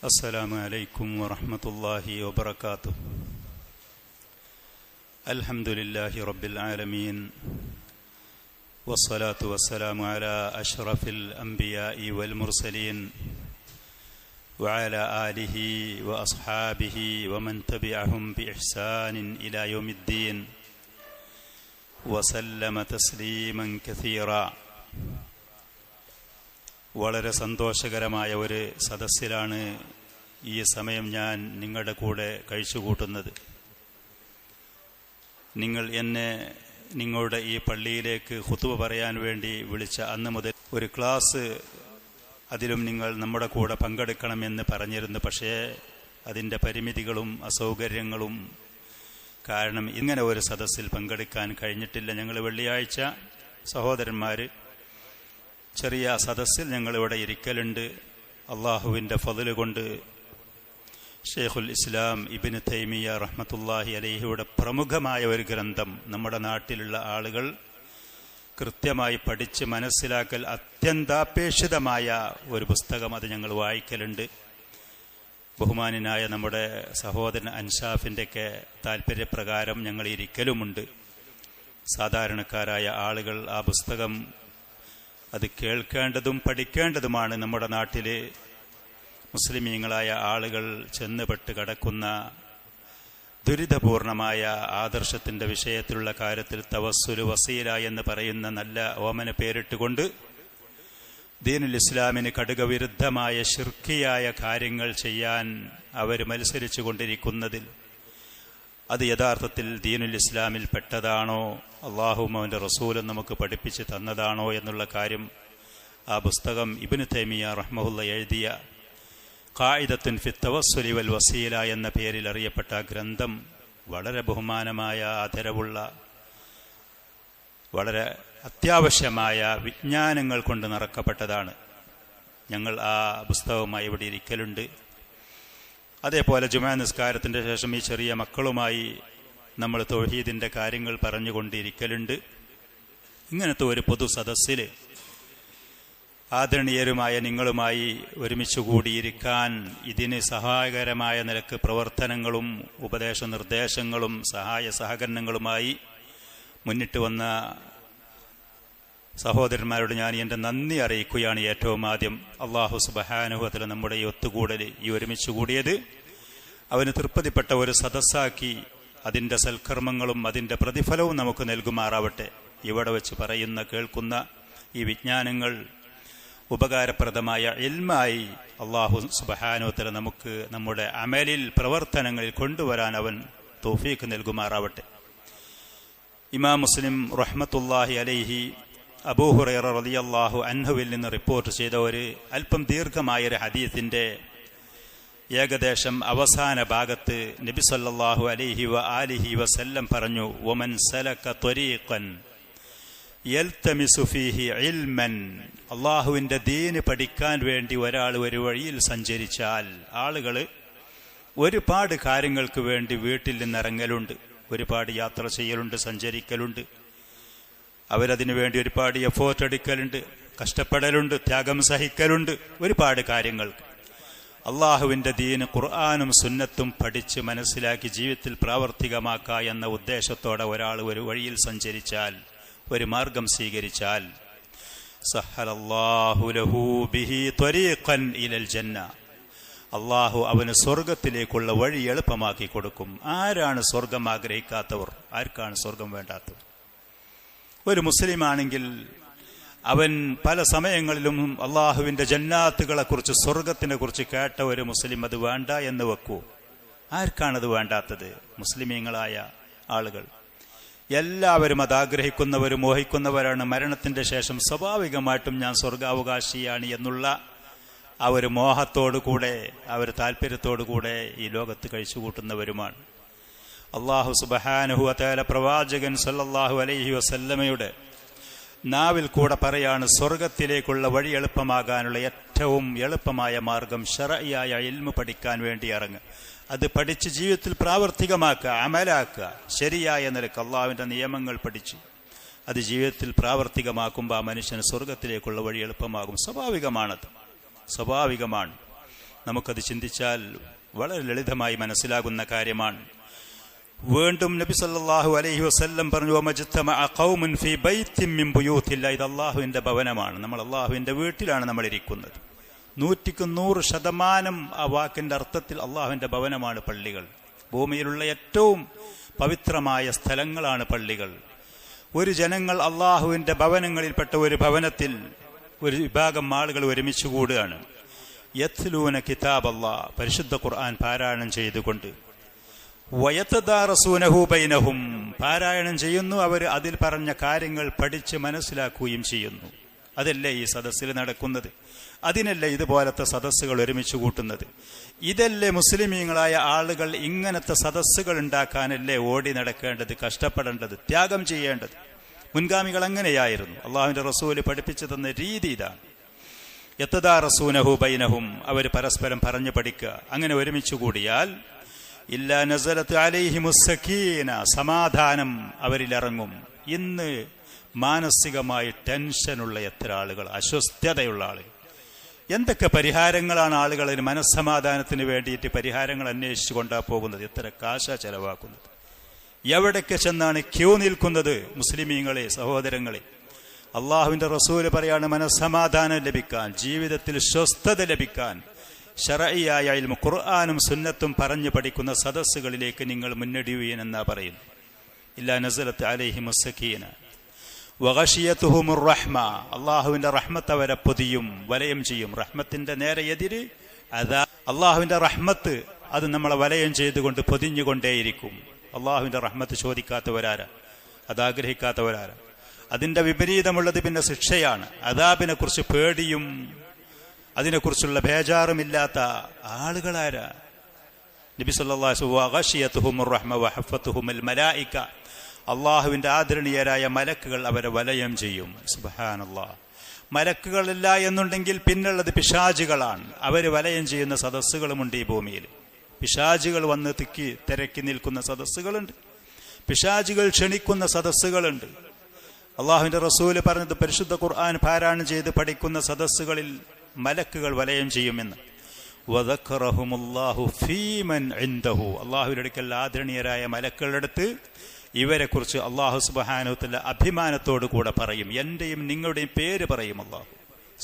السلام عليكم ورحمة الله وبركاته. الحمد لله رب العالمين والصلاة والسلام على أشرف الأنبياء والمرسلين وعلى آله وأصحابه ومن تبعهم بإحسان إلى يوم الدين وسلم تسليما كثيرا. വളരെ സന്തോഷകരമായ ഒരു സദസ്സിലാണ് ഈ സമയം ഞാൻ നിങ്ങളുടെ കൂടെ കഴിച്ചുകൂട്ടുന്നത്. നിങ്ങൾ എന്നെ നിങ്ങളുടെ ഈ പള്ളിയിലേക്ക് ഖുതുബ പറയാൻ വേണ്ടി വിളിച്ച അന്ന് മുതൽ ഒരു ക്ലാസ് അതിലും നിങ്ങൾ നമ്മുടെ കൂടെ പങ്കെടുക്കണമെന്ന് പറഞ്ഞിരുന്നു. പക്ഷേ അതിൻ്റെ പരിമിതികളും അസൗകര്യങ്ങളും കാരണം ഇങ്ങനെ ഒരു സദസ്സിൽ പങ്കെടുക്കാൻ കഴിഞ്ഞിട്ടില്ല. ഞങ്ങൾ വെള്ളിയാഴ്ച സഹോദരന്മാർ ചെറിയ സദസ്സിൽ ഞങ്ങളിവിടെ ഇരിക്കലുണ്ട്. അള്ളാഹുവിൻ്റെ ഫضل കൊണ്ട് ഷെയ്ഖുൽ ഇസ്ലാം ഇബ്നു തൈമിയ്യ റഹ്മത്തുള്ളാഹി അലൈഹിയുടെ പ്രമുഖമായ ഒരു ഗ്രന്ഥം നമ്മുടെ നാട്ടിലുള്ള ആളുകൾ കൃത്യമായി പഠിച്ച് മനസ്സിലാക്കൽ അത്യന്താപേക്ഷിതമായ ഒരു പുസ്തകം, അത് ഞങ്ങൾ വായിക്കലുണ്ട്. ബഹുമാനായ നമ്മുടെ സഹോദരൻ അൻഷാഫിൻ്റെയൊക്കെ താല്പര്യപ്രകാരം ഞങ്ങൾ ഇരിക്കലുമുണ്ട്. സാധാരണക്കാരായ ആളുകൾ ആ പുസ്തകം അത് കേൾക്കേണ്ടതും പഠിക്കേണ്ടതുമാണ്. നമ്മുടെ നാട്ടിൽ മുസ്ലിമീങ്ങളായ ആളുകൾ ചെന്നുപെട്ട് കിടക്കുന്ന ദുരിതപൂർണമായ ആദർശത്തിൻ്റെ വിഷയത്തിലുള്ള കാര്യത്തിൽ തവസ്സുൽ വസീല എന്ന് പറയുന്ന നല്ല ഓമന പേരിട്ടുകൊണ്ട് ദീനുൽ ഇസ്ലാമിന് കടുകവിരുദ്ധമായ ശിർക്കിയായ കാര്യങ്ങൾ ചെയ്യാൻ അവർ മത്സരിച്ചു കൊണ്ടിരിക്കുന്നതിൽ അത് യഥാർത്ഥത്തിൽ ദീനുൽ ഇസ്ലാമിൽ പെട്ടതാണോ, അള്ളാഹുവും അവൻ്റെ റസൂലും നമുക്ക് പഠിപ്പിച്ച് തന്നതാണോ എന്നുള്ള കാര്യം ആ പുസ്തകം ഇബ്നു തൈമിയ്യ റഹ്മഹുള്ള എഴുതിയ ഖായിദത്തുൻ ഫി തവസ്സുലി വൽ വസീല എന്ന പേരിൽ അറിയപ്പെട്ട ഗ്രന്ഥം വളരെ ബഹുമാനമായ ആദരവുള്ള വളരെ അത്യാവശ്യമായ വിജ്ഞാനങ്ങൾ കൊണ്ട് നിറക്കപ്പെട്ടതാണ്. ഞങ്ങൾ ആ പുസ്തകവുമായി ഇവിടെ ഇരിക്കലുണ്ട്. അതേപോലെ ജുമാ നിസ്കാരത്തിൻ്റെ ശേഷം ഈ ചെറിയ മക്കളുമായി നമ്മൾ തൗഹീദിൻ്റെ കാര്യങ്ങൾ പറഞ്ഞുകൊണ്ടിരിക്കലുണ്ട്. ഇങ്ങനത്തെ ഒരു പൊതു സദസ്സിൽ ആദരണീയരുമായ നിങ്ങളുമായി ഒരുമിച്ച് കൂടിയിരിക്കാൻ ഇതിന് സഹായകരമായ നിലക്ക് പ്രവർത്തനങ്ങളും ഉപദേശ നിർദ്ദേശങ്ങളും സഹായ സഹകരണങ്ങളുമായി മുന്നിട്ട് വന്ന സഹോദരന്മാരോട് ഞാൻ എൻ്റെ നന്ദി അറിയിക്കുകയാണ്. ഏറ്റവും ആദ്യം അള്ളാഹു സുബ്ഹാനഹു വ തആല നമ്മുടെ ഈ ഒത്തുകൂടൽ, ഈ ഒരുമിച്ച് കൂടിയത് അവന് തൃപ്തിപ്പെട്ട ഒരു സദസ്സാക്കി അതിൻ്റെ സൽക്കർമ്മങ്ങളും അതിൻ്റെ പ്രതിഫലവും നമുക്ക് നൽകുമാറാവട്ടെ. ഇവിടെ വെച്ച് പറയുന്ന കേൾക്കുന്ന ഈ വിജ്ഞാനങ്ങൾ ഉപകാരപ്രദമായ ഇൽമായി അള്ളാഹു സുബ്ഹാനഹു വ തആല നമുക്ക് നമ്മുടെ അമലിൽ പ്രവർത്തനങ്ങളിൽ കൊണ്ടുവരാൻ അവൻ തൗഫീഖ് നൽകുമാറാവട്ടെ. ഇമാം മുസ്ലിം റഹ്മത്തുള്ളാഹി അലൈഹി അബൂ ഹുറൈറ റളിയല്ലാഹു അൻഹുവിൽ നിന്ന് റിപ്പോർട്ട് ചെയ്ത ഒരു അല്പം ദീർഘമായൊരു ഹദീസിന്റെ ഏകദേശം അവസാന ഭാഗത്ത് നബി സല്ലല്ലാഹു അലൈഹി വ ആലിഹി വസല്ലം പറഞ്ഞു, വമൻ സലക ത്വരീഖൻ യൽതമിസു ഫീഹി ഇൽമൻ, അള്ളാഹുവിൻ്റെ ദീന് പഠിക്കാൻ വേണ്ടി ഒരാൾ ഒരു വഴിയിൽ സഞ്ചരിച്ചാൽ, ആളുകൾ ഒരുപാട് കാര്യങ്ങൾക്ക് വേണ്ടി വീട്ടിൽ നിന്നിറങ്ങലുണ്ട്, ഒരുപാട് യാത്ര ചെയ്യലുണ്ട്, സഞ്ചരിക്കലുണ്ട്, അവരതിനു വേണ്ടി ഒരുപാട് എഫോർട്ട് എടുക്കലുണ്ട്, കഷ്ടപ്പെടലുണ്ട്, ത്യാഗം സഹിക്കലുണ്ട്, ഒരുപാട് കാര്യങ്ങൾ. അള്ളാഹുവിൻ്റെ ദീന് ഖുർആനും സുന്നത്തും പഠിച്ച് മനസ്സിലാക്കി ജീവിതത്തിൽ പ്രാവർത്തികമാക്കുക എന്ന ഉദ്ദേശത്തോടെ ഒരാൾ ഒരു വഴിയിൽ സഞ്ചരിച്ചാൽ, ഒരു മാർഗം സ്വീകരിച്ചാൽ, സഹലല്ലാഹു ലഹു ബിഹി ത്വരീഖൻ ഇലൽ ജന്ന, അള്ളാഹു അവന് സ്വർഗത്തിലേക്കുള്ള വഴി എളുപ്പമാക്കി കൊടുക്കും. ആരാണ് സ്വർഗം ആഗ്രഹിക്കാത്തവർ? ആർക്കാണ് സ്വർഗം വേണ്ടാത്തവർ? ഒരു മുസ്ലിമാണെങ്കിൽ അവൻ പല സമയങ്ങളിലും അള്ളാഹുവിൻ്റെ ജന്നാത്തുകളെക്കുറിച്ച്, സ്വർഗത്തിനെ കുറിച്ച് കേട്ട ഒരു മുസ്ലിം അത് വേണ്ട എന്ന് വെക്കൂ. ആർക്കാണത് വേണ്ടാത്തത്? മുസ്ലിമീങ്ങളായ ആളുകൾ എല്ലാവരും അത് ആഗ്രഹിക്കുന്നവരും മോഹിക്കുന്നവരാണ്. മരണത്തിൻ്റെ ശേഷം സ്വാഭാവികമായിട്ടും ഞാൻ സ്വർഗാവകാശിയാണ് എന്നുള്ള ആ ഒരു മോഹത്തോടുകൂടെ, ആ ഒരു താല്പര്യത്തോടുകൂടെ ഈ ലോകത്ത് കഴിച്ചുകൂട്ടുന്നവരുമാണ്. അള്ളാഹു സുബ്ഹാനഹു വ തആല പ്രവാചകൻ സല്ലല്ലാഹു അലൈഹി വസല്ലമയുടെ നാവിൽ കൂടെ പറയാണ്, സ്വർഗത്തിലേക്കുള്ള വഴി എളുപ്പമാകാനുള്ള ഏറ്റവും എളുപ്പമായ മാർഗം ശർഈയായ ഇൽമു പഠിക്കാൻ വേണ്ടി ഇറങ്ങുക. അത് പഠിച്ച് ജീവിതത്തിൽ പ്രാവർത്തികമാക്കുക, അമലാക്കുക. ശരിയായ നിലക്ക് അള്ളാഹുവിൻ്റെ നിയമങ്ങൾ പഠിച്ച് അത് ജീവിതത്തിൽ പ്രാവർത്തികമാക്കുമ്പോൾ ആ മനുഷ്യന് സ്വർഗത്തിലേക്കുള്ള വഴി എളുപ്പമാകും. സ്വാഭാവികമാണത്, സ്വാഭാവികമാണ്. നമുക്കത് ചിന്തിച്ചാൽ വളരെ ലളിതമായി മനസ്സിലാകുന്ന കാര്യമാണ്. വീണ്ടും നബി സല്ലല്ലാഹു അലൈഹി വസല്ലം പറഞ്ഞു, വമജ്തമഅ ഖൗമുൻ ഫീ ബൈത്തിൻ മിൻ ബുയൂത്തില്ലാഹി, ഇത് അല്ലാഹുവിന്റെ ഭവനമാണ്, നമ്മൾ അല്ലാഹുവിന്റെ വീട്ടിലാണ് നമ്മൾ ഇരിക്കുന്നത്. 100% ആ വാക്കിന്റെ അർത്ഥത്തിൽ അല്ലാഹുവിന്റെ ഭവനമാണ് പള്ളികൾ. ഭൂമിയിലുള്ള ഏറ്റവും പവിത്രമായ സ്ഥലങ്ങളാണ് പള്ളികൾ. ഒരു ജനങ്ങൾ അല്ലാഹുവിന്റെ ഭവനങ്ങളിൽപ്പെട്ട ഒരു ഭവനത്തിൽ ഒരു വിഭാഗം ആളുകൾ ഒരുമിച്ച് കൂടുകയാണ്. യത്ലൂന കിതാബ് അല്ലാഹ്, പരിശുദ്ധ ഖുർആൻ പാരായണം ചെയ്തുകൊണ്ട്, വയതദാറസൂനഹു ബൈനഹും, പാരായണം ചെയ്യുന്നു, അവർ അതിൽ പറഞ്ഞ കാര്യങ്ങൾ പഠിച്ച് മനസ്സിലാക്കുകയും ചെയ്യുന്നു. അതല്ലേ ഈ സദസ്സിൽ നടക്കുന്നത്? അതിനല്ലേ ഇതുപോലത്തെ സദസ്സുകൾ ഒരുമിച്ച് കൂട്ടുന്നത്? ഇതല്ലേ മുസ്ലിമീങ്ങളായ ആളുകൾ ഇങ്ങനത്തെ സദസ്സുകൾ ഉണ്ടാക്കാനല്ലേ ഓടി നടക്കേണ്ടത്, കഷ്ടപ്പെടേണ്ടത്, ത്യാഗം ചെയ്യേണ്ടത്? മുൻഗാമികൾ അങ്ങനെയായിരുന്നു. അള്ളാഹുവിന്റെ റസൂല് പഠിപ്പിച്ചു തന്ന രീതി ഇതാണ്. യതദാറസൂനഹു ബൈനഹും, അവർ പരസ്പരം പറഞ്ഞു പഠിക്കുക. അങ്ങനെ ഒരുമിച്ച് കൂടിയാൽ ഇല്ലാ നസലത്ത് അലൈഹിമുസ് സകീന, സമാധാനം അവരിലിറങ്ങും. ഇന്ന് മാനസികമായി ടെൻഷനുള്ള എത്ര ആളുകൾ, അസ്വസ്ഥതയുള്ള ആളുകൾ. എന്തൊക്കെ പരിഹാരങ്ങളാണ് ആളുകൾ മനസ്സമാധാനത്തിന് വേണ്ടിയിട്ട് പരിഹാരങ്ങൾ അന്വേഷിച്ചു കൊണ്ടാ പോകുന്നത്? എത്ര കാശ ചെലവാക്കുന്നത്? എവിടേക്ക് ചെന്നാണ് ക്യൂ നിൽക്കുന്നത്? മുസ്ലിമീങ്ങളെ, സഹോദരങ്ങളെ, അള്ളാഹുവിന്റെ റസൂല് പറയാണ്, മനസ്സമാധാനം ലഭിക്കാൻ, ജീവിതത്തിൽ സ്വസ്ഥത ലഭിക്കാൻ ശർഈയായ ഇൽമു, ഖുർആനും സുന്നത്തും പറഞ്ഞു പഠിക്കുന്ന സദസ്സുകളിലേക്ക് നിങ്ങൾ മുന്നടിയുകയും എന്നാ പറയുന്നു. ഇല്ലാ നസലത്ത് അലൈഹിമുസ് സകീന വഗശിയതുഹുമുർ റഹ്മ, അള്ളാഹുവിന്റെ റഹ്മത്ത് അവരെ പൊതിയും, വലയം ചെയ്യും. റഹ്മത്തിന്റെ നേരെ എതിര് അതാ. അള്ളാഹുവിന്റെ റഹ്മത്ത് അത് നമ്മളെ വലയം ചെയ്തുകൊണ്ട് പൊതിഞ്ഞുകൊണ്ടേയിരിക്കും. അള്ളാഹുവിന്റെ റഹ്മത്ത് ചോദിക്കാത്തവരാരാ? അതാഗ്രഹിക്കാത്തവരാരാ? അതിന്റെ വിപരീതമുള്ളത് പിന്നെ ശിക്ഷയാണ്. അദാബിനെ കുറിച്ച് പേടിയും അതിനെക്കുറിച്ചുള്ള ബേജാറുമില്ലാത്ത ആളുകളാരാ? നബി സല്ലല്ലാഹു അലൈഹി വസല്ലം വഗശിയതുഹുമുർ റഹ്മ വഹഫത്തുഹുൽ മലായിക, അള്ളാഹുവിന്റെ ആദരണീയരായ മലക്കുകൾ അവരെ വലയം ചെയ്യും. സുബ്ഹാനല്ലാഹ്. മലക്കുകളില്ല എന്നുണ്ടെങ്കിൽ പിന്നുള്ളത് പിശാചുകളാണ്. അവര് വലയം ചെയ്യുന്ന സദസ്സുകളുമുണ്ട് ഈ ഭൂമിയിൽ. പിശാചുകൾ വന്ന് തിരക്കി നിൽക്കുന്ന സദസ്സുകളുണ്ട്. പിശാചുകൾ ക്ഷണിക്കുന്ന സദസ്സുകളുണ്ട്. അള്ളാഹുവിന്റെ റസൂല് പറഞ്ഞത്, പരിശുദ്ധ ഖുർആൻ പാരായണം ചെയ്ത് പഠിക്കുന്ന സദസ്സുകളിൽ മലക്കുകൾ വലയം ചെയ്യുമെന്ന്. വദക്കറഹുമുല്ലാഹു ഫീമൻ ഇൻദഹു, അള്ളാഹുവിന്റെ അടുക്കൽ ആദരണീയരായ മലക്കുകളുടെ അടുത്ത് ഇവരെക്കുറിച്ച് അള്ളാഹു സുബ്ഹാനഹു വ തആല അഭിമാനത്തോടു കൂടെ പറയും. എന്റെയും നിങ്ങളുടെയും പേര് പറയും അള്ളാഹു.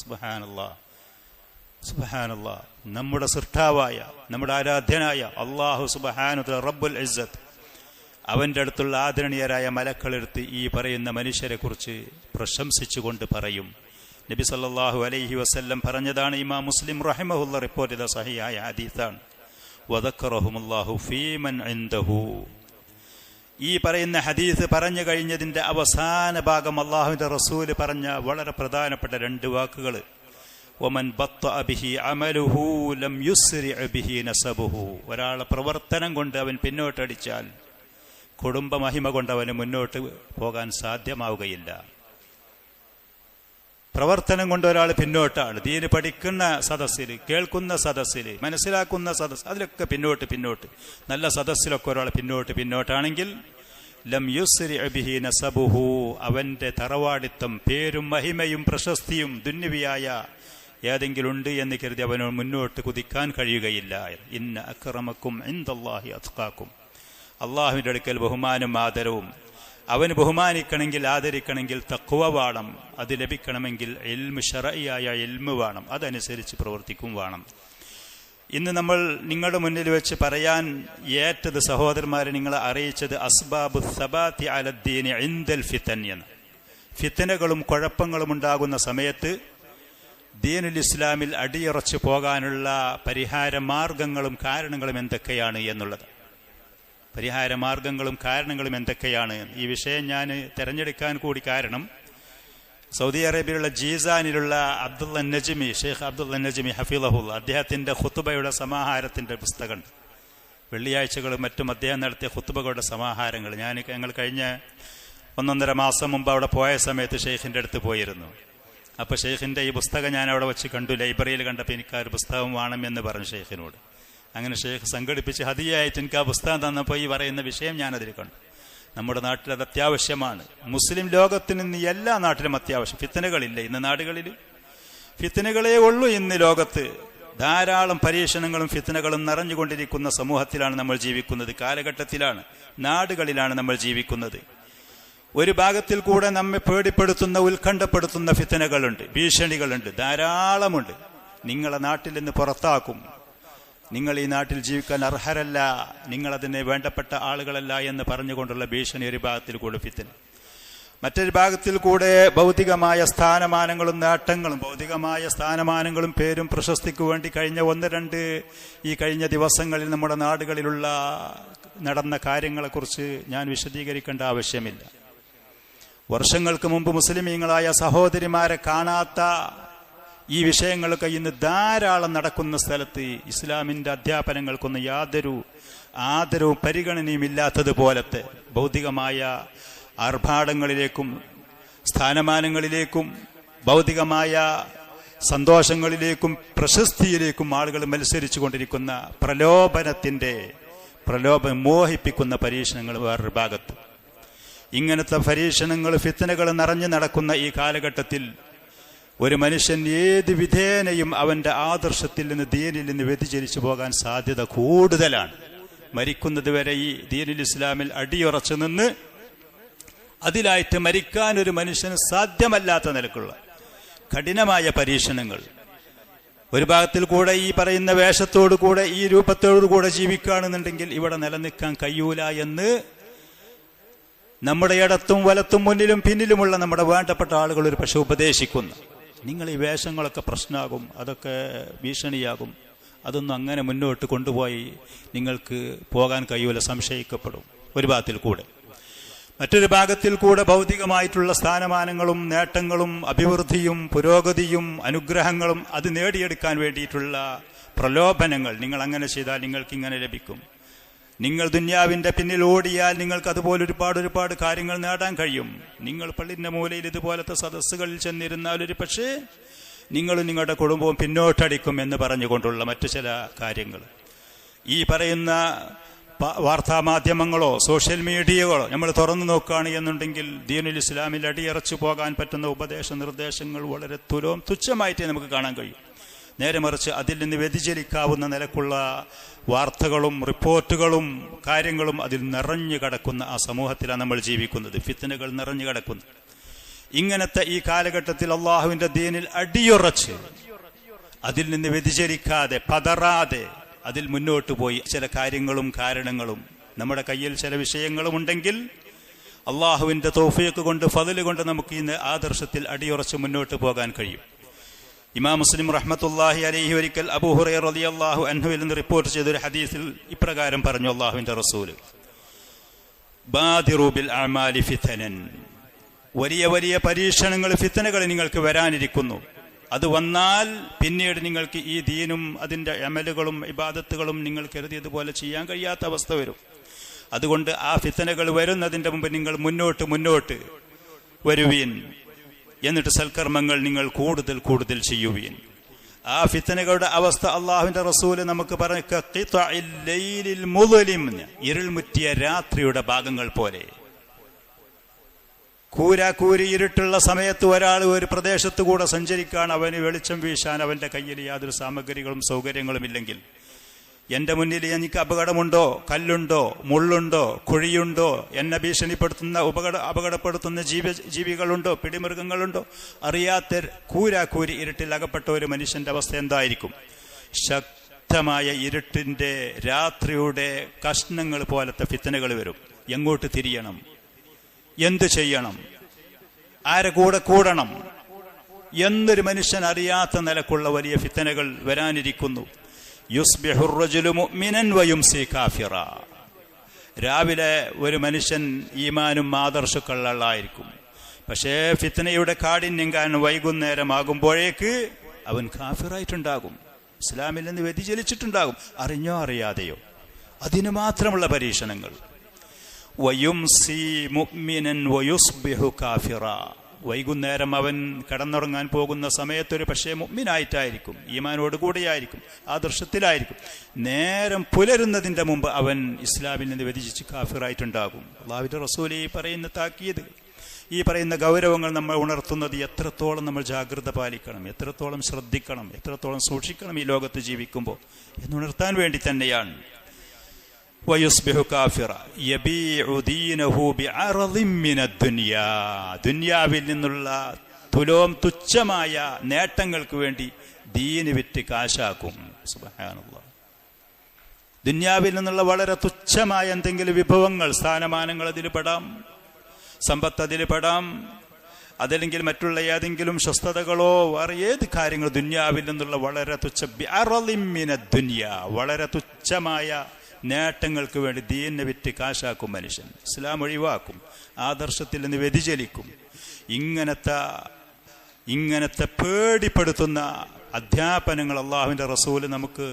സുബ്ഹാനല്ലാഹ്, സുബ്ഹാനല്ലാഹ്. നമ്മുടെ സൃഷ്ടാവായ, നമ്മുടെ ആരാധ്യനായ അള്ളാഹു സുബ്ഹാനഹു വ തആല റബ്ബുൽ ഇസ്സത്ത്, അവന്റെ അടുത്തുള്ള ആദരണീയരായ മലക്കളെടുത്ത് ഈ പറയുന്ന മനുഷ്യരെ കുറിച്ച് പ്രശംസിച്ചുകൊണ്ട് പറയും. നബി സല്ലല്ലാഹു അലൈഹി വസല്ലം പറഞ്ഞതാണ്. ഇമാം മുസ്ലിം റഹിമഹുല്ലാഹ് റിപ്പോർട്ട് ചെയ്ത സഹിഹായ ഹദീസാണ്. വദക്കറഹുമുല്ലാഹു ഫീമൻ ഇൻദഹു. ഈ പറയുന്ന ഹദീസ് പറഞ്ഞു കഴിഞ്ഞതിന്റെ അവസാന ഭാഗം അള്ളാഹുവിന്റെ റസൂല് പറഞ്ഞ വളരെ പ്രധാനപ്പെട്ട 2 വാക്കുകൾ. വമൻ ബത്തഅ ബിഹി അമലുഹു ലം യുസ്രി ബിഹി നസബുഹു. ഒരാളെ പ്രവർത്തനം കൊണ്ട് അവൻ പിന്നോട്ടടിച്ചാൽ കുടുംബ മഹിമ കൊണ്ട് അവന് മുന്നോട്ട് പോകാൻ സാധ്യമാവുകയില്ല. പ്രവർത്തനം കൊണ്ട് ഒരാൾ പിന്നോട്ടാണ്. ദീന് പഠിക്കുന്ന സദസ്സിൽ, കേൾക്കുന്ന സദസ്സിൽ, മനസ്സിലാക്കുന്ന സദസ്, അതിലൊക്കെ പിന്നോട്ട് നല്ല സദസ്സിലൊക്കെ ഒരാൾ പിന്നോട്ടാണെങ്കിൽ ലം യുസ്രി ബിഹി നസബുഹു, അവന്റെ തറവാടിത്തം, പേരും മഹിമയും പ്രശസ്തിയും ദുന്യവിയായ ഏതെങ്കിലും ഉണ്ട് എന്ന് കരുതി അവന് മുന്നോട്ട് കുതിക്കാൻ കഴിയുകയില്ല. ഇന്ന അക്രമക്കും ഇൻദല്ലാഹി അത്ഖാക്കും, അള്ളാഹുവിന്റെ അടുക്കൽ ബഹുമാനും ആദരവും, അവന് ബഹുമാനിക്കണമെങ്കിൽ ആദരിക്കണമെങ്കിൽ തഖ്വ വേണം. അത് ലഭിക്കണമെങ്കിൽ ഇൽമു, ശർഈയായ ഇൽമു വേണം. അതനുസരിച്ച് പ്രവർത്തിക്കും വേണം. ഇന്ന് നമ്മൾ നിങ്ങളുടെ മുന്നിൽ വെച്ച് പറയാൻ ഏറ്റത് സഹോദരന്മാരെ നിങ്ങളെ അറിയിച്ചത് അസ്ബാബു സബാത്തി അലദ്ദീനി ഇൻദൽ ഫിതൻ എന്ന്. ഫിത്തനകളും കുഴപ്പങ്ങളും ഉണ്ടാകുന്ന സമയത്ത് ദീനുൽ ഇസ്ലാമിൽ അടിയുറച്ചു പോകാനുള്ള പരിഹാര മാർഗങ്ങളും കാരണങ്ങളും എന്തൊക്കെയാണ് എന്നുള്ളത്. പരിഹാരമാർഗങ്ങളും കാരണങ്ങളും എന്തൊക്കെയാണ്? ഈ വിഷയം ഞാൻ തിരഞ്ഞെടുക്കാൻ കൂടി കാരണം, സൗദി അറേബ്യയിലുള്ള ജീസാനിലുള്ള അബ്ദുള്ള നജ്മി, ഷെയ്ഖ് അബ്ദുള്ള നജ്മി ഹഫിളഹുല്ലാ, അദ്ദേഹത്തിന്റെ ഖുതുബയുടെ സമാഹാരത്തിന്റെ പുസ്തകമുണ്ട്. വെള്ളിയാഴ്ചകളും മറ്റും അദ്ദേഹം നടത്തിയ ഖുതുബകളുടെ സമാഹാരങ്ങൾ ഞങ്ങൾ കഴിഞ്ഞ 1.5 മാസം മുമ്പ് അവിടെ പോയ സമയത്ത് ഷെയ്ഖിന്റെ അടുത്ത് പോയിരുന്നു. അപ്പൊ ഷെയ്ഖിന്റെ ഈ പുസ്തകം ഞാൻ അവിടെ വെച്ച് കണ്ടു. ലൈബ്രറിയിൽ കണ്ടപ്പോൾ എനിക്ക് ആ ഒരു പുസ്തകം വേണമെന്ന് പറഞ്ഞു ഷെയ്ഖിനോട്. അങ്ങനെ ഷെയ്ഖ് സംഘടിപ്പിച്ച് ഹദിയായിട്ട് എനിക്ക് ആ പുസ്തകം തന്നപ്പോൾ ഈ പറയുന്ന വിഷയം ഞാനതിൽ കണ്ടു. നമ്മുടെ നാട്ടിൽ അത് അത്യാവശ്യമാണ്. മുസ്ലിം ലോകത്തിന് ഇന്ന് എല്ലാ നാട്ടിലും അത്യാവശ്യം. ഫിത്തനകളില്ല ഇന്ന് നാടുകളിൽ, ഫിത്തനകളേ ഉള്ളൂ ഇന്ന് ലോകത്ത്. ധാരാളം പരീക്ഷണങ്ങളും ഫിത്നകളും നിറഞ്ഞുകൊണ്ടിരിക്കുന്ന സമൂഹത്തിലാണ് നമ്മൾ ജീവിക്കുന്നത്, കാലഘട്ടത്തിലാണ്, നാടുകളിലാണ് നമ്മൾ ജീവിക്കുന്നത്. ഒരു ഭാഗത്തിൽ കൂടെ നമ്മെ പേടിപ്പെടുത്തുന്ന, ഉത്കണ്ഠപ്പെടുത്തുന്ന ഫിത്നകളുണ്ട്, ഭീഷണികളുണ്ട്, ധാരാളമുണ്ട്. നിങ്ങളെ നാട്ടിൽ നിന്ന് പുറത്താക്കും, നിങ്ങൾ ഈ നാട്ടിൽ ജീവിക്കാൻ അർഹരല്ല, നിങ്ങളതിന് വേണ്ടപ്പെട്ട ആളുകളല്ല എന്ന് പറഞ്ഞുകൊണ്ടുള്ള ഭീഷണി ഒരു ഭാഗത്തിൽ കൂടെ ഫിത്ന. മറ്റൊരു ഭാഗത്തിൽ കൂടെ ഭൗതികമായ സ്ഥാനമാനങ്ങളും നേട്ടങ്ങളും, ഭൗതികമായ സ്ഥാനമാനങ്ങളും പേരും പ്രശസ്തിക്കു വേണ്ടി കഴിഞ്ഞ ദിവസങ്ങളിൽ നമ്മുടെ നാടുകളിലുള്ള നടന്ന കാര്യങ്ങളെക്കുറിച്ച് ഞാൻ വിശദീകരിക്കേണ്ട ആവശ്യമില്ല. വർഷങ്ങൾക്ക് മുമ്പ് മുസ്ലിമീങ്ങളായ സഹോദരിമാരെ കാണാത്ത ഈ വിഷയങ്ങളൊക്കെ ഇന്ന് ധാരാളം നടക്കുന്ന സ്ഥലത്ത് ഇസ്ലാമിന്റെ അധ്യാപനങ്ങൾക്കൊന്നും യാതൊരു ആദരവും പരിഗണനയും ഇല്ലാത്തതുപോലത്തെ ഭൗതികമായ ആർഭാടങ്ങളിലേക്കും സ്ഥാനമാനങ്ങളിലേക്കും ഭൗതികമായ സന്തോഷങ്ങളിലേക്കും പ്രശസ്തിയിലേക്കും ആളുകൾ മത്സരിച്ചു കൊണ്ടിരിക്കുന്ന പ്രലോഭനം മോഹിപ്പിക്കുന്ന പരീക്ഷണങ്ങൾ വേറൊരു ഭാഗത്ത്. ഇങ്ങനത്തെ പരീക്ഷണങ്ങൾ, ഫിത്നകൾ നിറഞ്ഞു നടക്കുന്ന ഈ കാലഘട്ടത്തിൽ ഒരു മനുഷ്യൻ ഏത് വിധേനയും അവന്റെ ആദർശത്തിൽ നിന്ന്, ദീനിൽ നിന്ന് വ്യതിചലിച്ചു പോകാൻ സാധ്യത കൂടുതലാണ്. മരിക്കുന്നത് വരെ ഈ ദീനുൽ ഇസ്ലാമിൽ അടിയുറച്ചു നിന്ന് അതിലായിട്ട് മരിക്കാൻ ഒരു മനുഷ്യന് സാധ്യമല്ലാത്ത നിലക്കുള്ള കഠിനമായ പരീക്ഷണങ്ങൾ. ഒരു ഭാഗത്തിൽ കൂടെ ഈ പറയുന്ന വേഷത്തോടു കൂടെ, ഈ രൂപത്തോടു കൂടെ ജീവിക്കുകയാണെന്നുണ്ടെങ്കിൽ ഇവിടെ നിലനിൽക്കാൻ കഴിയൂല എന്ന് നമ്മുടെ ഇടത്തും വലത്തും മുന്നിലും പിന്നിലുമുള്ള നമ്മുടെ വേണ്ടപ്പെട്ട ആളുകൾ ഒരു പക്ഷെ ഉപദേശിക്കുന്നു. നിങ്ങൾ ഈ വേഷങ്ങളൊക്കെ പ്രശ്നമാകും, അതൊക്കെ ഭീഷണിയാകും, അതൊന്നും അങ്ങനെ മുന്നോട്ട് കൊണ്ടുപോയി നിങ്ങൾക്ക് പോകാൻ കഴിയൂല, സംശയിക്കപ്പെടും. ഒരു ഭാഗത്തിൽ കൂടെ. മറ്റൊരു ഭാഗത്തിൽ കൂടെ ഭൗതികമായിട്ടുള്ള സ്ഥാനമാനങ്ങളും നേട്ടങ്ങളും അഭിവൃദ്ധിയും പുരോഗതിയും അനുഗ്രഹങ്ങളും അത് നേടിയെടുക്കാൻ വേണ്ടിയിട്ടുള്ള പ്രലോഭനങ്ങൾ. നിങ്ങൾ അങ്ങനെ ചെയ്താൽ നിങ്ങൾക്ക് ഇങ്ങനെ ലഭിക്കും, നിങ്ങൾ ദുന്യാവിന്റെ പിന്നിൽ ഓടിയാൽ നിങ്ങൾക്ക് അതുപോലെ ഒരുപാട് കാര്യങ്ങൾ നേടാൻ കഴിയും, നിങ്ങൾ പള്ളിന്റെ മൂലയിൽ ഇതുപോലത്തെ സദസ്സുകളിൽ ചെന്നിരുന്നാൽ ഒരു പക്ഷേ നിങ്ങളും നിങ്ങളുടെ കുടുംബവും പിന്നോട്ടടിക്കും എന്ന് പറഞ്ഞുകൊണ്ടുള്ള മറ്റു ചില കാര്യങ്ങൾ. ഈ പറയുന്ന വാർത്താമാധ്യമങ്ങളോ സോഷ്യൽ മീഡിയകളോ നമ്മൾ തുറന്നു നോക്കുകയാണ് എന്നുണ്ടെങ്കിൽ ദീനുൽ ഇസ്ലാമിൽ അടിയറച്ചു പോകാൻ പറ്റുന്ന ഉപദേശ നിർദ്ദേശങ്ങൾ വളരെ തുച്ഛമായിട്ടേ നമുക്ക് കാണാൻ കഴിയും. നേരെ മറിച്ച് അതിൽ നിന്ന് വ്യതിചലിക്കാവുന്ന നിലക്കുള്ള വാർത്തകളും റിപ്പോർട്ടുകളും കാര്യങ്ങളും അതിൽ നിറഞ്ഞു കിടക്കുന്ന ആ സമൂഹത്തിലാണ് നമ്മൾ ജീവിക്കുന്നത്. ഫിത്നകൾ നിറഞ്ഞു കിടക്കുന്നു. ഇങ്ങനത്തെ ഈ കാലഘട്ടത്തിൽ അള്ളാഹുവിന്റെ ദീനിൽ അടിയുറച്ച് അതിൽ നിന്ന് വ്യതിചലിക്കാതെ പതറാതെ അതിൽ മുന്നോട്ട് പോയി ചില കാര്യങ്ങളും കാരണങ്ങളും നമ്മുടെ കയ്യിൽ ചില വിഷയങ്ങളും ഉണ്ടെങ്കിൽ അള്ളാഹുവിന്റെ തൗഫീഖ് കൊണ്ട്, ഫദ്ല് കൊണ്ട് നമുക്ക് ഇന്ന് ആദർശത്തിൽ അടിയുറച്ച് മുന്നോട്ട് പോകാൻ കഴിയും. ഇമാം മുസ്ലിം റഹ്മത്തുള്ളാഹി അലൈഹി ഒരിക്കൽ അബൂ ഹുറൈറ റളിയല്ലാഹു അൻഹുവിൽ നിന്ന് റിപ്പോർട്ട് ചെയ്തൊരു ഹദീസിൽ ഇപ്രകാരം പറഞ്ഞു അള്ളാഹുവിന്റെ റസൂല്, ബാദിറു ബിൽ അഅമാലി ഫിതനൻ, വലിയ വലിയ പരീക്ഷണങ്ങൾ, ഫിത്നകൾ നിങ്ങൾക്ക് വരാനിരിക്കുന്നു. അത് വന്നാൽ പിന്നീട് നിങ്ങൾക്ക് ഈ ദീനും അതിന്റെ അമലുകളും ഇബാദത്തുകളും നിങ്ങൾ കരുതിയതുപോലെ ചെയ്യാൻ കഴിയാത്ത അവസ്ഥ വരും. അതുകൊണ്ട് ആ ഫിത്നകൾ വരുന്നതിന്റെ മുമ്പ് നിങ്ങൾ മുന്നോട്ട് വരുവീൻ, എന്നിട്ട് സൽക്കർമ്മങ്ങൾ നിങ്ങൾ കൂടുതൽ ചെയ്യുവീൻ. ആ ഫിത്നകളുടെ അവസ്ഥ അള്ളാഹുവിന്റെ റസൂല് നമുക്ക് പറഞ്ഞു, ഇരുൾമുറ്റിയ രാത്രിയുടെ ഭാഗങ്ങൾ പോലെ. കൂരി ഇരുട്ടുള്ള സമയത്ത് ഒരാൾ ഒരു പ്രദേശത്ത് കൂടെ സഞ്ചരിക്കാൻ, അവന് വെളിച്ചം വീശാൻ അവന്റെ കയ്യിൽ യാതൊരു സാമഗ്രികളും സൗകര്യങ്ങളും ഇല്ലെങ്കിൽ, എന്റെ മുന്നിൽ എനിക്ക് അപകടമുണ്ടോ, കല്ലുണ്ടോ, മുള്ളുണ്ടോ, കുഴിയുണ്ടോ, എന്നെ ഭീഷണിപ്പെടുത്തുന്ന അപകടപ്പെടുത്തുന്ന ജീവികളുണ്ടോ, പിടിമൃഗങ്ങളുണ്ടോ, അറിയാത്ത കൂരി ഇരുട്ടിൽ അകപ്പെട്ട ഒരു മനുഷ്യന്റെ അവസ്ഥ എന്തായിരിക്കും? ശക്തമായ ഇരുട്ടിന്റെ രാത്രിയുടെ കഷ്ണങ്ങൾ പോലത്തെ ഫിത്നകൾ വരും. എങ്ങോട്ട് തിരിയണം, എന്തു ചെയ്യണം, ആരെ കൂടെ കൂടണം എന്നൊരു മനുഷ്യൻ അറിയാത്ത നിലക്കുള്ള വലിയ ഫിത്നകൾ വരാനിരിക്കുന്നു. യുസ്ബിഹുർ റജുലു മുഅ്മിനൻ വയുംസി കാഫിറ. രാവിലെ ഒരു മനുഷ്യൻ ഈമാനും ആദർശക്കള്ളായിരിക്കും, പക്ഷേ ഫിത്നയുടെ കാഠിന്യം കാരണം വൈകുന്നേരമാകുമ്പോഴേക്ക് അവൻ കാഫിറായിട്ടുണ്ടാകും, ഇസ്ലാമിൽ നിന്ന് വ്യതിചലിച്ചിട്ടുണ്ടാകും, അറിഞ്ഞോ അറിയാതെയോ. അതിനു മാത്രമുള്ള പരീക്ഷണങ്ങൾ. വയുംസി മുഅ്മിനൻ വയുസ്ബിഹു കാഫിറ. വൈകുന്നേരം അവൻ കിടന്നുറങ്ങാൻ പോകുന്ന സമയത്തൊരു പക്ഷേ മുഅ്മിനായിട്ടായിരിക്കും, ഈമാനോട് കൂടിയായിരിക്കും, ആദർശത്തിലായിരിക്കും. നേരം പുലരുന്നതിന്റെ മുമ്പ് അവൻ ഇസ്ലാമിൽ നിന്ന് വ്യതിചലിച്ച് കാഫിറായിട്ടുണ്ടാകും. അല്ലാഹുവിന്റെ റസൂൽ പറയുന്ന താക്കീത്, ഈ പറയുന്ന ഗൗരവങ്ങൾ നമ്മൾ ഉണർത്തുന്നത് എത്രത്തോളം നമ്മൾ ജാഗ്രത പാലിക്കണം, എത്രത്തോളം ശ്രദ്ധിക്കണം, എത്രത്തോളം സൂക്ഷിക്കണം ഈ ലോകത്ത് ജീവിക്കുമ്പോൾ എന്നുണർത്താൻ വേണ്ടി തന്നെയാണ്. വയുസ്ബിഹു കാഫിറ യബീഉ ദീനഹു ബിഅറളിൻ മിനദ്ദുനിയാ, ദുനിയാവിൽ നിന്നുള്ള തുച്ഛമായ നേട്ടങ്ങൾക്ക് വേണ്ടി ദീന് വിറ്റ് കാശാക്കും. സുബ്ഹാനല്ലാഹ്. ദുനിയാവിൽ നിന്നുള്ള വളരെ തുച്ഛമായ എന്തെങ്കിലും വിഭവങ്ങൾ, സ്ഥാനമാനങ്ങൾ അതിൽ പെടാം, സമ്പത്ത് അതിൽ പെടാം, അതല്ലെങ്കിൽ മറ്റുള്ള ഏതെങ്കിലും സ്വസ്ഥതകളോ വേറെ ഏത് കാര്യങ്ങൾ ദുനിയാവിൽ നിന്നുള്ള വളരെ വളരെ തുച്ഛമായ നേട്ടങ്ങൾക്ക് വേണ്ടി ദീനിനെ വിറ്റ് കാശാക്കും മനുഷ്യൻ. ഇസ്ലാം ഒഴിവാക്കും, ആദർശത്തിൽ നിന്ന് വ്യതിചലിക്കും. ഇങ്ങനത്തെ പേടിപ്പെടുത്തുന്ന അധ്യാപനങ്ങൾ അള്ളാഹുവിൻ്റെ റസൂല് നമുക്ക്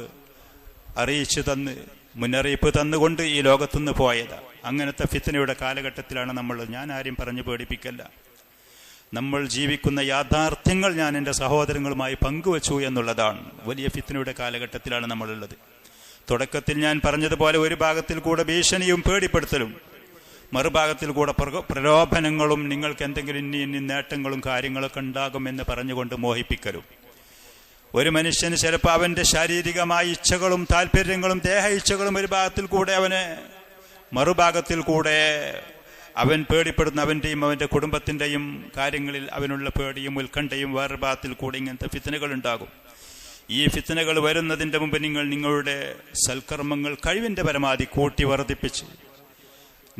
അറിയിച്ചു തന്ന്, മുന്നറിയിപ്പ് തന്നുകൊണ്ട് ഈ ലോകത്തുനിന്ന് പോയതാണ്. അങ്ങനത്തെ ഫിത്നയുടെ കാലഘട്ടത്തിലാണ് നമ്മൾ. ഞാൻ ആരെയും പറഞ്ഞു പേടിപ്പിക്കല്ല. നമ്മൾ ജീവിക്കുന്ന യാഥാർത്ഥ്യങ്ങൾ ഞാൻ എൻ്റെ സഹോദരങ്ങളുമായി പങ്കുവച്ചു എന്നുള്ളതാണ്. വലിയ ഫിത്നയുടെ കാലഘട്ടത്തിലാണ് നമ്മളുള്ളത്. തുടക്കത്തിൽ ഞാൻ പറഞ്ഞതുപോലെ ഒരു ഭാഗത്തിൽ കൂടെ ഭീഷണിയും പേടിപ്പെടുത്തലും, മറുഭാഗത്തിൽ കൂടെ പ്രലോഭനങ്ങളും, നിങ്ങൾക്ക് എന്തെങ്കിലും ഇനി നേട്ടങ്ങളും കാര്യങ്ങളൊക്കെ ഉണ്ടാകുമെന്ന് പറഞ്ഞുകൊണ്ട് മോഹിപ്പിക്കലും. ഒരു മനുഷ്യന് ചിലപ്പോൾ അവൻ്റെ ശാരീരികമായ ഇച്ഛകളും താല്പര്യങ്ങളും ദേഹ ഇച്ഛകളും ഒരു ഭാഗത്തിൽ കൂടെ അവന്, മറുഭാഗത്തിൽ കൂടെ അവൻ പേടിപ്പെടുന്ന അവൻ്റെയും അവൻ്റെ കുടുംബത്തിൻ്റെയും കാര്യങ്ങളിൽ അവനുള്ള പേടിയും ഉത്കണ്ഠയും വേറെ ഭാഗത്തിൽ കൂടെ ഇങ്ങനത്തെ ഫിത്നകൾ ഉണ്ടാകും. ഈ ഫിത്നകൾ വരുന്നതിൻ്റെ മുമ്പ് നിങ്ങളുടെ സൽക്കർമ്മങ്ങൾ കഴിവിൻ്റെ പരമാവധി കൂട്ടി വർദ്ധിപ്പിച്ച്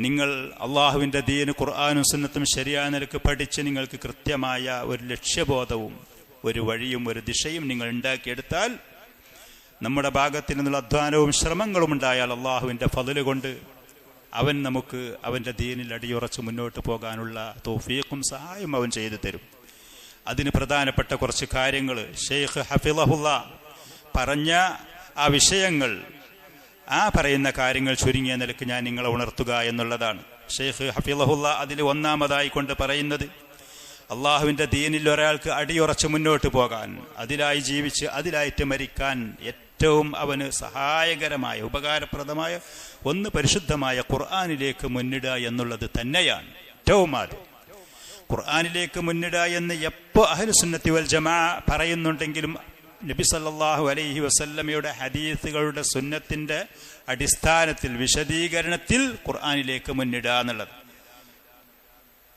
നിങ്ങൾ അള്ളാഹുവിൻ്റെ ദീന് ഖുർആനും സുന്നത്തും ശരിയായ നിലക്ക് പഠിച്ച് നിങ്ങൾക്ക് കൃത്യമായ ഒരു ലക്ഷ്യബോധവും ഒരു വഴിയും ഒരു ദിശയും നിങ്ങൾ ഉണ്ടാക്കിയെടുത്താൽ, നമ്മുടെ ഭാഗത്തിൽ നിന്നുള്ള അധ്വാനവും ശ്രമങ്ങളും ഉണ്ടായാൽ അള്ളാഹുവിൻ്റെ ഫضല് കൊണ്ട് അവൻ നമുക്ക് അവൻ്റെ ദീനിൽ അടിയുറച്ച് മുന്നോട്ട് പോകാനുള്ള തൗഫീഖും സഹായം അവൻ ചെയ്തു തരും. അതിന് പ്രധാനപ്പെട്ട കുറച്ച് കാര്യങ്ങൾ ഷെയ്ഖ് ഹഫിളഹുല്ല പറഞ്ഞ ആ വിഷയങ്ങൾ, ആ പറയുന്ന കാര്യങ്ങൾ ചുരുങ്ങിയ നിലക്ക് ഞാൻ നിങ്ങളെ ഉണർത്തുക എന്നുള്ളതാണ്. ഷെയ്ഖ് ഹഫിളഹുല്ല അതിൽ ഒന്നാമതായി കൊണ്ട് പറയുന്നത്, അള്ളാഹുവിൻ്റെ ദീനിൽ ഒരാൾക്ക് അടിയുറച്ച് മുന്നോട്ട് പോകാൻ, അതിലായി ജീവിച്ച് അതിലായിട്ട് മരിക്കാൻ ഏറ്റവും അവന് സഹായകരമായ ഉപകാരപ്രദമായ ഒന്ന് പരിശുദ്ധമായ ഖുർആനിലേക്ക് മുന്നിടുക എന്നുള്ളത് തന്നെയാണ് ഏറ്റവും ആദ്യം. ഖുർആനിലേക്ക് മുന്നിടുക എന്ന് എപ്പോൾ അഹ്ലുസുന്നത്തി വൽ ജമാ പറയുന്നുണ്ടെങ്കിലും നബി സല്ലല്ലാഹു അലൈഹി വസല്ലമയുടെ ഹദീസുകളുടെ സുന്നത്തിന്റെ അടിസ്ഥാനത്തിൽ വിശദീകരണത്തിൽ ഖുർആനിലേക്ക് മുന്നിടുക എന്നുള്ളത്.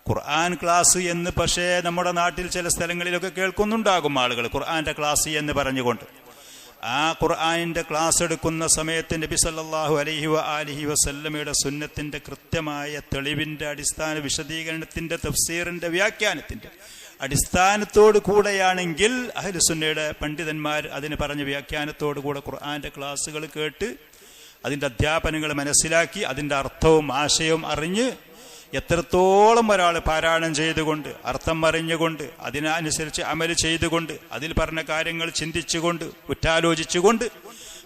ഖുർആൻ ക്ലാസ് എന്ന് പക്ഷേ നമ്മുടെ നാട്ടിൽ ചില സ്ഥലങ്ങളിലൊക്കെ കേൾക്കുന്നുണ്ടാകും ആളുകൾ ഖുർആന്റെ ക്ലാസ് എന്ന് പറഞ്ഞുകൊണ്ട്. ആ ഖുർആനിന്റെ ക്ലാസ് എടുക്കുന്ന സമയത്ത് നബി സല്ലല്ലാഹു അലൈഹി വസല്ലമയുടെ സുന്നത്തിന്റെ കൃത്യമായ തെളിവിന്റെ അടിസ്ഥാന വിശദീകരണത്തിന്റെ തഫ്സീറിന്റെ വ്യാഖ്യാനത്തിന്റെ അടിസ്ഥാനത്തോടു കൂടെയാണെങ്കിൽ അഹ്ലുസുന്നയുടെ പണ്ഡിതന്മാർ അതിന് പറഞ്ഞ വ്യാഖ്യാനത്തോടു കൂടെ ഖുർആന്റെ ക്ലാസ്സുകൾ കേട്ട് അതിന്റെ അധ്യാപനങ്ങൾ മനസ്സിലാക്കി അതിന്റെ അർത്ഥവും ആശയവും അറിഞ്ഞ് എത്രത്തോളം ഒരാൾ പാരായണം ചെയ്തുകൊണ്ട് അർത്ഥം അറിഞ്ഞുകൊണ്ട് അതിനനുസരിച്ച് അമല് ചെയ്തുകൊണ്ട് അതിൽ പറഞ്ഞ കാര്യങ്ങൾ ചിന്തിച്ചുകൊണ്ട് ഉറ്റാലോചിച്ചുകൊണ്ട്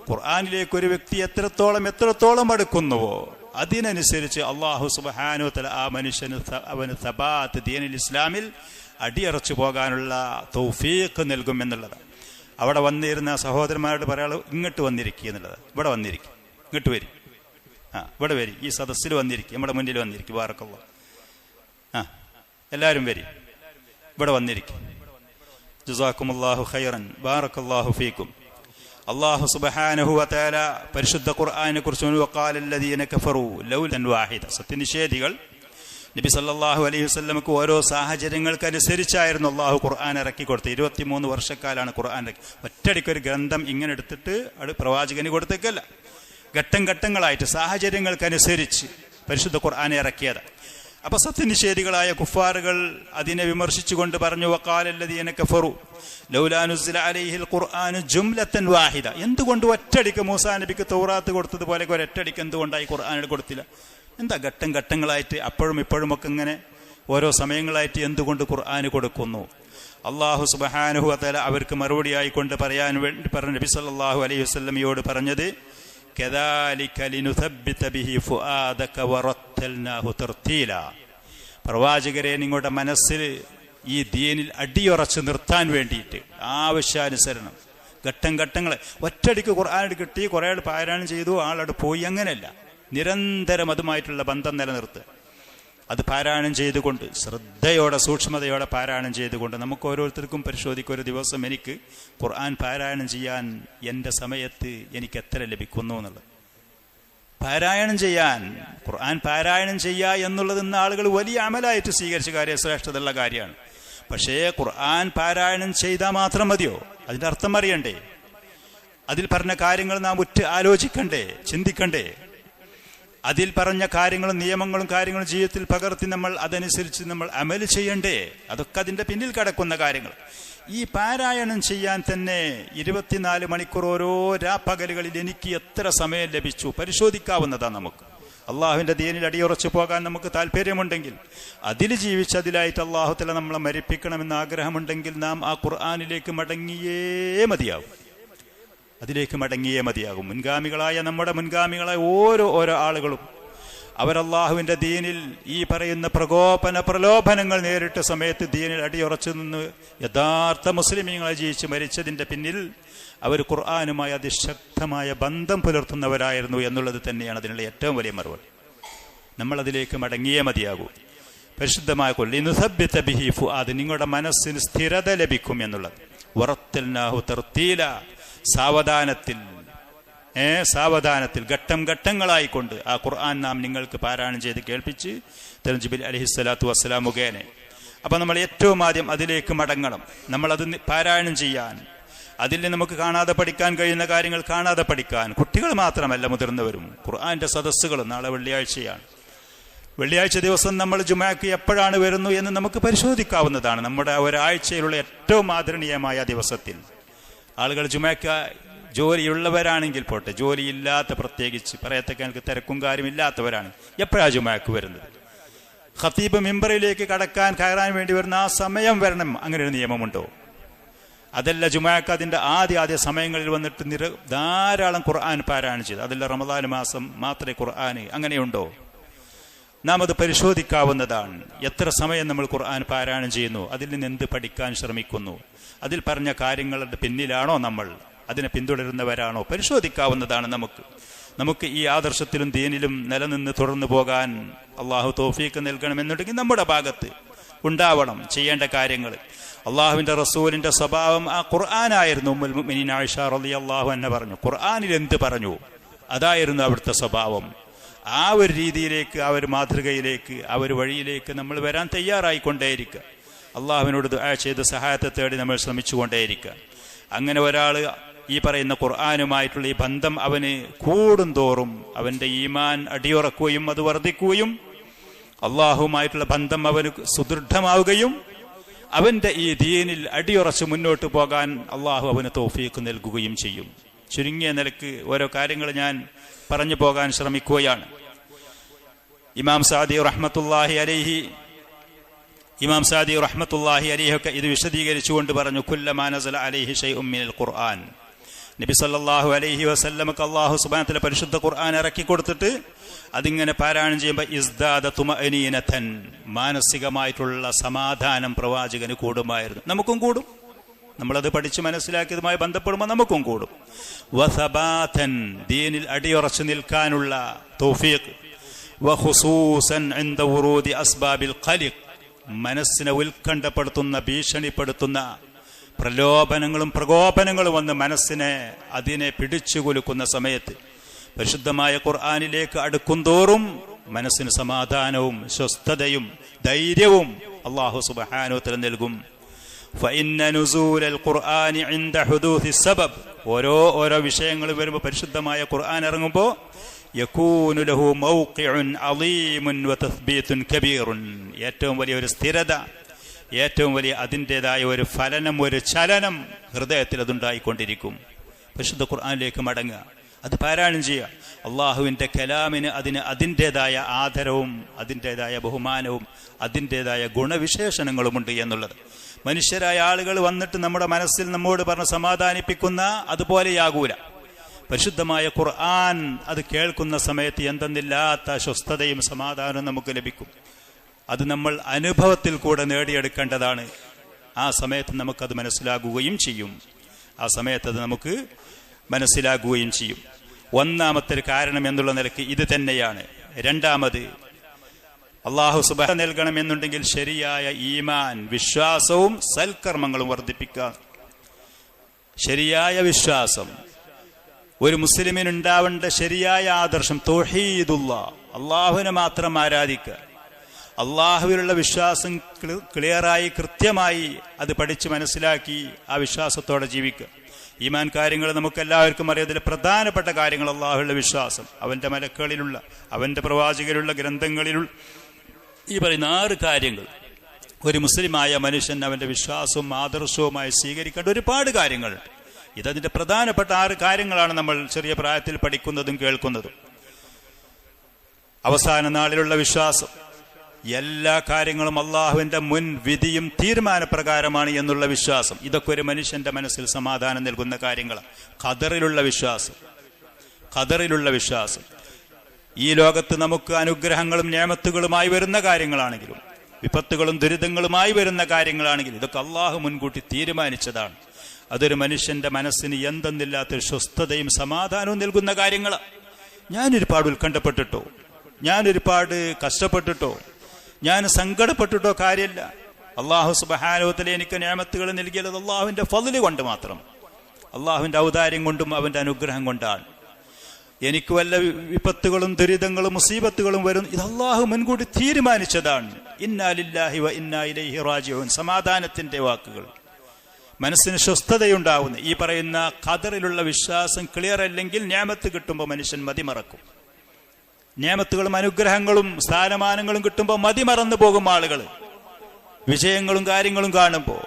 ഖുർആനിലേക്ക് ഒരു വ്യക്തി എത്രത്തോളം അടുക്കുന്നുവോ അതിനനുസരിച്ച് അല്ലാഹു സുബ്ഹാനഹു വ തആല ആ മനുഷ്യന് അവന് സബാത്ത് ദീനുൽ ഇസ്ലാമിൽ അടിയറച്ചു പോകാനുള്ള തൗഫീഖ് നൽകും എന്നുള്ളതാണ്. അവിടെ വന്നിരുന്ന സഹോദരന്മാരോട് പറയാളൂ, ഇങ്ങോട്ട് വന്നിരിക്കുക എന്നുള്ളത്. ഇവിടെ വന്നിരിക്കും, ഇങ്ങോട്ട് വരും, ഇവിടെ വരി, ഈ സദസ്സിൽ വന്നിരിക്കും, നമ്മുടെ മുന്നിൽ വന്നിരിക്കും. ബാറക്കല്ലാഹ്. എല്ലാവരും വരി, ഇവിടെ വന്നിരിക്കും. ജസാക്കുമുല്ലാഹു ഖൈറൻ, ബാറക്കല്ലാഹു ഫീക്കും. അല്ലാഹു സുബ്ഹാനഹു വ തആല പരിശുദ്ധ ഖുർആനെ കുറിച്ച് വഖാലല്ലദീന കഫറൂ ലൗലൻ വാഹിദ, സത്യനിഷേധികൾ നബി സല്ലല്ലാഹു അലൈഹി വസല്ലമക്ക് ഓരോ സാഹചര്യങ്ങൾക്കനുസരിച്ചായിരുന്നു അള്ളാഹു ഖുർആൻ ഇറക്കി കൊടുത്തത്. 23 വർഷക്കാലാണ് ഖുർആൻ ഇറക്കി. ഒറ്റയടിക്കൊരു ഗ്രന്ഥം ഇങ്ങനെ എടുത്തിട്ട് അത് പ്രവാചകന് കൊടുത്തേക്കല്ല, ഘട്ടങ്ങളായിട്ട് സാഹചര്യങ്ങൾക്കനുസരിച്ച് പരിശുദ്ധ ഖുർആനെ ഇറക്കിയത്. അപ്പൊ സത്യനിഷേധികളായ കുഫാറുകൾ അതിനെ വിമർശിച്ചുകൊണ്ട് പറഞ്ഞു, വഖാലല്ലദീന കഫറു ലൗലാ നുസില അലൈഹിൽ ഖുർആനു ജുംലത്തൻ വാഹിദ, എന്തുകൊണ്ട് ഒറ്റയടിക്ക് മൂസാ നബിക്ക് തൗറാത്ത് കൊടുത്തതുപോലെ ഒരൊറ്റയടിക്ക് എന്തുകൊണ്ടായി ഖുർആനിൽ കൊടുത്തില്ല? എന്താ ഘട്ടങ്ങളായിട്ട് അപ്പോഴും ഇപ്പോഴും ഒക്കെ ഇങ്ങനെ ഓരോ സമയങ്ങളായിട്ട് എന്തുകൊണ്ട് ഖുർആന് കൊടുക്കുന്നു? അല്ലാഹു സുബ്ഹാനഹു വ തആല അവർക്ക് മറുപടിയായി കൊണ്ട് പറയാൻ വേണ്ടി പറഞ്ഞ നബി സല്ലല്ലാഹു അലൈഹി വസല്ലമയോട് പറഞ്ഞത്, കദാലിക ലിനുസബ്ബിത ബിഹി ഫുആദക വറത്തൽനാഹു തർതീല, പ്രവാചകരെ നിങ്ങളുടെ മനസ്സിൽ ഈ ദീനിൽ അടിയുറച്ച് നിർത്താൻ വേണ്ടിയിട്ട് ആവശ്യാനുസരണം ഘട്ടങ്ങളെ ഒറ്റയടിക്ക് ഖുർആൻ കിട്ടി കുറേ ആൾ പാരായണം ചെയ്തു ആളവിടെ പോയി, അങ്ങനെയല്ല, നിരന്തരം അതുമായിട്ടുള്ള ബന്ധം നിലനിർത്തുക. അത് പാരായണം ചെയ്തുകൊണ്ട്, ശ്രദ്ധയോടെ സൂക്ഷ്മതയോടെ പാരായണം ചെയ്തുകൊണ്ട് നമുക്ക് ഓരോരുത്തർക്കും പരിശോധിക്കും, ഒരു ദിവസം എനിക്ക് ഖുർആൻ പാരായണം ചെയ്യാൻ എൻ്റെ സമയത്ത് എനിക്ക് എത്ര ലഭിക്കുന്നു എന്നുള്ളത്. പാരായണം ചെയ്യാൻ, ഖുർആൻ പാരായണം ചെയ്യുക എന്നുള്ളത് ഇന്ന് ആളുകൾ വലിയ അമലായിട്ട് സ്വീകരിച്ച ശ്രേഷ്ഠതയുള്ള കാര്യമാണ്. പക്ഷേ ഖുർആൻ പാരായണം ചെയ്താൽ മാത്രം മതിയോ? അതിൻ്റെ അർത്ഥം അറിയണ്ടേ? അതിൽ പറഞ്ഞ കാര്യങ്ങൾ നാം ആലോചിക്കണ്ടേ, ചിന്തിക്കണ്ടേ? അതിൽ പറഞ്ഞ കാര്യങ്ങളും നിയമങ്ങളും കാര്യങ്ങളും ജീവിതത്തിൽ പകർത്തി നമ്മൾ അതനുസരിച്ച് നമ്മൾ അമൽ ചെയ്യണ്ടേ? അതൊക്കെ അതിൻ്റെ പിന്നിൽ കിടക്കുന്ന കാര്യങ്ങൾ. ഈ പാരായണം ചെയ്യാൻ തന്നെ 24 മണിക്കൂർ ഓരോ രാപ്പകലുകളിൽ എനിക്ക് എത്ര സമയം ലഭിച്ചു പരിശോധിക്കാവുന്നതാണ് നമുക്ക്. അള്ളാഹുവിൻ്റെ ദീനിൽ അടിയുറച്ചു പോകാൻ നമുക്ക് താല്പര്യമുണ്ടെങ്കിൽ, അതിൽ ജീവിച്ചതിലായിട്ട് അള്ളാഹു തആല നമ്മളെ മരിപ്പിക്കണമെന്ന് ആഗ്രഹമുണ്ടെങ്കിൽ നാം ആ ഖുർആനിലേക്ക് മടങ്ങിയേ മതിയാകും. അതിലേക്ക് മടങ്ങിയേ മതിയാകും. നമ്മുടെ മുൻഗാമികളായ ഓരോ ആളുകളും അവർ അള്ളാഹുവിൻ്റെ ദീനിൽ ഈ പറയുന്ന പ്രലോഭനങ്ങൾ നേരിട്ട സമയത്ത് ദീനിൽ അടിയുറച്ചു നിന്ന് യഥാർത്ഥ മുസ്ലിമീങ്ങളെ ജീവിച്ച് മരിച്ചതിൻ്റെ പിന്നിൽ അവർ ഖുർആനുമായി അതിശക്തമായ ബന്ധം പുലർത്തുന്നവരായിരുന്നു എന്നുള്ളത് തന്നെയാണ് അതിനുള്ള ഏറ്റവും വലിയ മറുപടി. നമ്മളതിലേക്ക് മടങ്ങിയേ മതിയാകൂ. പരിശുദ്ധമായ ഖുൽഇനുസബ്ബിത ബിഹി ഫുആദ്, നിങ്ങളുടെ മനസ്സിന് സ്ഥിരത ലഭിക്കും എന്നുള്ളത്. വറത്തൽനാഹു തർത്തീല, സാവധാനത്തിൽ ഘട്ടം ഘട്ടങ്ങളായിക്കൊണ്ട് ആ ഖുർആൻ നാം നിങ്ങൾക്ക് പാരായണം ചെയ്ത് കേൾപ്പിച്ച് ജിബ്രീൽ അലൈഹിസ്സലാത്തു വസ്സലാം മുഖേന. അപ്പം നമ്മൾ ഏറ്റവും ആദ്യം അതിലേക്ക് മടങ്ങണം. നമ്മളത് പാരായണം ചെയ്യാൻ, അതിൽ നമുക്ക് കാണാതെ പഠിക്കാൻ കഴിയുന്ന കാര്യങ്ങൾ കാണാതെ പഠിക്കാൻ, കുട്ടികൾ മാത്രമല്ല മുതിർന്നവരും. ഖുർആന്റെ സദസ്സുകൾ നാളെ വെള്ളിയാഴ്ചയാണ്. വെള്ളിയാഴ്ച ദിവസം നമ്മൾ ജുമാക്ക് എപ്പോഴാണ് വരുന്നു എന്ന് നമുക്ക് പരിശോധിക്കാവുന്നതാണ്. നമ്മുടെ ഒരാഴ്ചയിലുള്ള ഏറ്റവും ആദരണീയമായ ദിവസത്തിൽ ആളുകൾ ജുമാക്ക് ജോലിയുള്ളവരാണെങ്കിൽ പോട്ടെ, ജോലിയില്ലാത്ത, പ്രത്യേകിച്ച് പറയത്തക്ക എനിക്ക് തിരക്കും കാര്യമില്ലാത്തവരാണ് എപ്പോഴാണ് ജുമാക്ക് വരുന്നത്? ഖതീബ് മിമ്പറിലേക്ക് കയറാൻ വേണ്ടി വരുന്ന ആ സമയം വരണം, അങ്ങനെ ഒരു നിയമമുണ്ടോ? അതല്ല ജുമാക്ക് അതിൻ്റെ ആദ്യ സമയങ്ങളിൽ വന്നിട്ട് ധാരാളം ഖുർആൻ പാരായണം ചെയ്ത്, അതല്ല റമദാൻ മാസം മാത്രമേ ഖുർആൻ, അങ്ങനെയുണ്ടോ? നാം അത് പരിശോധിക്കാവുന്നതാണ്. എത്ര സമയം നമ്മൾ ഖുർആൻ പാരായണം ചെയ്യുന്നു, അതിൽ നിന്ന് എന്ത് പഠിക്കാൻ ശ്രമിക്കുന്നു, അതിൽ പറഞ്ഞ കാര്യങ്ങളുടെ പിന്നിലാണോ നമ്മൾ, അതിനെ പിന്തുടരുന്നവരാണോ? പരിശോധിക്കാവുന്നതാണ്. നമുക്ക് ഈ ആദർശത്തിലും ദീനിലും നിലനിന്ന് തുടർന്നു പോകാൻ അള്ളാഹു തൗഫീഖ് നൽകണമെന്നുണ്ടെങ്കിൽ നമ്മുടെ ഭാഗത്ത് ഉണ്ടാവണം ചെയ്യേണ്ട കാര്യങ്ങൾ. അള്ളാഹുവിൻ്റെ റസൂലിൻ്റെ സ്വഭാവം ആ ഖുർആനായിരുന്നു. ഉമ്മുൽ മുഅ്മിനീൻ ആയിഷ റളിയല്ലാഹു അൻഹ പറഞ്ഞു, ഖുർആനിൽ എന്ത് പറഞ്ഞു അതായിരുന്നു അവിടുത്തെ സ്വഭാവം. ആ ഒരു രീതിയിലേക്ക്, ആ ഒരു മാതൃകയിലേക്ക്, ആ ഒരു വഴിയിലേക്ക് നമ്മൾ വരാൻ തയ്യാറായിക്കൊണ്ടേയിരിക്കുക. അള്ളാഹുവിനോട് ദുആ ചെയ്ത് സഹായത്തെ തേടി നമ്മൾ ശ്രമിച്ചുകൊണ്ടേയിരിക്കുക. അങ്ങനെ ഒരാൾ ഈ പറയുന്ന ഖുർആനുമായിട്ടുള്ള ഈ ബന്ധം അവന് കൂടുന്തോറും അവൻ്റെ ഈമാൻ അടിയുറക്കുകയും അത് വർദ്ധിക്കുകയും അള്ളാഹുമായിട്ടുള്ള ബന്ധം അവന് സുദൃഢമാവുകയും അവൻ്റെ ഈ ദീനിൽ അടിയുറച്ച് മുന്നോട്ട് പോകാൻ അള്ളാഹു അവന് തൗഫീഖ് നൽകുകയും ചെയ്യും. ചുരുങ്ങിയ നിലക്ക് ഓരോ കാര്യങ്ങൾ ഞാൻ പറഞ്ഞു പോകാൻ ശ്രമിക്കുകയാണ്. ഇമാം സാദി റഹ്മത്തുള്ളാഹി അലൈഹി ഒക്കെ ഇത് വിശദീകരിച്ചുകൊണ്ട് പറഞ്ഞു, കുല്ലമാ നസല അലൈഹി ശൈഉം മിനൽ ഖുർആൻ. നബി സല്ലല്ലാഹു അലൈഹി വസല്ലമക്ക് അല്ലാഹു സുബ്ഹാനഹു വ തആല പരിശുദ്ധ ഖുർആൻ ഇറക്കി കൊടുത്തിട്ട് അതിങ്ങനെ പാരായണം ചെയ്യുമ്പോൾ ഇസ്ദാദ തുമഅനീനതൻ, മാനസികമായിട്ടുള്ള സമാധാനം പ്രവാചകന് കൂടുമായിരുന്നു. നമുക്കും കൂടും. നമ്മളത് പഠിച്ച് മനസ്സിലാക്കിയതുമായി ബന്ധപ്പെടുമ്പോൾ നമുക്കും കൂടും. വസബാതൻ, ദീനിൽ അടിയുറച്ചു നിൽക്കാനുള്ള തൗഫീഖ്. വഖുസൂസൻ ഇൻദ വുറൂദി അസ്ബാബിൽ ഖലിഖ്, മനസ്സിനെ ഉത്കണ്ഠപ്പെടുത്തുന്ന, ഭീഷണിപ്പെടുത്തുന്ന പ്രലോഭനങ്ങളും പ്രകോപനങ്ങളും വന്ന് മനസ്സിനെ അതിനെ പിടിച്ചു കുലുക്കുന്ന സമയത്ത് പരിശുദ്ധമായ ഖുർആനിലേക്ക് അടുക്കുന്തോറും മനസ്സിന് സമാധാനവും സ്വസ്ഥതയും ധൈര്യവും അല്ലാഹു സുബ്ഹാനഹു വ തആല നൽകും. ഫഇന്ന നുസൂലൽ ഖുർആനി ഇൻദ ഹുദൂസി സബബ്, ഓരോ വിഷയങ്ങൾ വരുമ്പോൾ പരിശുദ്ധമായ ഖുർആൻ ഇറങ്ങുമ്പോൾ യകൂനു ലഹു മൗഖിഉൻ അളീമുൻ വതസ്ബീതുൻ കബീറുൻ, ഏറ്റവും വലിയ ഒരു സ്ഥിരത, ഏറ്റവും വലിയ അതിൻ്റെതായ ഒരു ഫലനം, ഒരു ചലനം ഹൃദയത്തിൽ അതുണ്ടായിക്കൊണ്ടിരിക്കും. പരിശുദ്ധ ഖുർആനിലേക്ക് മടങ്ങുക, അത് പാരായണം ചെയ്യുക. അള്ളാഹുവിൻ്റെ കലാമിന് അതിൻ്റെതായ ആദരവും അതിൻ്റെതായ ബഹുമാനവും അതിൻ്റെതായ ഗുണവിശേഷണങ്ങളുമുണ്ട് എന്നുള്ളത്. മനുഷ്യരായ ആളുകൾ വന്നിട്ട് നമ്മുടെ മനസ്സിൽ നമ്മോട് പറഞ്ഞ് സമാധാനിപ്പിക്കുന്ന അതുപോലെയാകൂല. പരിശുദ്ധമായ ഖുർആൻ അത് കേൾക്കുന്ന സമയത്ത് എന്തെന്നില്ലാത്ത സ്വസ്ഥതയും സമാധാനവും നമുക്ക് ലഭിക്കും. അത് നമ്മൾ അനുഭവത്തിൽ കൂടെ നേടിയെടുക്കേണ്ടതാണ്. ആ സമയത്ത് നമുക്കത് മനസ്സിലാകുകയും ചെയ്യും. നമുക്ക് മനസ്സിലാകുകയും ചെയ്യും. ഒന്നാമത്തെ കാരണം എന്നുള്ള നിലയ്ക്ക് ഇത് തന്നെയാണ്. രണ്ടാമത്, അള്ളാഹു സുബ്ഹാനഹു നൽകണമെന്നുണ്ടെങ്കിൽ ശരിയായ ഈമാൻ, വിശ്വാസവും സൽക്കർമ്മങ്ങളും വർദ്ധിപ്പിക്കുക. ശരിയായ വിശ്വാസം, ഒരു മുസ്ലിമിനുണ്ടാവേണ്ട ശരിയായ ആദർശം തൗഹീദുല്ലാഹ്, അള്ളാഹുവിനെ മാത്രം ആരാധിക്കുക. അള്ളാഹുവിലുള്ള വിശ്വാസം ക്ലിയറായി കൃത്യമായി അത് പഠിച്ച് മനസ്സിലാക്കി ആ വിശ്വാസത്തോടെ ജീവിക്കുക. ഈമാൻ കാര്യങ്ങൾ നമുക്കെല്ലാവർക്കും അറിയാം. അതിലെ പ്രധാനപ്പെട്ട കാര്യങ്ങൾ അള്ളാഹുവിലുള്ള വിശ്വാസം, അവന്റെ മലക്കുകളിലുള്ള, അവന്റെ പ്രവാചകരുള്ള, ഗ്രന്ഥങ്ങളിലുള്ള ഈ പറയുന്ന 6 കാര്യങ്ങൾ ഒരു മുസ്ലിമായ മനുഷ്യൻ അവന്റെ വിശ്വാസവും ആദർശവുമായി സ്വീകരിക്കേണ്ട ഒരുപാട് കാര്യങ്ങളുണ്ട്. ഇതതിന്റെ പ്രധാനപ്പെട്ട 6 കാര്യങ്ങളാണ് നമ്മൾ ചെറിയ പ്രായത്തിൽ പഠിക്കുന്നതും കേൾക്കുന്നതും. അവസാന നാളിലുള്ള വിശ്വാസം, എല്ലാ കാര്യങ്ങളും അള്ളാഹുവിന്റെ മുൻ വിധിയും തീരുമാനപ്രകാരമാണ് എന്നുള്ള വിശ്വാസം. ഇതൊക്കെ ഒരു മനുഷ്യന്റെ മനസ്സിൽ സമാധാനം നൽകുന്ന കാര്യങ്ങളാണ്. ഖദറിലുള്ള വിശ്വാസം, ഖദറിലുള്ള വിശ്വാസം. ഈ ലോകത്ത് നമുക്ക് അനുഗ്രഹങ്ങളും നിഅമത്തുകളുമായി വരുന്ന കാര്യങ്ങളാണെങ്കിലും വിപത്തുകളും ദുരിതങ്ങളുമായി വരുന്ന കാര്യങ്ങളാണെങ്കിലും ഇതൊക്കെ അള്ളാഹു മുൻകൂട്ടി തീരുമാനിച്ചതാണ്. അതൊരു മനുഷ്യന്റെ മനസ്സിന് എന്തെന്നില്ലാത്തൊരു സ്വസ്ഥതയും സമാധാനവും നൽകുന്ന കാര്യങ്ങളാണ്. ഞാനൊരുപാട് ഉത്കണ്ഠപ്പെട്ടിട്ടോ, ഞാനൊരുപാട് കഷ്ടപ്പെട്ടിട്ടോ, ഞാൻ സങ്കടപ്പെട്ടിട്ടോ കാര്യമില്ല. അള്ളാഹു സുബ്ഹാനഹു വ തആല എനിക്ക് നിഅമത്തുകൾ നൽകിയത് അള്ളാഹുവിന്റെ ഫദ്ല് കൊണ്ട് മാത്രം, അള്ളാഹുവിന്റെ ഔദാര്യം കൊണ്ടും അവന്റെ അനുഗ്രഹം കൊണ്ടാണ്. എനിക്ക് വല്ല വിപത്തുകളും ദുരിതങ്ങളും മുസീബത്തുകളും വരും, ഇത് അള്ളാഹു മുൻകൂട്ടി തീരുമാനിച്ചതാണ്. ഇന്നാ ലില്ലാഹി വ ഇന്നാ ഇലൈഹി റാജിഊൻ. സമാധാനത്തിന്റെ വാക്കുകൾ, മനസ്സിന് സ്വസ്ഥതയുണ്ടാവുന്ന ഈ പറയുന്ന ഖദറിലുള്ള വിശ്വാസം ക്ലിയർ അല്ലെങ്കിൽ നിഅമത്ത് കിട്ടുമ്പോൾ മനുഷ്യൻ മതിമറക്കും. നിഅമത്തുകളും അനുഗ്രഹങ്ങളും സ്ഥാനമാനങ്ങളും കിട്ടുമ്പോൾ മതിമറന്നു പോകും ആളുകൾ, വിജയങ്ങളും കാര്യങ്ങളും കാണുമ്പോൾ.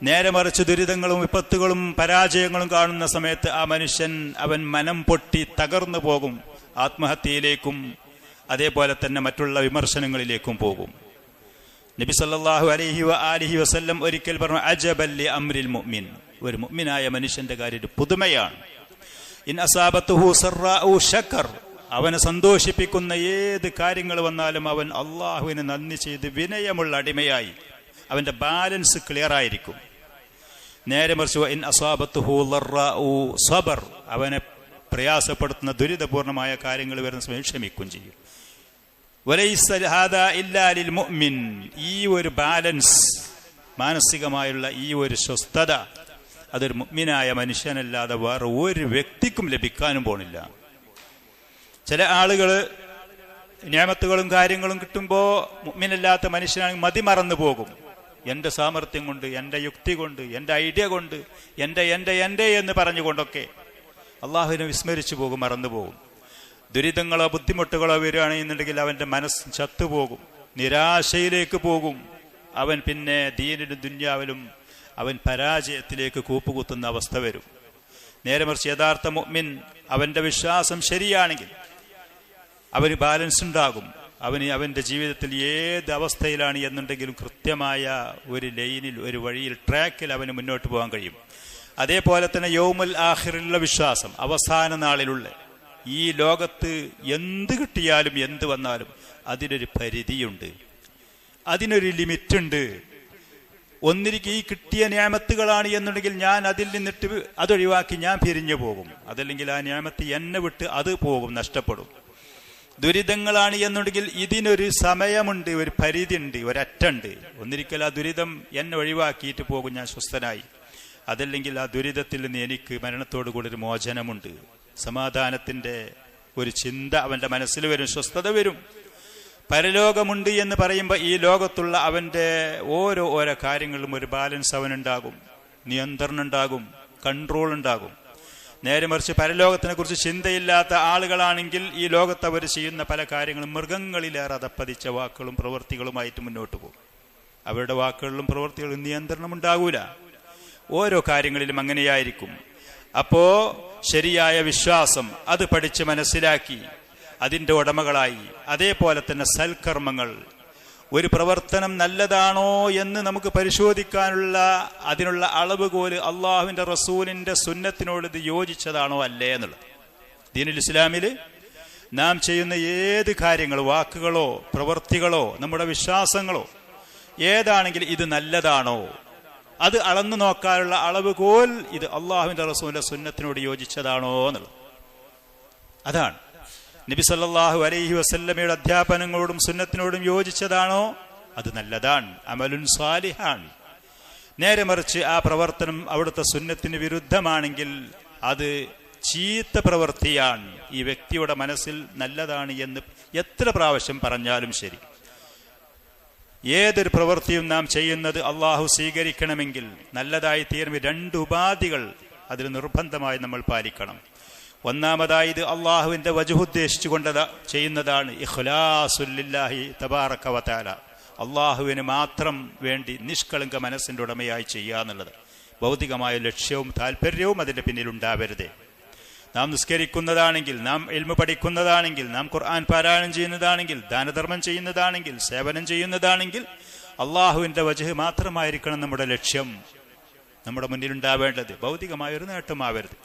നേരെ മറിച്ച് ദുരിതങ്ങളും വിപത്തുകളും പരാജയങ്ങളും കാണുന്ന സമയത്ത് ആ മനുഷ്യൻ അവൻ മനം പൊട്ടി തകർന്നു പോകും, ആത്മഹത്യയിലേക്കും അതേപോലെ തന്നെ മറ്റുള്ള വിമർശനങ്ങളിലേക്കും പോകും. നബി സല്ലല്ലാഹു അലൈഹി വആലിഹി വസല്ലം ഒരിക്കൽ പറഞ്ഞു, അജബൽ ലി അംരിൽ മുഅ്മിൻ. ഒരു മുഅ്മിനായ മനുഷ്യന്റെ കാര്യം ഒരു പുതുമയാണ്. ഇൻ അസാബത്തുഹു സറാഉ ശക്കർ. അവനെ സന്തോഷിപ്പിക്കുന്ന ഏത് കാര്യങ്ങൾ വന്നാലും അവൻ അള്ളാഹുവിന് നന്ദി ചെയ്ത് വിനയമുള്ള അടിമയായി അവന്റെ ബാലൻസ് ക്ലിയർ ആയിരിക്കും. നേരെ മറിച്ച് ഇൻ അസാബത്തുഹു ലറാഉ സബർ. അവനെ പ്രയാസപ്പെടുത്തുന്ന ദുരിതപൂർണമായ കാര്യങ്ങൾ വരുന്ന സമയം ക്ഷമിക്കുകയും ചെയ്യും. വലൈസ ഹാദാ ഇല്ലാ ലിൽ മുഅ്മിൻ. ഈ ഒരു ബാലൻസ്, മാനസികമായുള്ള ഈ ഒരു സ്വസ്ഥത അതൊരു മുഅ്മിനായ മനുഷ്യനല്ലാതെ വേറെ ഒരു വ്യക്തിക്കും ലഭിക്കാനും പോണില്ല. ചില ആളുകൾ നിഅമത്തുകളും കാര്യങ്ങളും കിട്ടുമ്പോൾ മുഅ്മിനല്ലാത്ത മനുഷ്യനാണെങ്കിൽ മതിമറന്നു പോകും. എന്റെ സാമർത്ഥ്യം കൊണ്ട്, എന്റെ യുക്തി കൊണ്ട്, എന്റെ ഐഡിയ കൊണ്ട്, എന്റെ എന്ന് പറഞ്ഞുകൊണ്ടൊക്കെ അള്ളാഹുവിനെ വിസ്മരിച്ചു പോകും, മറന്നുപോകും. ദുരിതങ്ങളോ ബുദ്ധിമുട്ടുകളോ വരികയാണെന്നുണ്ടെങ്കിൽ അവന്റെ മനസ്സ് ചത്തുപോകും, നിരാശയിലേക്ക് പോകും. അവൻ പിന്നെ ദീനിലും ദുന്യാവിലും അവൻ പരാജയത്തിലേക്ക് കൂപ്പുകുത്തുന്ന അവസ്ഥ വരും. നേരെ മറിച്ച് യഥാർത്ഥ മുഅ്മിൻ അവന്റെ വിശ്വാസം ശരിയാണെങ്കിൽ അവന് ബാലൻസ് ഉണ്ടാകും. അവന്റെ ജീവിതത്തിൽ ഏത് അവസ്ഥയിലാണ് എന്നുണ്ടെങ്കിലും കൃത്യമായ ഒരു ലൈനിൽ, ഒരു വഴിയിൽ, ട്രാക്കിൽ അവന് മുന്നോട്ട് പോകാൻ കഴിയും. അതേപോലെ തന്നെ യൗമുൽ ആഖിറിലുള്ള വിശ്വാസം, അവസാന നാളിലുള്ള, ഈ ലോകത്ത് എന്ത് കിട്ടിയാലും എന്ത് വന്നാലും അതിനൊരു പരിധിയുണ്ട്, അതിനൊരു ലിമിറ്റുണ്ട്. ഒന്നിരിക്കും ഈ കിട്ടിയ നിഅമത്തുകളാണ് എന്നുണ്ടെങ്കിൽ ഞാൻ അതിൽ നിന്നിട്ട് അതൊഴിവാക്കി ഞാൻ പിരിഞ്ഞു പോകും. അതല്ലെങ്കിൽ ആ നിഅമത്ത് എന്നെ വിട്ട് അത് പോകും, നഷ്ടപ്പെടും. ദുരിതങ്ങളാണ് എന്നുണ്ടെങ്കിൽ ഇതിനൊരു സമയമുണ്ട്, ഒരു പരിധിയുണ്ട്, ഒരറ്റുണ്ട്. ഒന്നിരിക്കൽ ആ ദുരിതം എന്നെ ഒഴിവാക്കിയിട്ട് പോകും, ഞാൻ സ്വസ്ഥനായി. അതല്ലെങ്കിൽ ആ ദുരിതത്തിൽ നിന്ന് എനിക്ക് മരണത്തോടു കൂടി ഒരു മോചനമുണ്ട്, സമാധാനത്തിന്റെ ഒരു ചിന്ത അവന്റെ മനസ്സിൽ വരും, സ്വസ്ഥത വരും. പരലോകമുണ്ട് എന്ന് പറയുമ്പോൾ ഈ ലോകത്തുള്ള അവന്റെ ഓരോ കാര്യങ്ങളിലും ഒരു ബാലൻസ് അവനുണ്ടാകും, നിയന്ത്രണം ഉണ്ടാകും, കൺട്രോൾ ഉണ്ടാകും. നേരെ മറിച്ച് പരലോകത്തിനെ കുറിച്ച് ചിന്തയില്ലാത്ത ആളുകളാണെങ്കിൽ ഈ ലോകത്ത് അവർ ചെയ്യുന്ന പല കാര്യങ്ങളും മൃഗങ്ങളിലേറെ അതപ്പതിച്ച വാക്കുകളും പ്രവൃത്തികളുമായിട്ട് മുന്നോട്ട് പോകും. അവരുടെ വാക്കുകളിലും പ്രവൃത്തികളിലും നിയന്ത്രണം ഉണ്ടാകൂല. ഓരോ കാര്യങ്ങളിലും അങ്ങനെയായിരിക്കും. അപ്പോ ശരിയായ വിശ്വാസം അത് പഠിച്ച് മനസ്സിലാക്കി അതിൻ്റെ ഉടമകളായി, അതേപോലെ തന്നെ സൽക്കർമ്മങ്ങൾ, ഒരു പ്രവർത്തനം നല്ലതാണോ എന്ന് നമുക്ക് പരിശോധിക്കാനുള്ള അതിനുള്ള അളവുകോല് അള്ളാഹുവിന്റെ റസൂലിന്റെ സുന്നത്തിനോട് ഇത് യോജിച്ചതാണോ അല്ലേ എന്നുള്ളത്. ദീനുൽ ഇസ്ലാമിൽ നാം ചെയ്യുന്ന ഏത് കാര്യങ്ങൾ, വാക്കുകളോ പ്രവൃത്തികളോ നമ്മുടെ വിശ്വാസങ്ങളോ ഏതാണെങ്കിലും ഇത് നല്ലതാണോ, അത് അളന്നു നോക്കാനുള്ള അളവുകോൽ ഇത് അള്ളാഹുവിന്റെ റസൂലിന്റെ സുന്നത്തിനോട് യോജിച്ചതാണോ എന്നുള്ളത്. അതാണ് നബി സല്ലല്ലാഹു അലൈഹി വസല്ലമയുടെ അധ്യാപനങ്ങളോടും സുന്നത്തിനോടും യോജിച്ചതാണോ അത് നല്ലതാണ്, അമലുൻ സാലിഹാൻ. നേരെ മറിച്ച് ആ പ്രവർത്തനം അവിടുത്തെ സുന്നത്തിന് വിരുദ്ധമാണെങ്കിൽ അത് ചീത്ത പ്രവൃത്തിയാണ്. ഈ വ്യക്തിയുടെ മനസ്സിൽ നല്ലതാണ് എന്ന് എത്ര പ്രാവശ്യം പറഞ്ഞാലും ശരി, ഏതൊരു പ്രവൃത്തിയും നാം ചെയ്യുന്നത് അള്ളാഹു സ്വീകരിക്കണമെങ്കിൽ നല്ലതായി തീരുമ്പോൾ 2 ഉപാധികൾ അതിൽ നിർബന്ധമായി നമ്മൾ പാലിക്കണം. ഒന്നാമതായി ഇത് അള്ളാഹുവിന്റെ വജ്ഹ് ഉദ്ദേശിച്ചുകൊണ്ട് ചെയ്യുന്നതാണ്. ഇഖ്ലാസുൽ ലില്ലാഹി തബാറക വ തആല, അള്ളാഹുവിന് മാത്രം വേണ്ടി നിഷ്കളങ്ക മനസ്സിന്റെ ഉടമയായി ചെയ്യുക എന്നുള്ളത്. ഭൗതികമായ ലക്ഷ്യവും താല്പര്യവും അതിന്റെ പിന്നിൽ ഉണ്ടാവരുത്. നാം നിസ്കരിക്കുന്നതാണെങ്കിൽ, നാം ഇൽമു പഠിക്കുന്നതാണെങ്കിൽ, നാം ഖുർആൻ പാരായണം ചെയ്യുന്നതാണെങ്കിൽ, ദാനധർമ്മം ചെയ്യുന്നതാണെങ്കിൽ, സേവനം ചെയ്യുന്നതാണെങ്കിൽ അള്ളാഹുവിന്റെ വജ്ഹ് മാത്രമായിരിക്കണം നമ്മുടെ ലക്ഷ്യം, നമ്മുടെ മുന്നിലുണ്ടാവേണ്ടത്. ഭൗതികമായൊരു നേട്ടമാവരുത്.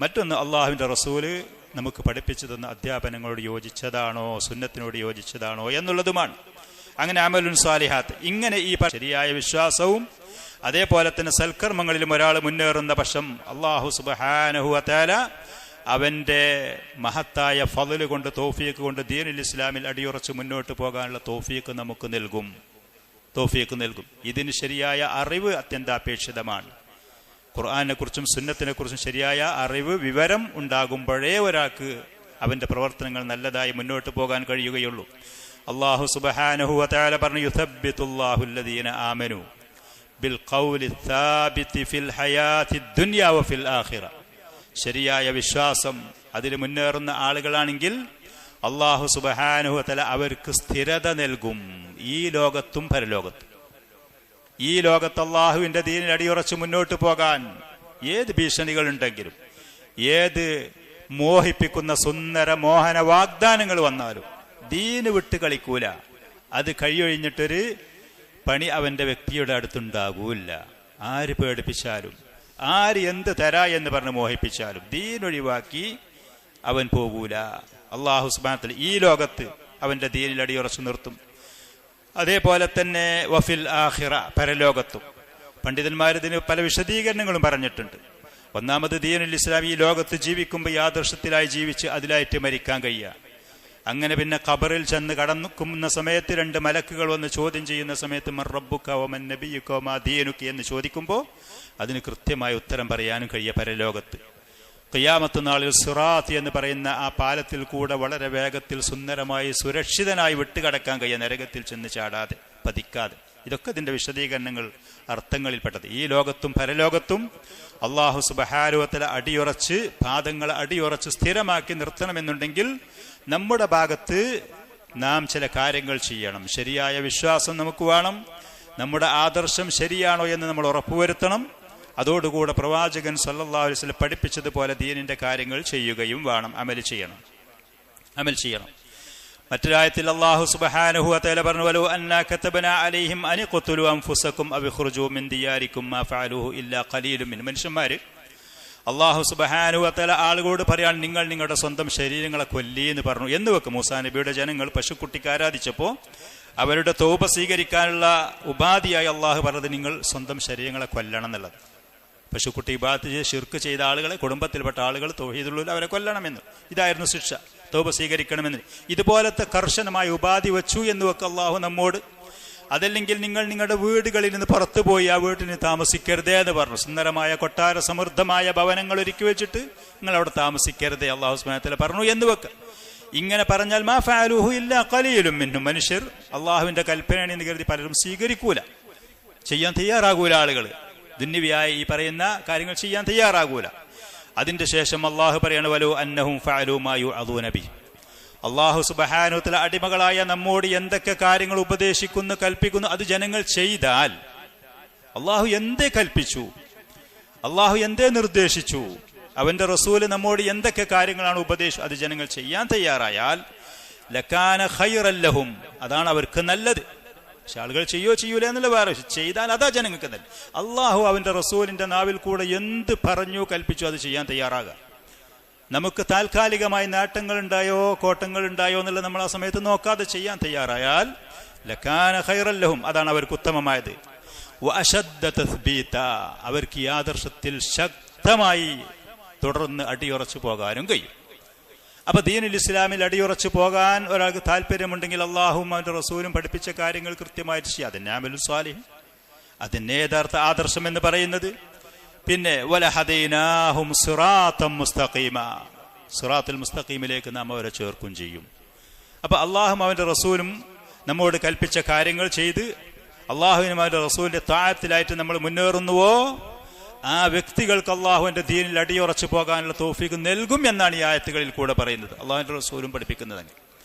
മറ്റൊന്ന്, അള്ളാഹുവിന്റെ റസൂല് നമുക്ക് പഠിപ്പിച്ചു തന്ന അധ്യാപനങ്ങളോട് യോജിച്ചതാണോ, സുന്നത്തിനോട് യോജിച്ചതാണോ എന്നുള്ളതുമാണ്. അങ്ങനെ അമലുൻ സാലിഹാത്ത്, ഇങ്ങനെ ഈ ശരിയായ വിശ്വാസവും അതേപോലെ തന്നെ സൽക്കർമ്മങ്ങളിലും ഒരാൾ മുന്നേറുന്ന പക്ഷം അള്ളാഹു സുബ്ഹാനഹു വ തആല അവന്റെ മഹത്തായ ഫളല് കൊണ്ട്, തൗഫീഖ് കൊണ്ട് ദീനുൽ ഇസ്ലാമിൽ അടിയുറച്ച് മുന്നോട്ട് പോകാനുള്ള തൗഫീഖ് നമുക്ക് നൽകും. ഇതിന് ശരിയായ അറിവ് അത്യന്താപേക്ഷിതമാണ്. ഖുർആനെ കുറിച്ചും സുന്നത്തിനെ കുറിച്ചും ശരിയായ അറിവ്, വിവരം ഉണ്ടാകുമ്പോഴേ ഒരാൾക്ക് അവന്റെ പ്രവർത്തനങ്ങൾ നല്ലതായി മുന്നോട്ട് പോകാൻ കഴിയുകയുള്ളൂ. അല്ലാഹു സുബ്ഹാനഹു വ തആല പറഞ്ഞു, യുസബ്ബിതുല്ലാഹു അല്ലദീന ആമനു ബിൽ ഖൗലി സാബിതി ഫിൽ ഹയാത്തി ദുനിയ വ ഫിൽ ആഖിറ. ശരിയായ വിശ്വാസം അതിൽ മുന്നേറുന്ന ആളുകളാണെങ്കിൽ അല്ലാഹു സുബ്ഹാനഹു വ തആല അവർക്ക് സ്ഥിരത നൽകും, ഈ ലോകത്തും പരലോകത്തും. ഈ ലോകത്ത് അള്ളാഹുവിന്റെ ദീനിൽ അടിയുറച്ച് മുന്നോട്ട് പോകാൻ ഏത് ഭീഷണികളുണ്ടെങ്കിലും, ഏത് മോഹിപ്പിക്കുന്ന സുന്ദര മോഹന വാഗ്ദാനങ്ങൾ വന്നാലും ദീന് വിട്ട് കളിക്കൂല. അത് കഴിയൊഴിഞ്ഞിട്ടൊരു പണി അവന്റെ വ്യക്തിയുടെ അടുത്തുണ്ടാകൂല. ആര് പേടിപ്പിച്ചാലും, ആര് എന്ത് തരാ എന്ന് പറഞ്ഞ് മോഹിപ്പിച്ചാലും ദീനൊഴിവാക്കി അവൻ പോകൂല. അള്ളാഹു സുബ്ഹാനഹു വ തആല ഈ ലോകത്ത് അവന്റെ ദീനിൽ അടിയുറച്ചു നിർത്തും. അതേപോലെ തന്നെ വഫിൽ ആഖിറ, പരലോകത്തും. പണ്ഡിതന്മാർ ഇതിന് പല വിശദീകരണങ്ങളും പറഞ്ഞിട്ടുണ്ട്. ഒന്നാമത്, ദീനുൽ ഇസ്ലാം ഈ ലോകത്ത് ജീവിക്കുമ്പോൾ യാദൃശ്യത്തിലായി ജീവിച്ച് അതിലായിട്ട് മരിക്കാൻ കഴിയുക. അങ്ങനെ പിന്നെ ഖബറിൽ ചെന്ന് കടന്നുക്കുന്ന സമയത്ത് 2 മലക്കുകൾ വന്ന് ചോദ്യം ചെയ്യുന്ന സമയത്ത് മൻ റബ്ബുക വമൻ നബിയുക വമാ ദീനുക എന്ന് ചോദിക്കുമ്പോൾ അതിന് കൃത്യമായ ഉത്തരം പറയാനും കഴിയുക പരലോകത്ത്. ഖിയാമത്ത് നാളിൽ സിറാത്ത് എന്ന് പറയുന്ന ആ പാലത്തിൽ കൂടെ വളരെ വേഗത്തിൽ സുന്ദരമായി സുരക്ഷിതനായി വിട്ടുകടക്കാൻ കഴിയുക, നരകത്തിൽ ചെന്ന് ചാടാതെ പതിക്കാതെ. ഇതൊക്കെ ഇതിന്റെ വിശദീകരണങ്ങൾ, അർത്ഥങ്ങളിൽപ്പെട്ടത്. ഈ ലോകത്തും പരലോകത്തും അല്ലാഹു സുബ്ഹാനഹു വ തആല അടിയുറച്ച്, പാദങ്ങളെ അടിയുറച്ച് സ്ഥിരമാക്കി നിർത്തണമെന്നുണ്ടെങ്കിൽ നമ്മുടെ ഭാഗത്ത് നാം ചില കാര്യങ്ങൾ ചെയ്യണം. ശരിയായ വിശ്വാസം നമുക്ക് വേണം. നമ്മുടെ ആദർശം ശരിയാണോ എന്ന് നമ്മൾ ഉറപ്പുവരുത്തണം. അതോടുകൂടെ പ്രവാചകൻ സല്ലല്ലാഹു അലൈഹി വസല്ലം പഠിപ്പിച്ചതുപോലെ ദീനിന്റെ കാര്യങ്ങൾ ചെയ്യുകയും വേണം, അമൽ ചെയ്യണം. മറ്റൊരായത്തിൽ അല്ലാഹു സുബ്ഹാനഹു വ തആല പറഞ്ഞു, വലൗ അന്നാ കതബ്നാ അലൈഹിം അൻ ഖുതുലു അൻഫുസകും അവ ഖുർജൂ മിൻ ദിയാരികും മാ ഫഅലൂഹു ഇല്ലാ ഖലീലും മിൻ. മനുഷ്യന്മാർ അല്ലാഹു സുബ്ഹാനഹു വ തആല ആളുകളോട് പറയാണ്, നിങ്ങൾ നിങ്ങളുടെ സ്വന്തം ശരീരങ്ങളെ കൊല്ലി എന്ന് പറഞ്ഞു. എന്ന് വെക്കും, മൂസാ നബിയുടെ ജനങ്ങൾ പശുക്കുട്ടിക്ക് ആരാധിച്ചപ്പോൾ അവരുടെ തൗബ സ്വീകരിക്കാനുള്ള ഉപാധിയായി അള്ളാഹു പറഞ്ഞത് നിങ്ങൾ സ്വന്തം ശരീരങ്ങളെ കൊല്ലണം എന്നുള്ളത്. പശുക്കുട്ടി ഇബാദത്ത് ചെയ്ത് ശിർക്ക് ചെയ്ത ആളുകളെ, കുടുംബത്തിൽപ്പെട്ട ആളുകൾ തൗഹീദുള്ളവർ, അവരെ കൊല്ലണമെന്ന്. ഇതായിരുന്നു ശിക്ഷ, തൗബ സ്വീകരിക്കണമെന്ന്. ഇതുപോലത്തെ കർശനമായ ഉപാധി വെച്ചു എന്ന് വെക്ക് അള്ളാഹു നമ്മോട്. അതല്ലെങ്കിൽ നിങ്ങൾ നിങ്ങളുടെ വീടുകളിൽ നിന്ന് പുറത്തുപോയി ആ വീട്ടിന് താമസിക്കരുതേ എന്ന് പറഞ്ഞു. സുന്ദരമായ കൊട്ടാര സമൃദ്ധമായ ഭവനങ്ങൾ ഒരുക്കി വെച്ചിട്ട് നിങ്ങൾ അവിടെ താമസിക്കരുതേ അള്ളാഹു സുബ്ഹാനഹു വ തആല പറഞ്ഞു എന്ന് വെക്ക്. ഇങ്ങനെ പറഞ്ഞാൽ മാ ഫഅലൂഹു ഇല്ലാ ഖലീലും മിൻഹും, മനുഷ്യർ അള്ളാഹുവിന്റെ കൽപ്പനയാണെന്ന് കരുതി പലരും സ്വീകരിക്കൂല, ചെയ്യാൻ തയ്യാറാകൂല. ആളുകൾ ദുന്യവിയായ ഈ പറയുന്ന കാര്യങ്ങൾ ചെയ്യാൻ തയ്യാറാകൂല. അതിന്റെ ശേഷം അള്ളാഹു പറയാണ്, വലൗ അന്നഹും ഫഅലൂ മാ യുഅദൂന ബിഹി. അള്ളാഹു സുബ്ഹാനഹു വ തആല അടിമകളായ നമ്മോട് എന്തൊക്കെ കാര്യങ്ങൾ ഉപദേശിക്കുന്നു, കൽപ്പിക്കുന്നു, അത് ജനങ്ങൾ ചെയ്താൽ, അള്ളാഹു എന്തേ കൽപ്പിച്ചു, അള്ളാഹു എന്തേ നിർദ്ദേശിച്ചു, അവന്റെ റസൂല് നമ്മോട് എന്തൊക്കെ കാര്യങ്ങളാണ് ഉപദേശിച്ചത്, അത് ജനങ്ങൾ ചെയ്യാൻ തയ്യാറായാൽ ലകാന ഖൈറൻ ലഹും, അതാണ് അവർക്ക് നല്ലത്. പക്ഷെ ആളുകൾ ചെയ്യൂല എന്നുള്ള വേറെ, ചെയ്താൽ അതാ ജനങ്ങൾക്ക് നല്ലത്. അള്ളാഹു അവന്റെ റസൂലിന്റെ നാവിൽ കൂടെ എന്ത് പറഞ്ഞു കൽപ്പിച്ചു അത് ചെയ്യാൻ തയ്യാറാകുക. നമുക്ക് താൽക്കാലികമായി നേട്ടങ്ങൾ ഉണ്ടായോ കോട്ടങ്ങൾ ഉണ്ടായോ എന്നുള്ളത് നമ്മൾ ആ സമയത്ത് നോക്കാതെ ചെയ്യാൻ തയ്യാറായാൽ ലകാന ഖൈറൻ ലഹും, അതാണ് അവർക്ക് ഉത്തമമായത്. വഅശദ്ദ തസ്ബീത, അവർക്ക് ഈ ആദർശത്തിൽ ശക്തമായി തുടർന്ന് അടിയുറച്ചു പോകാനും കഴിയും. അപ്പൊ ദീനുൽ ഇസ്ലാമിൽ അടിയുറച്ചു പോകാൻ ഒരാൾക്ക് താല്പര്യമുണ്ടെങ്കിൽ അള്ളാഹുവും അവന്റെ റസൂലും പഠിപ്പിച്ച കാര്യങ്ങൾ കൃത്യമായിട്ട് ചെയ്യുക. അതിനെ അമലു സ്വാലിഹ്, അതിന്റെ യഥാർത്ഥ ആദർശം എന്ന് പറയുന്നത്. പിന്നെ വലഹദൈനാഹും സിറാത്തൻ മുസ്തഖീമ, സിറാത്തുൽ മുസ്തഖീമിലേക്ക് നാം അവരെ ചേർക്കും ചെയ്യും. അപ്പൊ അള്ളാഹും അവന്റെ റസൂലും നമ്മോട് കൽപ്പിച്ച കാര്യങ്ങൾ ചെയ്ത് അള്ളാഹുവിനും അവന്റെ റസൂലിന്റെ താഴത്തിലായിട്ട് നമ്മൾ മുന്നേറുന്നുവോ ആ വ്യക്തികൾക്ക് അള്ളാഹുവിന്റെ ദീനിൽ അടിയുറച്ചു പോകാനുള്ള തൗഫീഖ് നൽകും എന്നാണ് ഈ ആയത്തുകളിൽ കൂടെ പറയുന്നത്, അള്ളാഹുവിന്റെ റസൂലും പഠിപ്പിക്കുന്നത്.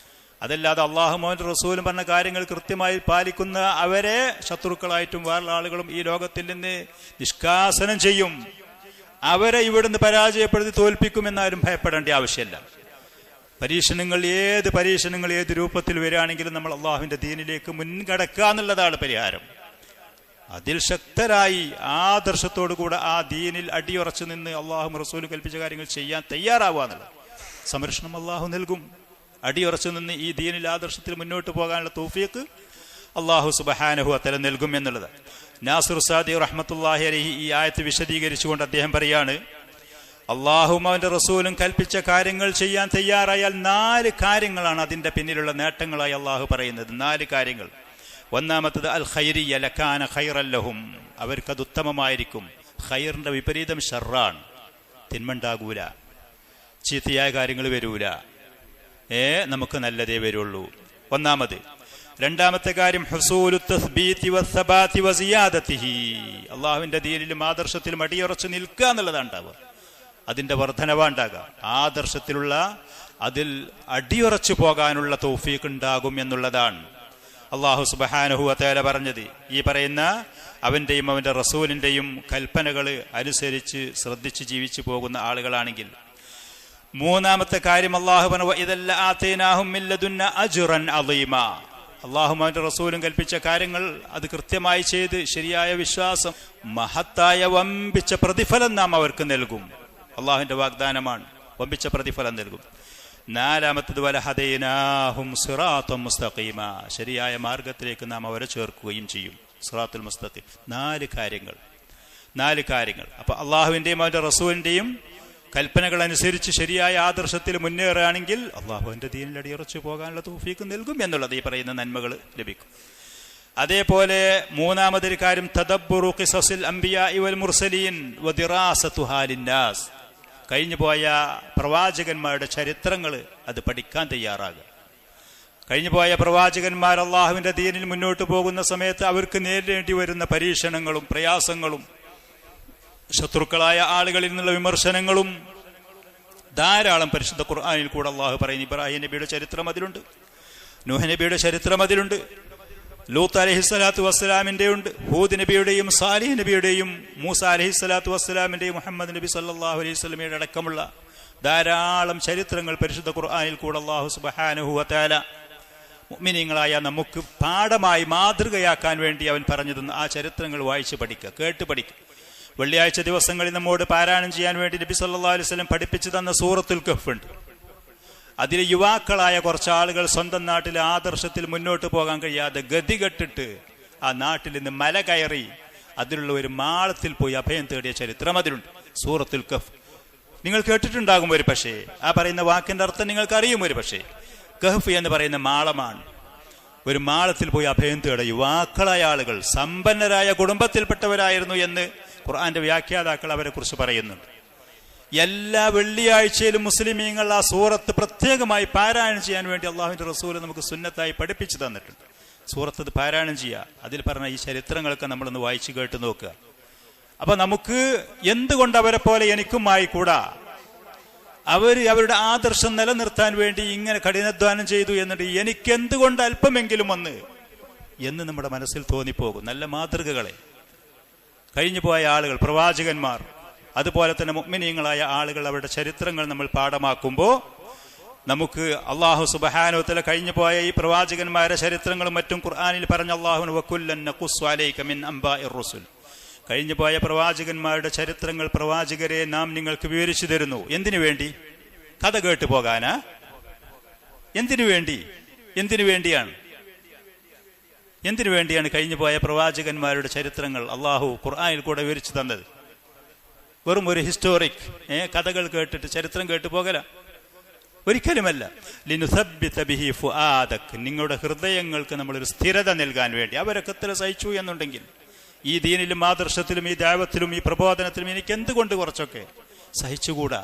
അതല്ലാതെ അള്ളാഹും അവന്റെ റസൂലും പറഞ്ഞ കാര്യങ്ങൾ കൃത്യമായി പാലിക്കുന്ന അവരെ ശത്രുക്കളായിട്ടും വേറെ ആളുകളും ഈ ലോകത്തിൽ നിന്ന് നിഷ്കാസനം ചെയ്യും. അവരെ ഇവിടുന്ന് പരാജയപ്പെടുത്തി തോൽപ്പിക്കുമെന്നാരും ഭയപ്പെടേണ്ട ആവശ്യമില്ല. പരീക്ഷണങ്ങൾ ഏത് രൂപത്തിൽ വരികയാണെങ്കിലും നമ്മൾ അള്ളാഹുവിന്റെ ദീനിലേക്ക് മുൻകടക്കുക എന്നുള്ളതാണ് പരിഹാരം. അതിൽ ശക്തരായി ആദർശത്തോടുകൂടെ ആ ദീനിൽ അടിയുറച്ചു നിന്ന് അള്ളാഹും റസൂലും കൽപ്പിച്ച കാര്യങ്ങൾ ചെയ്യാൻ തയ്യാറാവുക എന്നുള്ളത് സംരക്ഷണം അള്ളാഹു നൽകും. അടിയുറച്ചു നിന്ന് ഈ ദീനിൽ ആദർശത്തിൽ മുന്നോട്ട് പോകാനുള്ള തൗഫീഖ് അള്ളാഹു സുബ്ഹാനഹു വ തആല നൽകും എന്നുള്ളത്. നാസിർ സാദി റഹ്മത്തുള്ളാഹി അലൈഹി ഈ ആയത്ത് വിശദീകരിച്ചുകൊണ്ട് അദ്ദേഹം പറയാണ്, അള്ളാഹും അവന്റെ റസൂലും കൽപ്പിച്ച കാര്യങ്ങൾ ചെയ്യാൻ തയ്യാറായാൽ 4 കാര്യങ്ങളാണ് അതിന്റെ പിന്നിലുള്ള നേട്ടങ്ങളായി അള്ളാഹു പറയുന്നത്. 4 കാര്യങ്ങൾ. ഒന്നാമത്തത് അൽ ഖൈരിയ ലകാന ഖൈറൻ ലഹും, അവർക്കത് ഉത്തമമായിരിക്കും. ഖൈറിന്റെ വിപരീതം ഷർറാണ്. തിന്മണ്ടാകൂല, ചീത്തയായ കാര്യങ്ങൾ വരൂല, നമുക്ക് നല്ലതേ വരുള്ളൂ. ഒന്നാമത്. രണ്ടാമത്തെ കാര്യം ഹുസൂലു തസ്ബീതി വസ്സബാതി വസിയാദതിഹി, അള്ളാഹുവിന്റെ ദീനിലും ആദർശത്തിലും അടിയുറച്ചു നിൽക്കുക എന്നുള്ളതാണ് ഉണ്ടാവുക. അതിന്റെ വർധനവാണ്ടാകുക, ആദർശത്തിലുള്ള അതിൽ അടിയുറച്ചു പോകാനുള്ള തൗഫീഖ് ഉണ്ടാകും എന്നുള്ളതാണ് അള്ളാഹു സുബ്ഹാനഹു വ തആല പറഞ്ഞത്. ഈ പറയുന്ന അവന്റെയും അവന്റെ റസൂലിന്റെയും കൽപ്പനകൾ അനുസരിച്ച് ശ്രദ്ധിച്ച് ജീവിച്ചു പോകുന്ന ആളുകളാണെങ്കിൽ. മൂന്നാമത്തെ കാര്യം അള്ളാഹു പറഞ്ഞു, വഇദല്ല ആതൈനാഹും മിൻ ലദുന്ന അജ്റൻ അളീമ, അള്ളാഹും അവന്റെ റസൂലും കൽപ്പിച്ച കാര്യങ്ങൾ അത് കൃത്യമായി ചെയ്ത് ശരിയായ വിശ്വാസം, മഹത്തായ വമ്പിച്ച പ്രതിഫലം നാം അവർക്ക് നൽകും. അള്ളാഹുവിന്റെ വാഗ്ദാനമാണ്, വമ്പിച്ച പ്രതിഫലം നൽകും. നാലാമത്തത് വലഹദൈനാഹും സിറാത്തൻ മുസ്തഖീമ, ശരിയായ മാർഗത്തിലേക്ക് നാം അവരെ ചേർക്കുകയും ചെയ്യും. സിറാത്തുൽ മുസ്തഖീം. 4 കാര്യങ്ങൾ. അപ്പൊ അള്ളാഹുവിന്റെയും അവന്റെ റസൂലിന്റെയും കൽപ്പനകൾ അനുസരിച്ച് ശരിയായ ആദർശത്തിൽ മുന്നേറുകയാണെങ്കിൽ അള്ളാഹുവിന്റെ ദീനിൽ അടിയുറച്ചു പോകാനുള്ള തൗഫീഖ് നൽകും എന്നുള്ളത് ഈ പറയുന്ന നന്മകൾ ലഭിക്കും. അതേപോലെ മൂന്നാമതൊരു കാര്യം തദബ്ബുറു ഖിസസിൽ അംബിയാഇ വൽ മുർസലീൻ വദിറാസതു ഹാലിന്നാസ്, കഴിഞ്ഞുപോയ പ്രവാചകന്മാരുടെ ചരിത്രങ്ങൾ അത് പഠിക്കാൻ തയ്യാറാകുക. കഴിഞ്ഞുപോയ പ്രവാചകന്മാർ അള്ളാഹുവിന്റെ ദീനിൽ മുന്നോട്ട് പോകുന്ന സമയത്ത് അവർക്ക് നേരിടേണ്ടി വരുന്ന പരീക്ഷണങ്ങളും പ്രയാസങ്ങളും ശത്രുക്കളായ ആളുകളിൽ നിന്നുള്ള വിമർശനങ്ങളും ധാരാളം പരിശുദ്ധ ഖുർആനിൽ കൂടെ അള്ളാഹു പറയുന്നു. ഇബ്രാഹിം നബിയുടെ ചരിത്രം അതിലുണ്ട്, നൂഹ് നബിയുടെ ചരിത്രം അതിലുണ്ട്, ലൂത്ത് അലൈഹിസ്സലാത്തു വസ്സലാമിന്റെ ഉണ്ട്, ഹൂദ് നബിയുടെയും സാലിഹ് നബിയുടെയും മൂസ അലൈഹിസ്സലാത്തു വസ്സലാമിന്റെയും മുഹമ്മദ് നബി സല്ലല്ലാഹു അലൈഹി വസല്ലമയുടെ അടക്കമുള്ള ധാരാളം ചരിത്രങ്ങൾ പരിശുദ്ധ ഖുർആനിൽ കൂടെ അള്ളാഹു സുബ്ഹാനഹു വ തആല മുഅ്മിനീങ്ങളായ നമുക്ക് പാഠമായി മാതൃകയാക്കാൻ വേണ്ടി അവൻ പറഞ്ഞു തന്ന ആ ചരിത്രങ്ങൾ വായിച്ച് പഠിക്കുക, കേട്ട് പഠിക്കുക. വെള്ളിയാഴ്ച ദിവസങ്ങളിൽ നമ്മോട് പാരായണം ചെയ്യാൻ വേണ്ടി നബി സല്ലല്ലാഹു അലൈഹി വസല്ലം പഠിപ്പിച്ചു തന്ന സൂറത്തുൽ കഹ്ഫ് ഉണ്ട്. അതിൽ യുവാക്കളായ കുറച്ച് ആളുകൾ സ്വന്തം നാട്ടിലെ ആദർശത്തിൽ മുന്നോട്ട് പോകാൻ കഴിയാതെ ഗതികെട്ടിട്ട് ആ നാട്ടിൽ നിന്ന് മല കയറി അതിലുള്ള ഒരു മാളത്തിൽ പോയി അഭയം തേടിയ ചരിത്രം അതിലുണ്ട്. സൂറത്തുൽ കഹ്ഫ് നിങ്ങൾ കേട്ടിട്ടുണ്ടാകും ഒരു പക്ഷേ, ആ പറയുന്ന വാക്കിന്റെ അർത്ഥം നിങ്ങൾക്ക് അറിയും ഒരു പക്ഷേ. കഹ്ഫ് എന്ന് പറയുന്ന മാളമാണ്. ഒരു മാളത്തിൽ പോയി അഭയം തേടിയ യുവാക്കളായ ആളുകൾ സമ്പന്നരായ കുടുംബത്തിൽപ്പെട്ടവരായിരുന്നു എന്ന് ഖുർആന്റെ വ്യാഖ്യാതാക്കൾ അവരെ കുറിച്ച് പറയുന്നുണ്ട്. എല്ലാ വെള്ളിയാഴ്ചയിലും മുസ്ലിമീങ്ങൾ ആ സൂറത്ത് പ്രത്യേകമായി പാരായണം ചെയ്യാൻ വേണ്ടി അള്ളാഹുവിന്റെ റസൂൽ നമുക്ക് സുന്നത്തായി പഠിപ്പിച്ചു തന്നിട്ടുണ്ട്. സൂറത്ത് പാരായണം ചെയ്യുക, അതിൽ പറഞ്ഞ ഈ ചരിത്രങ്ങളൊക്കെ നമ്മളൊന്ന് വായിച്ചു കേട്ട് നോക്കുക. അപ്പൊ നമുക്ക് എന്തുകൊണ്ട് അവരെ പോലെ എനിക്കും ആയിക്കൂടാ, അവരുടെ ആദർശം നിലനിർത്താൻ വേണ്ടി ഇങ്ങനെ കഠിനാധ്വാനം ചെയ്തു എന്നിട്ട് എനിക്ക് എന്തുകൊണ്ട് അല്പമെങ്കിലും എന്ന് നമ്മുടെ മനസ്സിൽ തോന്നിപ്പോകും. നല്ല മാതൃകകളെ കഴിഞ്ഞു പോയ ആളുകൾ, പ്രവാചകന്മാർ, അതുപോലെ തന്നെ മുഅ്മിനീങ്ങളായ ആളുകൾ, അവരുടെ ചരിത്രങ്ങൾ നമ്മൾ പാഠമാക്കുമ്പോൾ നമുക്ക് അല്ലാഹു സുബ്ഹാനഹു വ തആല കഴിഞ്ഞു പോയ ഈ പ്രവാചകന്മാരുടെ ചരിത്രങ്ങളും മറ്റും ഖുർആനിൽ പറഞ്ഞ അല്ലാഹു വകുല്ലൻ നഖുസ്സു അലൈക മിൻ അംബാഇർ റസുൽ, കഴിഞ്ഞു പോയ പ്രവാചകന്മാരുടെ ചരിത്രങ്ങൾ പ്രവാചകരെ നാം നിങ്ങൾക്ക് വിവരിച്ചു തരുന്നു. എന്തിനു വേണ്ടി? കഥ കേട്ടു പോകാനാ? എന്തിനു വേണ്ടിയാണ് കഴിഞ്ഞു പോയ പ്രവാചകന്മാരുടെ ചരിത്രങ്ങൾ അള്ളാഹു ഖുർആനിൽ കൂടെ വിവരിച്ചു തന്നത്? വെറും ഒരു ഹിസ്റ്റോറിക് കഥകൾ കേട്ടിട്ട് ചരിത്രം കേട്ടു പോകല. ഒരിക്കലുമല്ല. ലിനുസബ്ബിത ബിഹി ഫുആദക്, നിങ്ങളുടെ ഹൃദയങ്ങൾക്ക് നമ്മളൊരു സ്ഥിരത നൽകാൻ വേണ്ടി. അവരൊക്കെ എത്ര സഹിച്ചു എന്നുണ്ടെങ്കിൽ ഈ ദീനിലും ആദർശത്തിലും ഈ ദഅവത്തിലും ഈ പ്രബോധനത്തിലും എനിക്ക് എന്തുകൊണ്ട് കുറച്ചൊക്കെ സഹിച്ചുകൂടാ?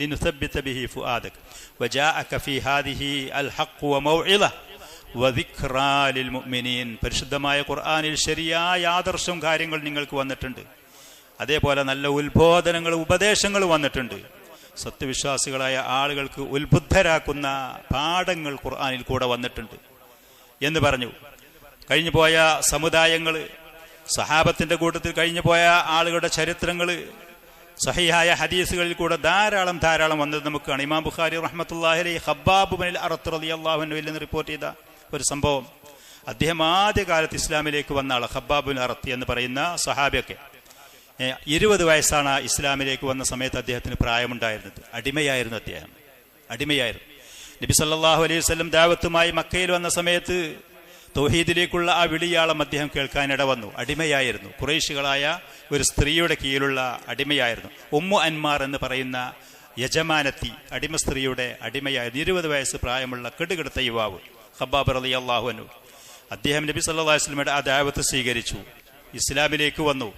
ലിനുസബ്ബിത ബിഹി ഫുആദക് വജാഅക ഫീ ഹാദിഹി അൽ ഹഖ് വമൗഇള വദിക്റാ ലിൽ മുഅ്മിനീൻ. പരിശുദ്ധമായ ഖുർആനിൽ ശരിയായ ആദർശം കാര്യങ്ങൾ നിങ്ങൾക്ക് വന്നിട്ടുണ്ട്. അതേപോലെ നല്ല ഉത്ബോധനങ്ങളും ഉപദേശങ്ങളും വന്നിട്ടുണ്ട്. സത്യവിശ്വാസികളായ ആളുകൾക്ക് ഉത്ബുദ്ധരാക്കുന്ന പാഠങ്ങൾ ഖുർആനിൽ കൂടെ വന്നിട്ടുണ്ട് എന്ന് പറഞ്ഞു. കഴിഞ്ഞുപോയ സമുദായങ്ങൾ, സഹാബത്തിന്റെ കൂട്ടത്തിൽ കഴിഞ്ഞുപോയ ആളുകളുടെ ചരിത്രങ്ങൾ സഹിഹായ ഹദീസുകളിൽ കൂടെ ധാരാളം വന്നത് നമുക്ക് കാണാം. ഇമാം ബുഖാരി റഹ്മത്തുള്ളാഹി അലൈഹി ഖബ്ബാബ് ബിൻ അറത്ത് റളിയല്ലാഹു അൻഹുവിൽ നിന്ന് റിപ്പോർട്ട് ചെയ്ത ഒരു സംഭവം. അദ്ദേഹം ആദ്യകാലത്ത് ഇസ്ലാമിലേക്ക് വന്ന ആൾ ഖബ്ബാബ് ബിൻ അറത്ത് എന്ന് പറയുന്ന സഹാബിയൊക്കെ 20 വയസ്സാണ് ഇസ്ലാമിലേക്ക് വന്ന സമയത്ത് അദ്ദേഹത്തിന് പ്രായമുണ്ടായിരുന്നത്. അടിമയായിരുന്നു അദ്ദേഹം, അടിമയായിരുന്നു. നബി സല്ലല്ലാഹു അലൈഹി വസല്ലം ദഅവത്തുമായി മക്കയിൽ വന്ന സമയത്ത് തൗഹീദിലേക്കുള്ള ആ വിളിയാളം അദ്ദേഹം കേൾക്കാനിട വന്നു. അടിമയായിരുന്നു, ഖുറൈശികളായ ഒരു സ്ത്രീയുടെ കീഴിലുള്ള അടിമയായിരുന്നു. ഉമ്മു അൻമാർ എന്ന് പറയുന്ന യജമാനത്തി, അടിമ സ്ത്രീയുടെ അടിമയായിരുന്നു. 20 വയസ്സ് പ്രായമുള്ള കെടുകെടുത്ത യുവാവ് ഖബ്ബാബ് റളിയല്ലാഹു അൻഹു. അദ്ദേഹം നബി സല്ലല്ലാഹു അലൈഹി വസല്ലമയുടെ ആ ദഅവത്ത് സ്വീകരിച്ചു, ഇസ്ലാമിലേക്ക് വന്നു.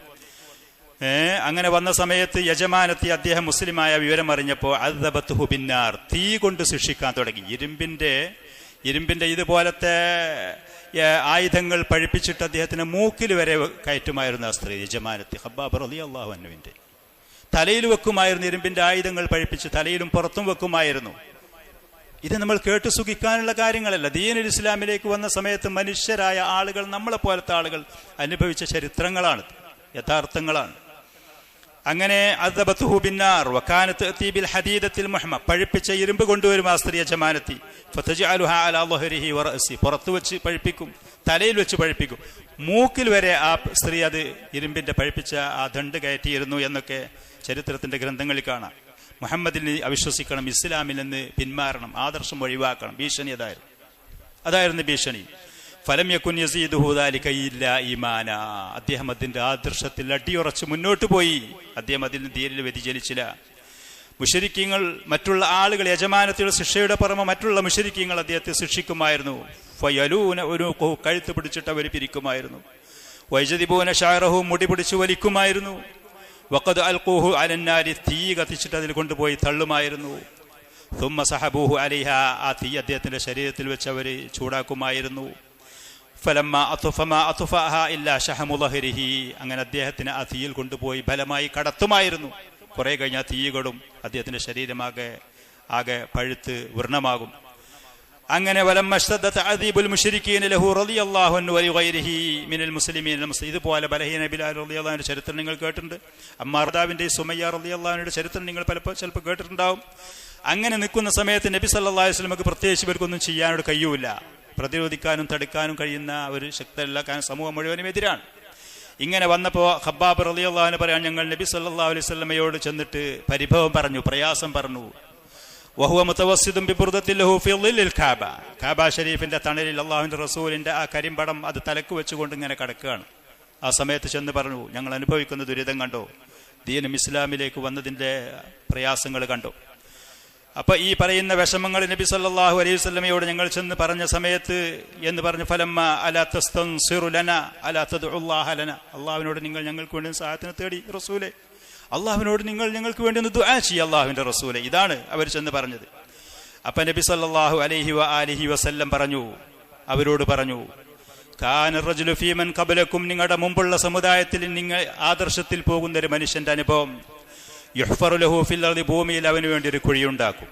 അങ്ങനെ വന്ന സമയത്ത് യജമാനത്തി അദ്ദേഹം മുസ്ലിമായ വിവരം അറിഞ്ഞപ്പോൾ അദ്ദബത്തുഹു ബിന്നാർ, തീ കൊണ്ട് ശിക്ഷിക്കാൻ തുടങ്ങി. ഇരുമ്പിന്റെ ഇതുപോലത്തെ ആയുധങ്ങൾ പഴിപ്പിച്ചിട്ട് അദ്ദേഹത്തിന് മൂക്കിൽ വരെ കയറ്റുമായിരുന്നു ആ സ്ത്രീ യജമാനത്തി ഖബ്ബാബ് റളിയല്ലാഹു അൻഹുവിന്റെ. തലയിൽ വെക്കുമായിരുന്നു, ഇരുമ്പിന്റെ ആയുധങ്ങൾ പഴിപ്പിച്ച് തലയിലും പുറത്തും വെക്കുമായിരുന്നു. ഇത് നമ്മൾ കേട്ടു സുഖിക്കാനുള്ള കാര്യങ്ങളല്ല. ദീനുൽ ഇസ്ലാമിലേക്ക് വന്ന സമയത്ത് മനുഷ്യരായ ആളുകൾ, നമ്മളെ പോലത്തെ ആളുകൾ അനുഭവിച്ച ചരിത്രങ്ങളാണ്, യഥാർത്ഥങ്ങളാണ്. അങ്ങനെ അദ്ദബത്തുഹു ബിന്നാർ വകാനത്ത് തഅതി ബിൽ ഹദീദത്തിൽ മുഹമ്മ, പഴിപ്പിച്ച ഇരുമ്പ് കൊണ്ടുവരും ആ സ്ത്രീ യജമാനത്തി. ഫതജഅലുഹാ അലാ ളഹ്രിഹി വറഅസി, പുറത്തു വെച്ച് പഴിപ്പിക്കും, തലയിൽ വെച്ച് പഴിപ്പിക്കും. മൂക്കിൽ വരെ ആ സ്ത്രീ അത് ഇരുമ്പിന്റെ പഴിപ്പിച്ച ആ ദണ്ട് കയറ്റിയിരുന്നു എന്നൊക്കെ ചരിത്രത്തിന്റെ ഗ്രന്ഥങ്ങളിൽ കാണാം. മുഹമ്മദിൽ അവിശ്വസിക്കണം, ഇസ്ലാമിൽ നിന്ന് പിന്മാറണം, ആദർശം ഒഴിവാക്കണം. ഭീഷണി അതായിരുന്നു ഭീഷണി. ഫലം യകുൻ യസീദുഹു ദാലിക ഇല്ലാ ഈമാന, അദ്ദേഹം അതിന്റെ ആദർശത്തിൽ അടിയുറച്ച് മുന്നോട്ട് പോയി. അദ്ദേഹം അതിൽ നിന്ന് ദീനിൽ വ്യതിചലിച്ചില്ല. മുശ്രിക്കീങ്ങൾ, മറ്റുള്ള ആളുകൾ, യജമാനത്തിലുള്ള ശിക്ഷയുടെ പുറമെ മറ്റുള്ള മുശ്രിക്കീങ്ങൾ അദ്ദേഹത്തെ ശിക്ഷിക്കുമായിരുന്നു. ഫയലൂന ഉനൂഖഹു, കഴുത്ത് പിടിച്ചിട്ട് അവർ പിരിക്കുമായിരുന്നു. വയജദിബൂന ശഅറഹു, മുടി പിടിച്ച് വലിക്കുമായിരുന്നു. വഖദ് അൽഖൂഹു അലന്നാരി, തീ കത്തിച്ചിട്ട് അതിൽ കൊണ്ടുപോയി തള്ളുമായിരുന്നു. തുമ്മ സഹബൂഹു അലൈഹ, ആ തീ അദ്ദേഹത്തിന്റെ ശരീരത്തിൽ വെച്ച് അവർ ചൂടാക്കുമായിരുന്നു. ഫലമ്മ അത്ഫമാ അത്ഫഅഹ ഇല്ലാ ശഹമു ളഹ്രിഹി, അങ്ങനെ അദ്ദേഹത്തിന് ആ തീയിൽ കൊണ്ടുപോയി ബലമായി കടത്തുമായിരുന്നു. കുറെ കഴിഞ്ഞാൽ തീകളും അദ്ദേഹത്തിന്റെ ശരീരമാകെ പഴുത്ത് വൃണമാകും. അങ്ങനെ വലമ്മശ്തദ്ദഅദീബുൽ മുശ്രിക്കീന ലഹു റളിയല്ലാഹു അൻഹു വഗൈരിഹി മിനൽ മുസ്ലിമീൻ. ഇതുപോലെ ബലഹീന ബിലാൽ റളിയല്ലാഹു അൻഹു ചരിത്രം നിങ്ങൾ കേട്ടിട്ടുണ്ട്. അമ്മാർ റളിയല്ലാഹുവിന്റെ സുമയ്യ റളിയല്ലാഹു അൻഹയുടെ ചരിത്രം നിങ്ങൾ ചിലപ്പോൾ കേട്ടിട്ടുണ്ടാവും. അങ്ങനെ നിൽക്കുന്ന സമയത്ത് നബി സല്ലല്ലാഹു അലൈഹി വസല്ലമക്ക് പ്രത്യേകിച്ച് ഇവർക്കൊന്നും ചെയ്യാനോട് കഴിയൂല. പ്രതിരോധിക്കാനും തടുക്കാനും കഴിയുന്ന ഒരു ശക്തരല്ല, കാരണം സമൂഹം മുഴുവനും എതിരാണ്. ഇങ്ങനെ വന്നപ്പോൾ ഖബ്ബാബ് റളിയല്ലാഹു അൻഹു പറയാൻ, ഞങ്ങൾ നബി സല്ലല്ലാഹു അലൈഹി വസല്ലമയോട് ചെന്നിട്ട് പരിഭവം പറഞ്ഞു, പ്രയാസം പറഞ്ഞു. വഹുവ മുതവസ്സിദുൻ ബിബുർദത്തിൻ ലഹു ഫി ളിൽ കഅബ, കഅബ ഷരീഫിന്റെ തണലിൽ അല്ലാഹുവിന്റെ റസൂലിന്റെ ആ കരിമ്പടം അത് തലക്ക് വെച്ചുകൊണ്ട് ഇങ്ങനെ കിടക്കുകയാണ്. ആ സമയത്ത് ചെന്ന് പറഞ്ഞു, ഞങ്ങൾ അനുഭവിക്കുന്ന ദുരിതം കണ്ടോ, ദീനും ഇസ്ലാമിലേക്ക് വന്നതിന്റെ പ്രയാസങ്ങൾ കണ്ടോ. അപ്പൊ ഈ പറയുന്ന വിഷമങ്ങൾ നബി സല്ലല്ലാഹു അലൈഹി വസല്ലമയോട് ഞങ്ങൾ ചെന്ന് പറഞ്ഞ സമയത്ത് എന്ന് പറഞ്ഞു, ഫലമ്മ അലാ തസ്തൻസിറു ലനാ അലാ തദ്ഉല്ലാഹ ലനാ, അല്ലാഹുവിനോട് നിങ്ങൾ ഞങ്ങൾക്ക് വേണ്ടി സഹായത്തിന് തേടി റസൂലേ, അള്ളാഹുവിനോട് നിങ്ങൾ ഞങ്ങൾക്ക് വേണ്ടി ഒന്ന് ദുആ ചെയ്യുക അള്ളാഹുവിന്റെ റസൂലെ. ഇതാണ് അവർ ചെന്ന് പറഞ്ഞത്. അപ്പൊ നബി സല്ലല്ലാഹു അലൈഹി വആലിഹി വസല്ലം പറഞ്ഞു, അവരോട് പറഞ്ഞു, കാന റജുലു ഫീമൻ ഖബലക്കും, നിങ്ങളുടെ മുമ്പുള്ള സമുദായത്തിൽ നിങ്ങൾ ആദർശത്തിൽ പോകുന്ന ഒരു മനുഷ്യന്റെ അനുഭവം, യുഹ്ഫറു ലഹു ഫിൽ അർദി, ഭൂമിയിൽ അവന് വേണ്ടി ഒരു കുഴിയുണ്ടാക്കും.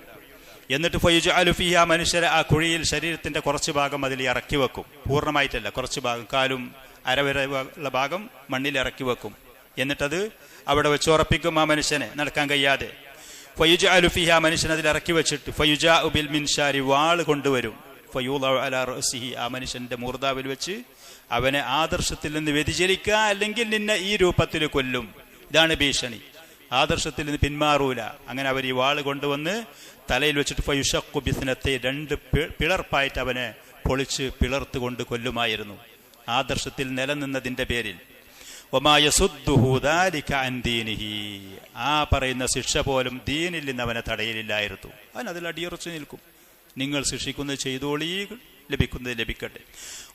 എന്നിട്ട് ഫയുജ്അലു ഫീഹാ, മനുഷ്യരെ ആ കുഴിയിൽ ശരീരത്തിന്റെ കുറച്ച് ഭാഗം അതിൽ ഇറക്കി വെക്കും. പൂർണ്ണമായിട്ടല്ല, കുറച്ച് ഭാഗം, കാലും അരവരെയുള്ള ഭാഗം മണ്ണിൽ ഇറക്കി വെക്കും. എന്നിട്ടത് അവിടെ വെച്ച് ഉറപ്പിക്കും ആ മനുഷ്യനെ, നടക്കാൻ കഴിയാതെ. ഫയുജ്അലു ഫീഹാ, മനുഷ്യൻ അതിൽ ഇറക്കി വെച്ചിട്ട് ഫയുജാഉ ബിൽ മിൻശാരി, വാൾ കൊണ്ടുവരും. ഫയൂളഉ അലാ റഅസിഹി, ആ മനുഷ്യന്റെ മൂർദാവിൽ വെച്ച് അവനെ ആദർശത്തിൽ നിന്ന് വ്യതിചലിക്കുക, അല്ലെങ്കിൽ നിന്നെ ഈ രൂപത്തിൽ കൊല്ലും. ഇതാണ് ഭീഷണി. ആദർശത്തിൽ നിന്ന് പിന്മാറൂല. അങ്ങനെ അവർ ഈ വാൾ കൊണ്ടുവന്ന് തലയിൽ വെച്ചിട്ട് ഫയുഷഖു ബിസ്നത്തെ, 2 പിളർപ്പായിട്ട് അവനെ പൊളിച്ച് പിളർത്തുകൊണ്ട് കൊല്ലുമായിരുന്നു, ആദർശത്തിൽ നിലനിന്നതിന്റെ പേരിൽ. വമാ യസുദ്ദുഹു ദാലിക അൻ ദീനിഹി, ആ പറയുന്ന ശിക്ഷ പോലും ദീനിൽ നിന്ന് അവനെ തടയലില്ലായിരുന്നു. അവൻ അതിൽ അടിയുറച്ചു നിൽക്കും. നിങ്ങൾ ശിക്ഷിക്കുന്നത് ചെയ്തോളീ, ലഭിക്കുന്നത് ലഭിക്കട്ടെ.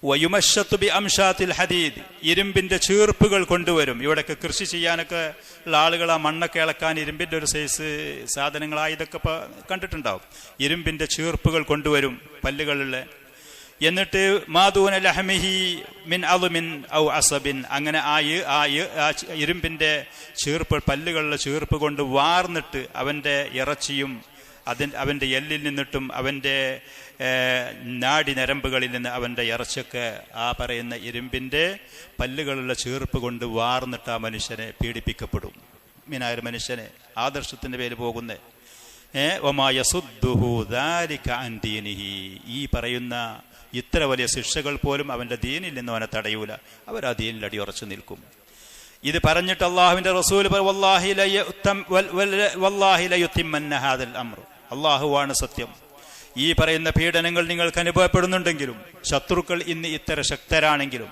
വയുമശത്തു ബി അംഷാത്തിൽ ഹദീദ്, ഇരുമ്പിന്റെ ചീർപ്പുകൾ കൊണ്ടുവരും. ഇവിടെയൊക്കെ കൃഷി ചെയ്യാനൊക്കെ ഉള്ള ആളുകൾ ആ മണ്ണൊക്കെ ഇളക്കാൻ ഇരുമ്പിന്റെ ഒരു സൈസ് സാധനങ്ങളായി ഇതൊക്കെ കണ്ടിട്ടുണ്ടാവും. ഇരുമ്പിന്റെ ചീർപ്പുകൾ കൊണ്ടുവരും പല്ലുകളുള്ള. എന്നിട്ട് മാദൂന ലഹമിഹി മിൻ അളുമിൻ ഔ അസബിൻ, അങ്ങനെ ആ ഇരുമ്പിന്റെ ചീർപ്പ്, പല്ലുകളുടെ ചീർപ്പ് കൊണ്ട് വാർന്നിട്ട് അവന്റെ ഇറച്ചിയും അവന്റെ എല്ലിൽ നിന്നിട്ടും അവന്റെ നാഡി നരമ്പുകളിൽ നിന്ന് അവന്റെ ഇറച്ചൊക്കെ ആ പറയുന്ന ഇരുമ്പിന്റെ പല്ലുകളുള്ള ചീർപ്പ് കൊണ്ട് വാർന്നിട്ട് ആ മനുഷ്യനെ പീഡിപ്പിക്കപ്പെടും. മീനായ മനുഷ്യനെ ആദർശത്തിന്റെ പേര് പോകുന്ന വമാ യസുദ്ദുഹു ദാലിക അൻ ദീനിഹി, ഈ പറയുന്ന ഇത്ര വലിയ ശിക്ഷകൾ പോലും അവന്റെ ദീനിൽ നിന്ന് അവനെ തടയൂല. അവർ ആ ദീനിൽ അടിയുറച്ചു നിൽക്കും. ഇത് പറഞ്ഞിട്ട് അള്ളാഹുവിന്റെ റസൂൽ വല്ലാഹി ലയുത്തിമ്മന്ന ഹാദൽ അംർ, അള്ളാഹുവാണ് സത്യം. ഈ പറയുന്ന പീഡനങ്ങൾ നിങ്ങൾക്ക് അനുഭവപ്പെടുന്നുണ്ടെങ്കിലും, ശത്രുക്കൾ ഇന്ന് ഇത്ര ശക്തരാണെങ്കിലും,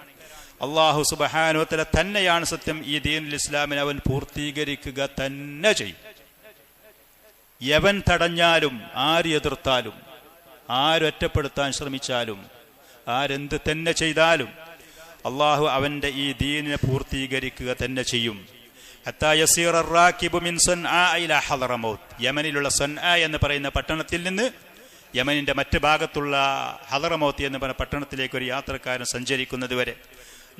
അള്ളാഹു സുബ്ഹാനഹു വ തആല തന്നെയാണ് സത്യം. ഈ ദീനുൽ ഇസ്ലാമിനെ അവൻ പൂർത്തീകരിക്കുക തന്നെ ചെയ്യും. യവൻ തടഞ്ഞാലും, ആര് എതിർത്താലും, ആരൊറ്റപ്പെടുത്താൻ ശ്രമിച്ചാലും, ആരെന്ത് തന്നെ ചെയ്താലും അള്ളാഹു അവന്റെ ഈ ദീനിനെ പൂർത്തീകരിക്കുക തന്നെ ചെയ്യും. യമനിലുള്ള സൻആ എന്ന് പറയുന്ന പട്ടണത്തിൽ നിന്ന് യമനിന്റെ മറ്റു ഭാഗത്തുള്ള ഹദറമൗത്ത് എന്ന് പറയുന്ന പട്ടണത്തിലേക്ക് ഒരു യാത്രക്കാരൻ സഞ്ചരിക്കുന്നത് വരെ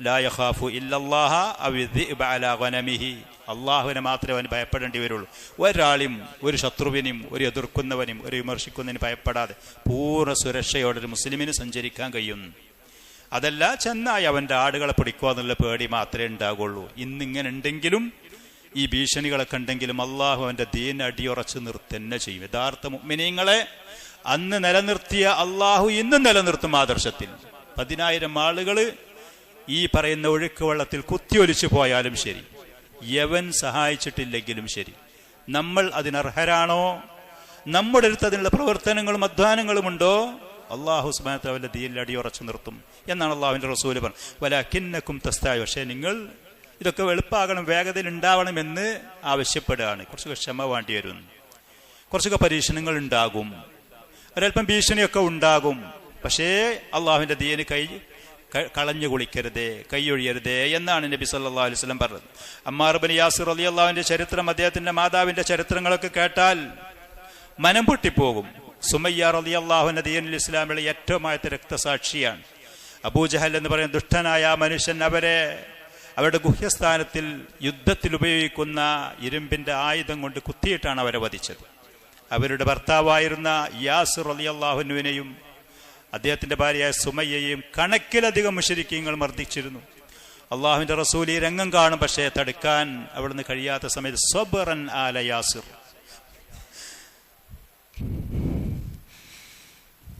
ലാ യഖാഫു ഇല്ലല്ലാഹ അവ ദിഅബ അലാ ഗനമിഹി, അള്ളാഹുവിനെ മാത്രമേ അവന് ഭയപ്പെടേണ്ടി വരുള്ളൂ. ഒരാളും, ഒരു ശത്രുവിനും, ഒരു എതിർക്കുന്നവനും, ഒരു വിമർശിക്കുന്നതിന് ഭയപ്പെടാതെ പൂർണ്ണ സുരക്ഷയോടെ ഒരു മുസ്ലിമിന് സഞ്ചരിക്കാൻ കഴിയും. അതല്ല ചെന്നായി അവന്റെ ആടുകളെ പിടിക്കുക എന്നുള്ള പേടി മാത്രമേ ഉണ്ടാകുള്ളൂ. ഇന്നിങ്ങനെ ഉണ്ടെങ്കിലും, ഈ ഭീഷണികളൊക്കെ ഉണ്ടെങ്കിലും അള്ളാഹു അവന്റെ ദീൻ അടിയുറച്ച് നിർത്തന്നെ ചെയ്യും. യഥാർത്ഥ മുഅ്മിനീങ്ങളെ അന്ന് നിലനിർത്തിയ അള്ളാഹു ഇന്നും നിലനിർത്തും. ആദർശത്തിൽ 10,000 ആളുകൾ ഈ പറയുന്ന ഒഴുക്ക് വെള്ളത്തിൽ കുത്തിയൊലിച്ചു പോയാലും ശരി, യവൻ സഹായിച്ചിട്ടില്ലെങ്കിലും ശരി, നമ്മൾ അതിനർഹരാണോ, നമ്മുടെ അടുത്ത് അതിനുള്ള പ്രവർത്തനങ്ങളും അധ്വാനങ്ങളും ഉണ്ടോ, അള്ളാഹു സുബ്ഹാനഹു വ തആല ദീനിൽ അടിയുറച്ചു നിർത്തും എന്നാണ് അള്ളാഹുവിന്റെ റസൂൽ പറഞ്ഞത്. വലാകിന്നകും തസ്തായു, പക്ഷേ നിങ്ങൾ ഇതൊക്കെ എളുപ്പമാകണം, വേഗതയിൽ ഉണ്ടാവണമെന്ന് ആവശ്യപ്പെടുകയാണ്. കുറച്ചൊക്കെ ക്ഷമ വേണ്ടി വരും, കുറച്ചൊക്കെ പരീക്ഷണങ്ങൾ ഉണ്ടാകും, ഒരൽപ്പം ഭീഷണിയൊക്കെ ഉണ്ടാകും. പക്ഷേ അള്ളാഹുവിന്റെ ദീന് കളഞ്ഞു കുളിക്കരുതേ, കൈയൊഴിയരുതേ എന്നാണ് നബി സല്ലല്ലാഹു അലൈഹി വസല്ലം പറഞ്ഞത്. അമ്മാർ ഇബ്നു യാസിർ റളിയല്ലാഹുവിന്റെ ചരിത്രം, അദ്ദേഹത്തിന്റെ മാതാവിന്റെ ചരിത്രങ്ങളൊക്കെ കേട്ടാൽ മനം പൊട്ടിപ്പോകും. സുമയ്യ റളിയല്ലാഹു അൻഹ ദീനുൽ ഇസ്ലാമിലെ ഏറ്റവും ആദ്യത്തെ രക്തസാക്ഷിയാണ്. അബൂജഹൽ എന്ന് പറയുന്ന ദുഷ്ടനായ മനുഷ്യൻ അവരുടെ ഗുഹ്യസ്ഥാനത്തിൽ യുദ്ധത്തിൽ ഉപയോഗിക്കുന്ന ഇരുമ്പിന്റെ ആയുധം കൊണ്ട് കുത്തിയിട്ടാണ് അവരെ വധിച്ചത്. അവരുടെ ഭർത്താവായിരുന്ന യാസിർ റളിയല്ലാഹു അൻഹുവിനെയും അദ്ദേഹത്തിന്റെ ഭാര്യയായ സുമയ്യയെയും കണക്കിലധികം മുശ്രിക്കീങ്ങൾ മർദ്ദിച്ചിരുന്നു. അള്ളാഹുവിന്റെ റസൂൽ ഈ രംഗം കാണും, പക്ഷേ തടുക്കാൻ അവിടുന്ന് കഴിയാത്ത സമയത്ത് സബ്റൻ ആല യാസിർ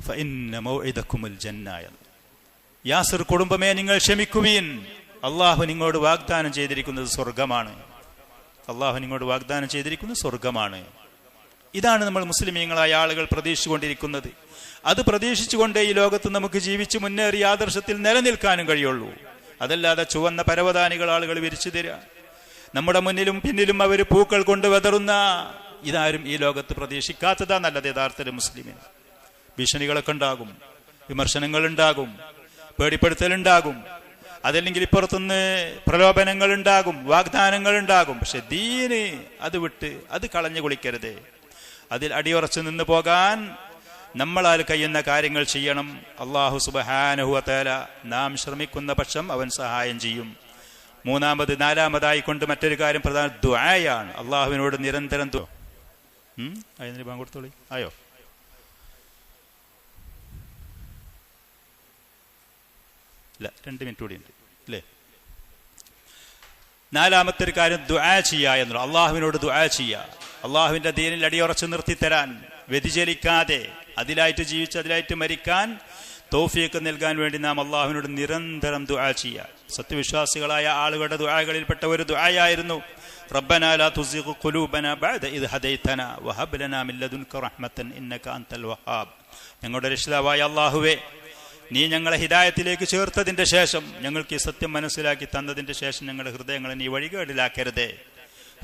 ഫഇന്ന മൗഇദകുമുൽ ജന്ന, യാസിർ കുടുംബമേ നിങ്ങൾ ക്ഷമിക്കുവീൻ, അള്ളാഹു നിങ്ങളോട് വാഗ്ദാനം ചെയ്തിരിക്കുന്നത് സ്വർഗമാണ്. അള്ളാഹു നിങ്ങളോട് വാഗ്ദാനം ചെയ്തിരിക്കുന്നത് സ്വർഗമാണ്. ഇതാണ് നമ്മൾ മുസ്ലിമീങ്ങളായ ആളുകൾ പ്രതീക്ഷിച്ചുകൊണ്ടിരിക്കുന്നത്. അത് പ്രതീക്ഷിച്ചുകൊണ്ടേ ഈ ലോകത്ത് നമുക്ക് ജീവിച്ച് മുന്നേറിയ ആദർശത്തിൽ നിലനിൽക്കാനും കഴിയുള്ളൂ. അതല്ലാതെ ചുവന്ന പരവതാനികൾ ആളുകൾ വിരിച്ചു തരിക, നമ്മുടെ മുന്നിലും പിന്നിലും അവർ പൂക്കൾ കൊണ്ട് വെതറുന്ന ഇതാരും ഈ ലോകത്ത് പ്രതീക്ഷിക്കാത്തതാ നല്ലത്. യഥാർത്ഥ മുസ്ലിമിന് ഭീഷണികളൊക്കെ ഉണ്ടാകും, വിമർശനങ്ങൾ ഉണ്ടാകും, പേടിപ്പെടുത്തലുണ്ടാകും, അതല്ലെങ്കിൽ ഇപ്പുറത്തുനിന്ന് പ്രലോഭനങ്ങൾ ഉണ്ടാകും, വാഗ്ദാനങ്ങൾ ഉണ്ടാകും. പക്ഷെ ദീന് അത് വിട്ട് അത് കളഞ്ഞു കുളിക്കരുത്. അതിൽ അടിയുറച്ചു നിന്ന് പോകാൻ നമ്മളാൽ കഴിയുന്ന കാര്യങ്ങൾ ചെയ്യണം. അള്ളാഹു സുബ്ഹാനഹു വ തആല നാം ശ്രമിക്കുന്ന പക്ഷം അവൻ സഹായം ചെയ്യും. നാലാമതായി കൊണ്ട് മറ്റൊരു കാര്യം പ്രധാന ദുആയാണ്. അള്ളാഹുവിനോട് നിരന്തരം കൊടുത്തോളി ആയോ ഇല്ല, 2 മിനിറ്റ് കൂടി ഉണ്ട് അല്ലേ. നാലാമത്തെ ഒരു കാര്യം ദുആ ചെയ്യുക എന്നുള്ള, അള്ളാഹുവിനോട് ദുആ ചെയ്യുക. അള്ളാഹുവിന്റെ ദീനിൽ അടിയുറച്ചു നിർത്തിത്തരാൻ, വ്യതിചലിക്കാതെ അതിലായിട്ട് ജീവിച്ച് അതിലായിട്ട് മരിക്കാൻ തൗഫീഖ് നൽകാൻ വേണ്ടി നാം അള്ളാഹുവിനോട് നിരന്തരം ദുആ ചെയ്യുക. സത്യവിശ്വാസികളായ ആളുകളുടെ ദുആകളിൽപ്പെട്ട ഒരു ദുആയായിരുന്നു റബ്ബനാ ലാ തുസിഗ് ഖുലൂബനാ ബഅദ ഇദ് ഹദൈതനാ വഹബ് ലനാ മിൻ ലദുൻക റഹ്മതൻ ഇന്നക അൻതൽ വഹാബ്. ഞങ്ങളുടെ രക്ഷിതാവായ അള്ളാഹുവേ, നീ ഞങ്ങളെ ഹിദായത്തിലേക്ക് ചേർത്തതിന്റെ ശേഷം, ഞങ്ങൾക്ക് ഈ സത്യം മനസ്സിലാക്കി തന്നതിന്റെ ശേഷം ഞങ്ങളുടെ ഹൃദയങ്ങളെ നീ വഴികേടിലാക്കരുതേ.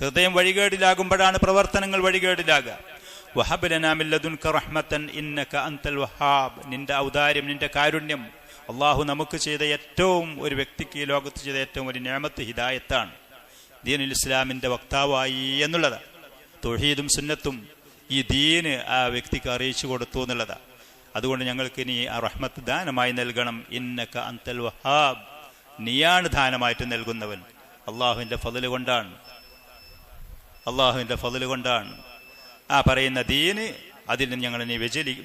ഹൃദയം വഴികേടിലാകുമ്പോഴാണ് പ്രവർത്തനങ്ങൾ വഴികേടിലാകുക. വഹബ് ലനാ മിൻ ലദുൻക റഹ്മതൻ ഇന്നക അൻതൽ വഹാബ്. നിന്റെ ഔദാര്യം, നിന്റെ കാരുണ്യം, അള്ളാഹു നമുക്ക് ചെയ്ത ഏറ്റവും, ഒരു വ്യക്തിക്ക് ഈ ലോകത്ത് ചെയ്ത ഏറ്റവും ഒരു നിഅമത്ത് ഹിദായത്താണ്. ദീനുൽ ഇസ്ലാമിന്റെ വക്താവായി എന്നുള്ളതാണ്. തൗഹീദും സുന്നത്തും ഈ ദീന് ആ വ്യക്തിക്ക് അറിയിച്ചു കൊടുത്തു എന്നുള്ളതാണ്. അതുകൊണ്ട് ഞങ്ങൾക്ക് ഇനി ആ റഹ്മത്ത് ദാനമായി നൽകണം. ഇന്നക അൻതൽ വഹാബ്, നീയാണ് ദാനമായിട്ട് നൽകുന്നവൻ. അള്ളാഹുവിന്റെ ഫضل കൊണ്ടാണ്, അള്ളാഹുവിന്റെ ഫضل കൊണ്ടാണ് ആ പറയുന്ന ദീന്. അതിൽ നിന്ന് ഞങ്ങൾ നീ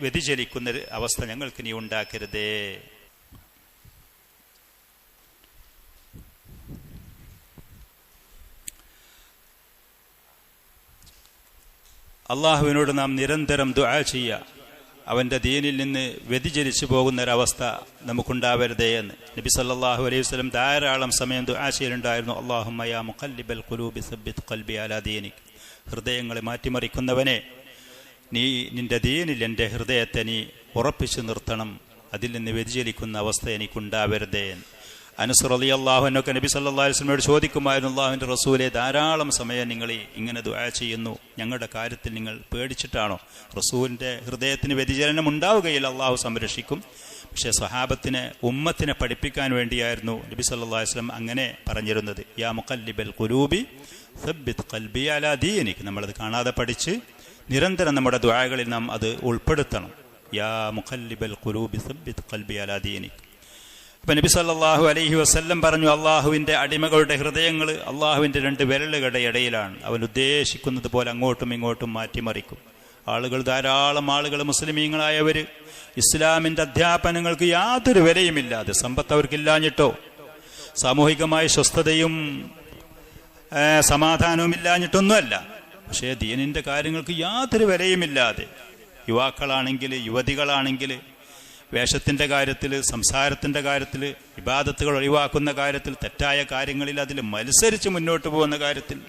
വ്യതിചലിക്കുന്ന അവസ്ഥ ഞങ്ങൾക്ക് നീ ഉണ്ടാക്കരുതേ. അള്ളാഹുവിനോട് നാം നിരന്തരം ദുആ ചെയ്യുക, അവന്റെ ദീനിൽ നിന്ന് വ്യതിചലിച്ചു പോകുന്നൊരവസ്ഥ നമുക്കുണ്ടാവരുതേ എന്ന് നബി സല്ലല്ലാഹു അലൈഹി വസല്ലം ധാരാളം സമയം ദുആ ചെയ്യലുണ്ടായിരുന്നു. അല്ലാഹുമ്മ യാ മുഖല്ലിബൽ ഖുലൂബി സബ്ബിത് ഖൽബി അലാ ദീനിക്. ഹൃദയങ്ങളെ മാറ്റിമറിക്കുന്നവനെ, നീ നിന്റെ ദീനിൽ എൻ്റെ ഹൃദയത്തെ നീ ഉറപ്പിച്ചു നിർത്തണം, അതിൽ നിന്ന് വ്യതിചലിക്കുന്ന അവസ്ഥ എനിക്കുണ്ടാവരുതേ. അനസ് റളിയല്ലാഹു അൻഹു നബി സല്ലല്ലാഹു അലൈഹി വസല്ലമയോട് ചോദിക്കുമായിരുന്നു, അല്ലാഹുവിന്റെ റസൂലെ, ധാരാളം സമയം നിങ്ങൾ ഇങ്ങനെ ദുആ ചെയ്യുന്നു, ഞങ്ങളുടെ കാര്യത്തിൽ നിങ്ങൾ പേടിച്ചിട്ടാണോ? റസൂലിന്റെ ഹൃദയത്തിന് വ്യതിചലനം ഉണ്ടാവുകയില്ല, അള്ളാഹു സംരക്ഷിക്കും. പക്ഷേ സ്വഹാബത്തിനെ, ഉമ്മത്തിനെ പഠിപ്പിക്കാൻ വേണ്ടിയായിരുന്നു നബി സല്ലല്ലാഹു അലൈഹി വസല്ലം അങ്ങനെ പറഞ്ഞിരുന്നത്. യാ മുഖല്ലിബൽ ഖുലൂബി സബ്ബിത് ഖൽബി അലാ ദീനിക്. നമ്മളത് കാണാതെ പഠിച്ച് നിരന്തരം നമ്മുടെ ദുആകളിൽ നാം അത് ഉൾപ്പെടുത്തണം. യാ മുഖല്ലിബൽ ഖുലൂബി സബ്ബിത് ഖൽബി അലാ ദീനിക്. അപ്പൊ നബി സല്ലല്ലാഹു അലൈഹി വസല്ലം പറഞ്ഞു, അള്ളാഹുവിന്റെ അടിമകളുടെ ഹൃദയങ്ങൾ അള്ളാഹുവിന്റെ രണ്ട് വിരലുകളുടെ ഇടയിലാണ്. അവൻ ഉദ്ദേശിക്കുന്നത് പോലെ അങ്ങോട്ടും ഇങ്ങോട്ടും മാറ്റിമറിക്കും. ധാരാളം ആളുകൾ, മുസ്ലിമീങ്ങളായവര് ഇസ്ലാമിന്റെ അധ്യാപനങ്ങൾക്ക് യാതൊരു വിലയുമില്ലാതെ, സമ്പത്ത് അവർക്കില്ലാഞ്ഞിട്ടോ സാമൂഹികമായ സ്വസ്ഥതയും സമാധാനവും ഇല്ലാഞ്ഞിട്ടൊന്നുമല്ല, പക്ഷേ ദീനിന്റെ കാര്യങ്ങൾക്ക് യാതൊരു വിലയുമില്ലാതെ, യുവാക്കളാണെങ്കിൽ യുവതികളാണെങ്കിൽ വേഷത്തിന്റെ കാര്യത്തിൽ, സംസാരത്തിന്റെ കാര്യത്തിൽ, ഇബാദത്തുകൾ ഒഴിവാക്കുന്ന കാര്യത്തിൽ, തെറ്റായ കാര്യങ്ങളിൽ അതിൽ മത്സരിച്ച് മുന്നോട്ട് പോകുന്ന കാര്യത്തിൽ,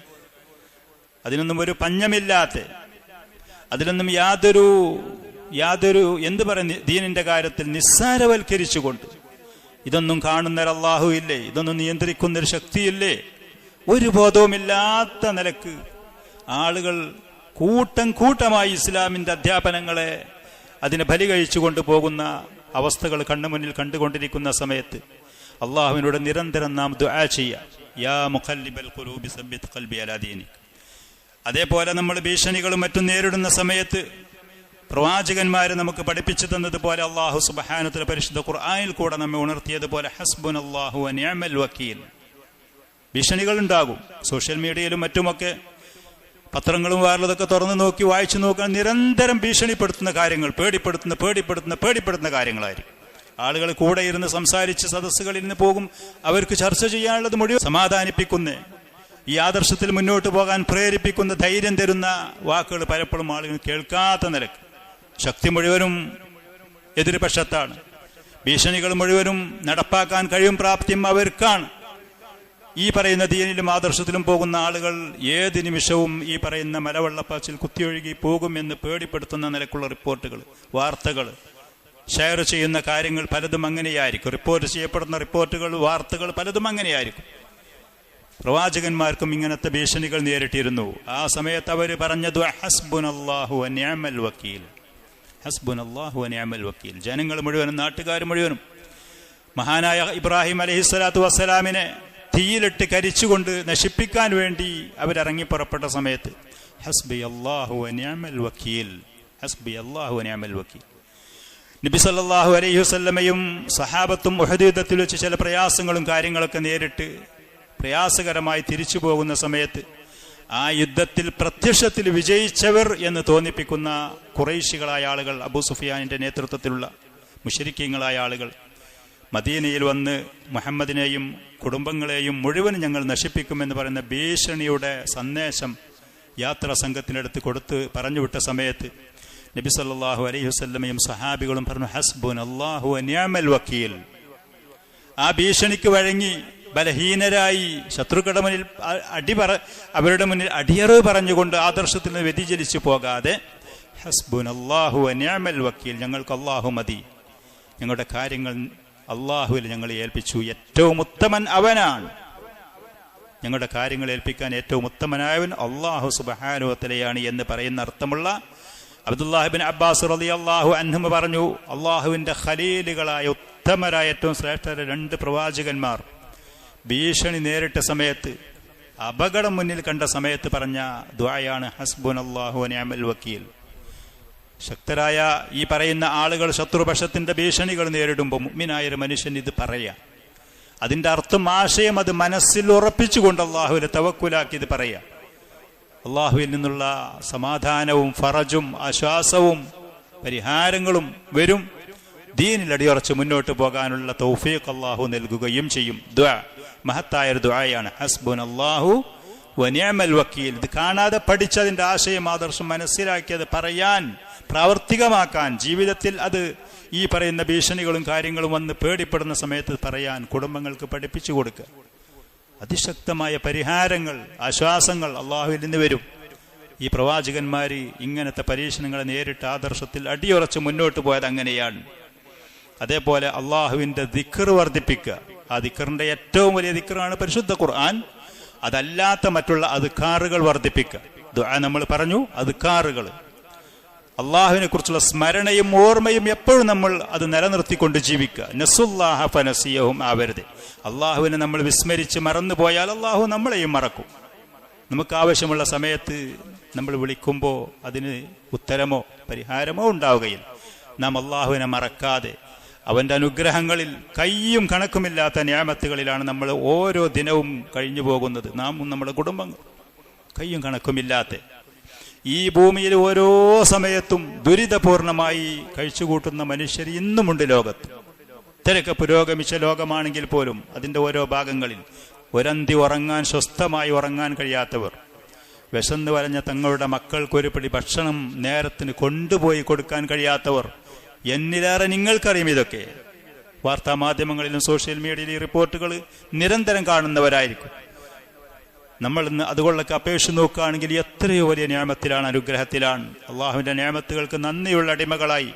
അതിനൊന്നും ഒരു പഞ്ഞമില്ലാത്ത, അതിലൊന്നും യാതൊരു എന്ത് പറയുന്ന ദീനിന്റെ കാര്യത്തിൽ നിസ്സാരവൽക്കരിച്ചുകൊണ്ട്, ഇതൊന്നും കാണുന്നൊരു അല്ലാഹു ഇല്ലേ, ഇതൊന്നും നിയന്ത്രിക്കുന്നൊരു ശക്തിയില്ലേ, ഒരു ബോധവുമില്ലാത്ത നിലക്ക് ആളുകൾ കൂട്ടമായി ഇസ്ലാമിന്റെ അധ്യാപനങ്ങളെ അതിനെ ബലി കഴിച്ചു കൊണ്ടുപോകുന്ന അവസ്ഥകൾ കണ്ണുമുന്നിൽ കണ്ടുകൊണ്ടിരിക്കുന്ന സമയത്ത് അള്ളാഹുവിനോട് നിരന്തരം നാം ദുആ ചെയ്യുക. യാ മുഖല്ലിബൽ ഖുലൂബി സബ്ബിത് ഖൽബി അലാ ദീനിക്. അതേപോലെ നമ്മൾ ഭീഷണികളും മറ്റും നേരിടുന്ന സമയത്ത് പ്രവാചകന്മാരെ നമുക്ക് പഠിപ്പിച്ചു തന്നതുപോലെ, അള്ളാഹു സുബ്ഹാനഹു വ തആല പരിശുദ്ധ ഖുർആനിൽ കൂടെ നമ്മെ ഉണർത്തിയതുപോലെ, ഹസ്ബുനല്ലാഹു വ നിഅമൽ വക്കീൽ. ഭീഷണികൾ ഉണ്ടാകും. സോഷ്യൽ മീഡിയയിലും മറ്റുമൊക്കെ പത്രങ്ങളും വേറെതൊക്കെ തുറന്നു നോക്കി വായിച്ചു നോക്കാൻ നിരന്തരം ഭീഷണിപ്പെടുത്തുന്ന കാര്യങ്ങൾ, പേടിപ്പെടുത്തുന്ന കാര്യങ്ങളായിരിക്കും. ആളുകൾ കൂടെ ഇരുന്ന് സംസാരിച്ച് സദസ്സുകളിൽ നിന്ന് പോകും, അവർക്ക് ചർച്ച ചെയ്യാനുള്ളത് മുഴുവൻ സമാധാനിപ്പിക്കുന്ന, ഈ ആദർശത്തിൽ മുന്നോട്ട് പോകാൻ പ്രേരിപ്പിക്കുന്ന, ധൈര്യം തരുന്ന വാക്കുകൾ പലപ്പോഴും ആളുകൾ കേൾക്കാത്ത നിലക്ക്. ശക്തി മുഴുവനും എതിർപക്ഷത്താണ്. ഭീഷണികൾ മുഴുവനും നടപ്പാക്കാൻ കഴിയും പ്രാപ്തിയും അവർക്കാണ്. ഈ പറയുന്ന ദീനിലും ആദർശത്തിലും പോകുന്ന ആളുകൾ ഏത് നിമിഷവും ഈ പറയുന്ന മലവെള്ളപ്പാച്ചിൽ കുത്തിയൊഴുകി പോകുമെന്ന് പേടിപ്പെടുത്തുന്ന നിലക്കുള്ള റിപ്പോർട്ടുകൾ, വാർത്തകൾ, ഷെയർ ചെയ്യുന്ന കാര്യങ്ങൾ പലതും അങ്ങനെയായിരിക്കും. റിപ്പോർട്ട് ചെയ്യപ്പെടുന്ന റിപ്പോർട്ടുകൾ, വാർത്തകൾ പലതും അങ്ങനെയായിരിക്കും. പ്രവാചകന്മാർക്കും ഇങ്ങനത്തെ ഭീഷണികൾ നേരിട്ടിരുന്നു. ആ സമയത്ത് അവർ പറഞ്ഞത് ഹസ്ബുനല്ലാഹു വ നിഅമൽ വക്കീൽ, ഹസ്ബുനല്ലാഹു വ നിഅമൽ വക്കീൽ. ജനങ്ങൾ മുഴുവനും, നാട്ടുകാർ മുഴുവനും മഹാനായ ഇബ്രാഹിം അലൈഹിസ്സലാത്തു വസ്സലാമിനെ തീയിലിട്ട് കരിച്ചുകൊണ്ട് നശിപ്പിക്കാൻ വേണ്ടി അവരിറങ്ങി പുറപ്പെട്ട സമയത്ത് ഹസ്ബി അല്ലാഹു വ നിഅമൽ വക്കീൽ, ഹസ്ബി അല്ലാഹു വ നിഅമൽ വക്കീൽ. നബി സല്ലല്ലാഹു അലൈഹി വസല്ലമയും സഹാബത്തും ഉഹദ് യുദ്ധത്തിൽ വെച്ച് ചില പ്രയാസങ്ങളും കാര്യങ്ങളൊക്കെ നേരിട്ട് പ്രയാസകരമായി തിരിച്ചു പോകുന്ന സമയത്ത് ആ യുദ്ധത്തിൽ പ്രത്യക്ഷത്തിൽ വിജയിച്ചവർ എന്ന് തോന്നിപ്പിക്കുന്ന ഖുറൈശികളായ ആളുകൾ, അബൂ സുഫിയാനിന്റെ നേതൃത്വത്തിലുള്ള മുശ്രിക്കീങ്ങളായ ആളുകൾ മദീനയിൽ വന്ന് മുഹമ്മദിനെയും കുടുംബങ്ങളെയും മുഴുവൻ ഞങ്ങൾ നശിപ്പിക്കുമെന്ന് പറയുന്ന ഭീഷണിയുടെ സന്ദേശം യാത്രാ സംഘത്തിനടുത്ത് കൊടുത്ത് പറഞ്ഞുവിട്ട സമയത്ത് നബി സല്ലല്ലാഹു അലൈഹി വസല്ലമയും സഹാബികളും പറഞ്ഞു, ഹസ്ബുനല്ലാഹു വ നിഅമൽ വക്കീൽ. ആ ഭീഷണിക്ക് വഴങ്ങി ബലഹീനരായി ശത്രുക്കളുടെ മുന്നിൽ അവരുടെ മുന്നിൽ അടിയറവ് പറഞ്ഞുകൊണ്ട് ആദർശത്തിൽ നിന്ന് വ്യതിചലിച്ചു പോകാതെ ഹസ്ബുനല്ലാഹു വ നിഅമൽ വക്കീൽ, ഞങ്ങൾക്ക് അല്ലാഹു മതി, ഞങ്ങളുടെ കാര്യങ്ങൾ അള്ളാഹുവിൽ ഞങ്ങൾ ഏൽപ്പിച്ചു. ഏറ്റവും ഉത്തമൻ അവനാണ്. ഞങ്ങളുടെ കാര്യങ്ങൾ ഏൽപ്പിക്കാൻ ഏറ്റവും ഉത്തമനായവൻ അള്ളാഹു സുബ്ഹാനഹു വ തആലയാണ് എന്ന് പറയുന്ന അർത്ഥമുള്ള അബ്ദുല്ലാഹി ഇബ്നു അബ്ബാസ് റളിയല്ലാഹു അൻഹു പറഞ്ഞു, അള്ളാഹുവിന്റെ ഖലീലുകളായ ഉത്തമരായ ഏറ്റവും ശ്രേഷ്ഠരായ 2 പ്രവാചകന്മാർ ഭീഷണി നേരിട്ട സമയത്ത്, അപകടം മുന്നിൽ കണ്ട സമയത്ത് പറഞ്ഞ ദുആയാണ് ഹസ്ബുനല്ലാഹു വ നിഅമൽ വക്കീൽ. ശക്തരായ ഈ പറയുന്ന ആളുകൾ ശത്രുപക്ഷത്തിന്റെ ഭീഷണികൾ നേരിടുമ്പോൾ മുഅ്മിനായ ഒരു മനുഷ്യൻ ഇത് പറയാ. അതിന്റെ അർത്ഥം, ആശയം അത് മനസ്സിൽ ഉറപ്പിച്ചുകൊണ്ട് അള്ളാഹുവിനെ തവക്കുലാക്കി ഇത് പറയാ. അള്ളാഹുവിൽ നിന്നുള്ള സമാധാനവും ഫറജും ആശ്വാസവും പരിഹാരങ്ങളും വരും. ദീനിൽ അടിയുറച്ച് മുന്നോട്ട് പോകാനുള്ള തൗഫീഖ് അള്ളാഹു നൽകുകയും ചെയ്യും. ദുആ മഹത്തായൊരു ദുആയാണ് ഹസ്ബുനല്ലാഹു വ നിഅമൽ വക്കീൽ. ഇത് കാണാതെ പഠിച്ചതിന്റെ ആശയം ആദർശം മനസ്സിലാക്കിയത് പറയാൻ, പ്രാവർത്തികമാക്കാൻ, ജീവിതത്തിൽ അത് ഈ പറയുന്ന ഭീഷണികളും കാര്യങ്ങളും വന്ന് പേടിപ്പെടുന്ന സമയത്ത് പറയാൻ കുടുംബങ്ങൾക്ക് പഠിപ്പിച്ചു കൊടുക്കുക. അതിശക്തമായ പരിഹാരങ്ങൾ, ആശ്വാസങ്ങൾ അള്ളാഹുവിൽ നിന്ന് വരും. ഈ പ്രവാചകന്മാര് ഇങ്ങനത്തെ പരീക്ഷണങ്ങളെ നേരിട്ട് ആദർശത്തിൽ അടിയുറച്ച് മുന്നോട്ട് പോയത് അങ്ങനെയാണ്. അതേപോലെ അള്ളാഹുവിന്റെ ദിക്ർ വർദ്ധിപ്പിക്കുക. ആ ദിക്റിന്റെ ഏറ്റവും വലിയ ദിക്റാണ് പരിശുദ്ധ ഖുർആൻ. അതല്ലാത്ത മറ്റുള്ള അദ്കാറുകൾ വർദ്ധിപ്പിക്കുക. ദുആ നമ്മൾ പറഞ്ഞു, അദ്കാറുകൾ, അള്ളാഹുവിനെ കുറിച്ചുള്ള സ്മരണയും ഓർമ്മയും എപ്പോഴും നമ്മൾ അത് നിലനിർത്തിക്കൊണ്ട് ജീവിക്കുക. നസുല്ലാഹ ഫനസിയഹും ആവരുത്. അള്ളാഹുവിനെ നമ്മൾ വിസ്മരിച്ച് മറന്നു പോയാൽ അള്ളാഹു നമ്മളെയും മറക്കും. നമുക്ക് ആവശ്യമുള്ള സമയത്ത് നമ്മൾ വിളിക്കുമ്പോൾ അതിന് ഉത്തരമോ പരിഹാരമോ ഉണ്ടാവുകയില്ല. നാം അള്ളാഹുവിനെ മറക്കാതെ അവന്റെ അനുഗ്രഹങ്ങളിൽ കയ്യും കണക്കുമില്ലാത്ത നിഅമത്തുകളിലാണ് നമ്മൾ ഓരോ ദിനവും കഴിഞ്ഞു പോകുന്നത്. നാം നമ്മുടെ കുടുംബങ്ങൾ കയ്യും കണക്കുമില്ലാത്ത ഈ ഭൂമിയിൽ ഓരോ സമയത്തും ദുരിതപൂർണമായി കഴിച്ചുകൂട്ടുന്ന മനുഷ്യർ ഇന്നുമുണ്ട് ലോകത്ത്. ഇത്രയൊക്കെ പുരോഗമിച്ച ലോകമാണെങ്കിൽ പോലും അതിന്റെ ഓരോ ഭാഗങ്ങളിൽ ഒരന്തി ഉറങ്ങാൻ, സ്വസ്ഥമായി ഉറങ്ങാൻ കഴിയാത്തവർ, വിശന്ന് വലഞ്ഞ തങ്ങളുടെ മക്കൾക്കൊരു പിടി ഭക്ഷണം നേരത്തിന് കൊണ്ടുപോയി കൊടുക്കാൻ കഴിയാത്തവർ, എന്നിലേറെ നിങ്ങൾക്കറിയും. ഇതൊക്കെ വാർത്താ മാധ്യമങ്ങളിലും സോഷ്യൽ മീഡിയയിലും ഈ റിപ്പോർട്ടുകൾ നിരന്തരം കാണുന്നവരായിരിക്കും. നമ്മൾ ഇന്ന് അതുകൊണ്ടൊക്കെ അപേക്ഷിച്ച് നോക്കുകയാണെങ്കിൽ എത്രയോ വലിയ നിഅമത്തിലാണ്, അനുഗ്രഹത്തിലാണ്. അള്ളാഹുവിന്റെ നിഅമത്തുകൾക്ക് നന്ദിയുള്ള അടിമകളായി